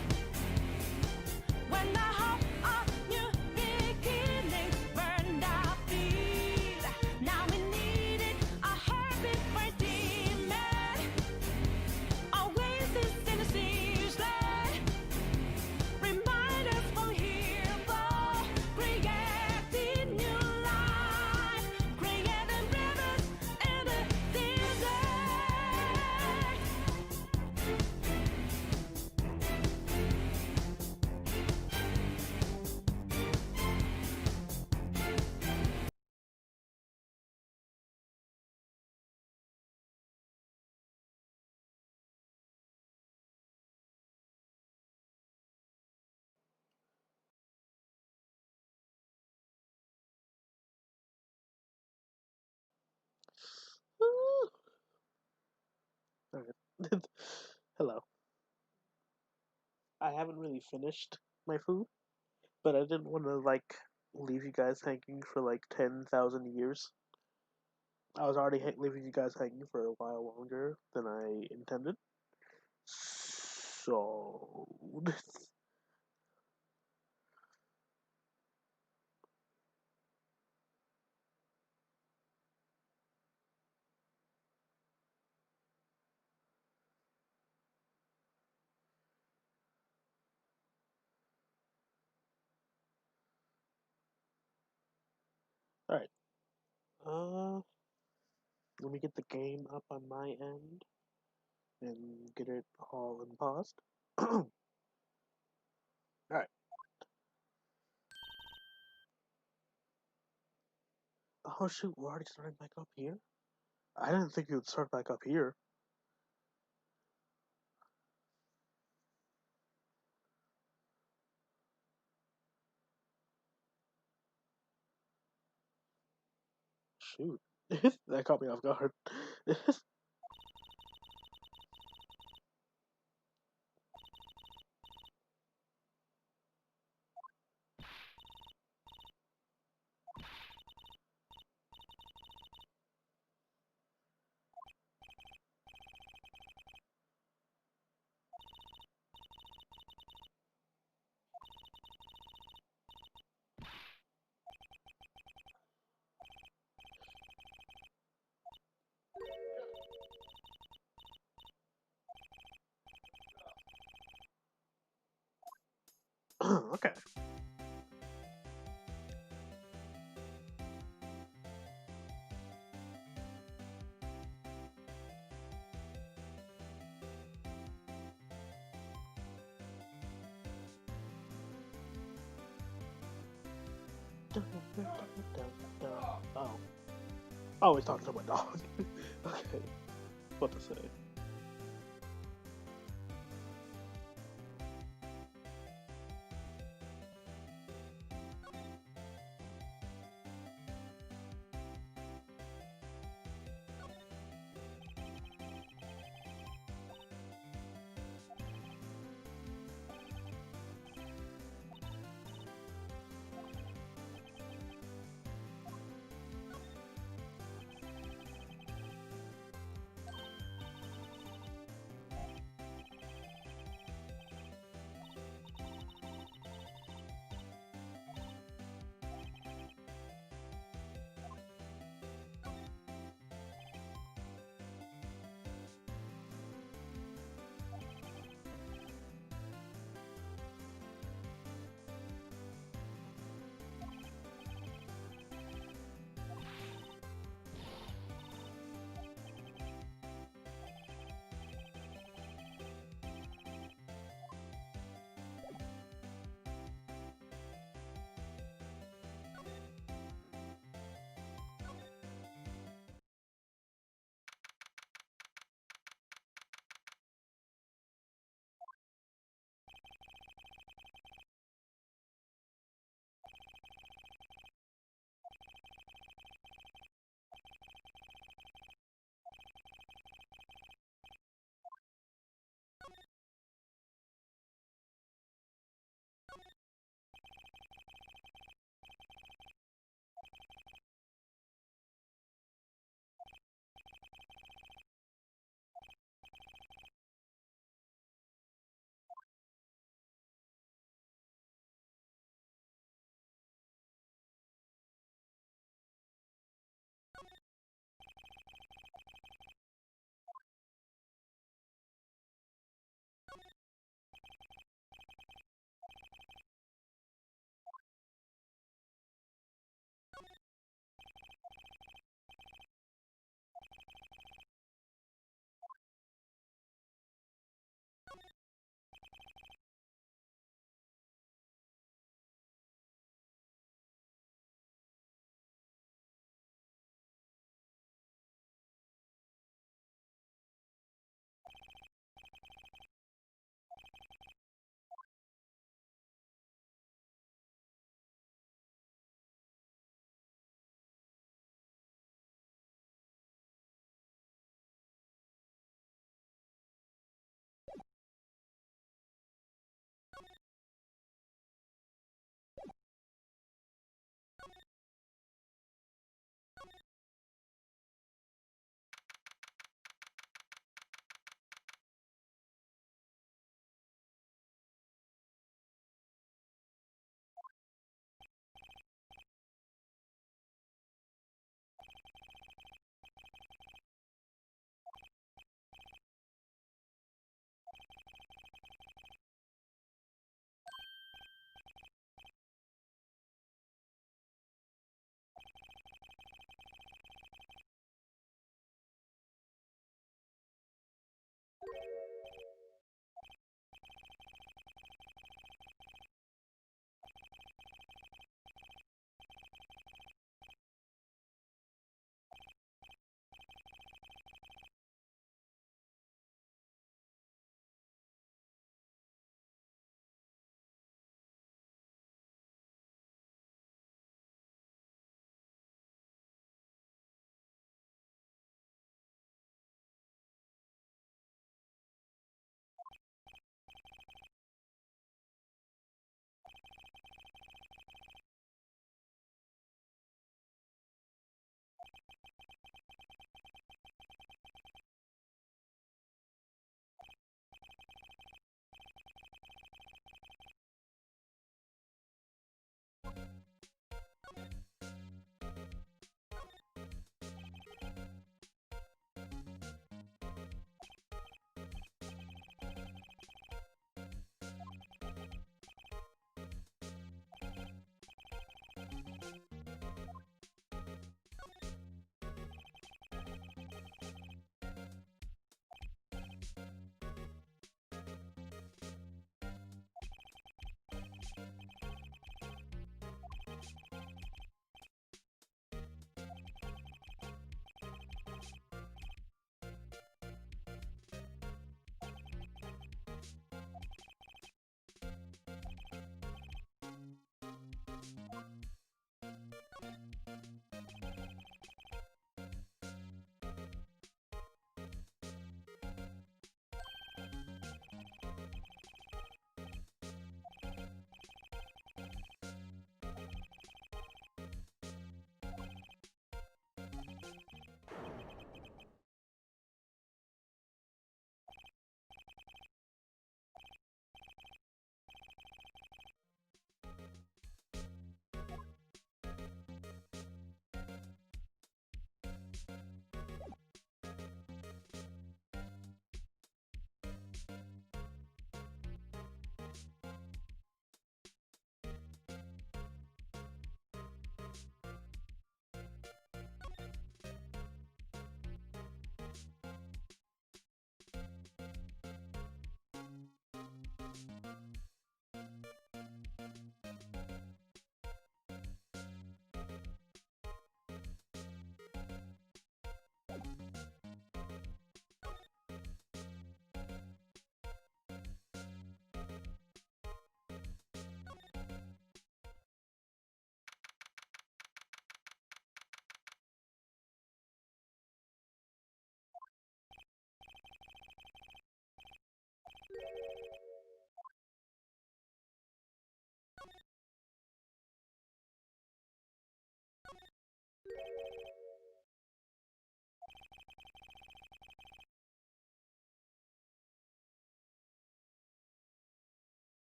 When the hope of new beginnings burned our feet, now we need it, a heartbeat for demand. Oasis in a siege land, remind us what we're here for. Creating new life, creating rivers in the desert. Alright. Hello. I haven't really finished my food, but I didn't want to like leave you guys hanging for like 10,000 years. I was already leaving you guys hanging for a while longer than I intended. So, all right. Let me get the game up on my end and get it all unpaused. All right. Oh shoot, we're already starting back up here. I didn't think you would start back up here. Shoot, that caught me off guard. Okay. Oh. Oh, he's talking to my dog. Okay. What to say?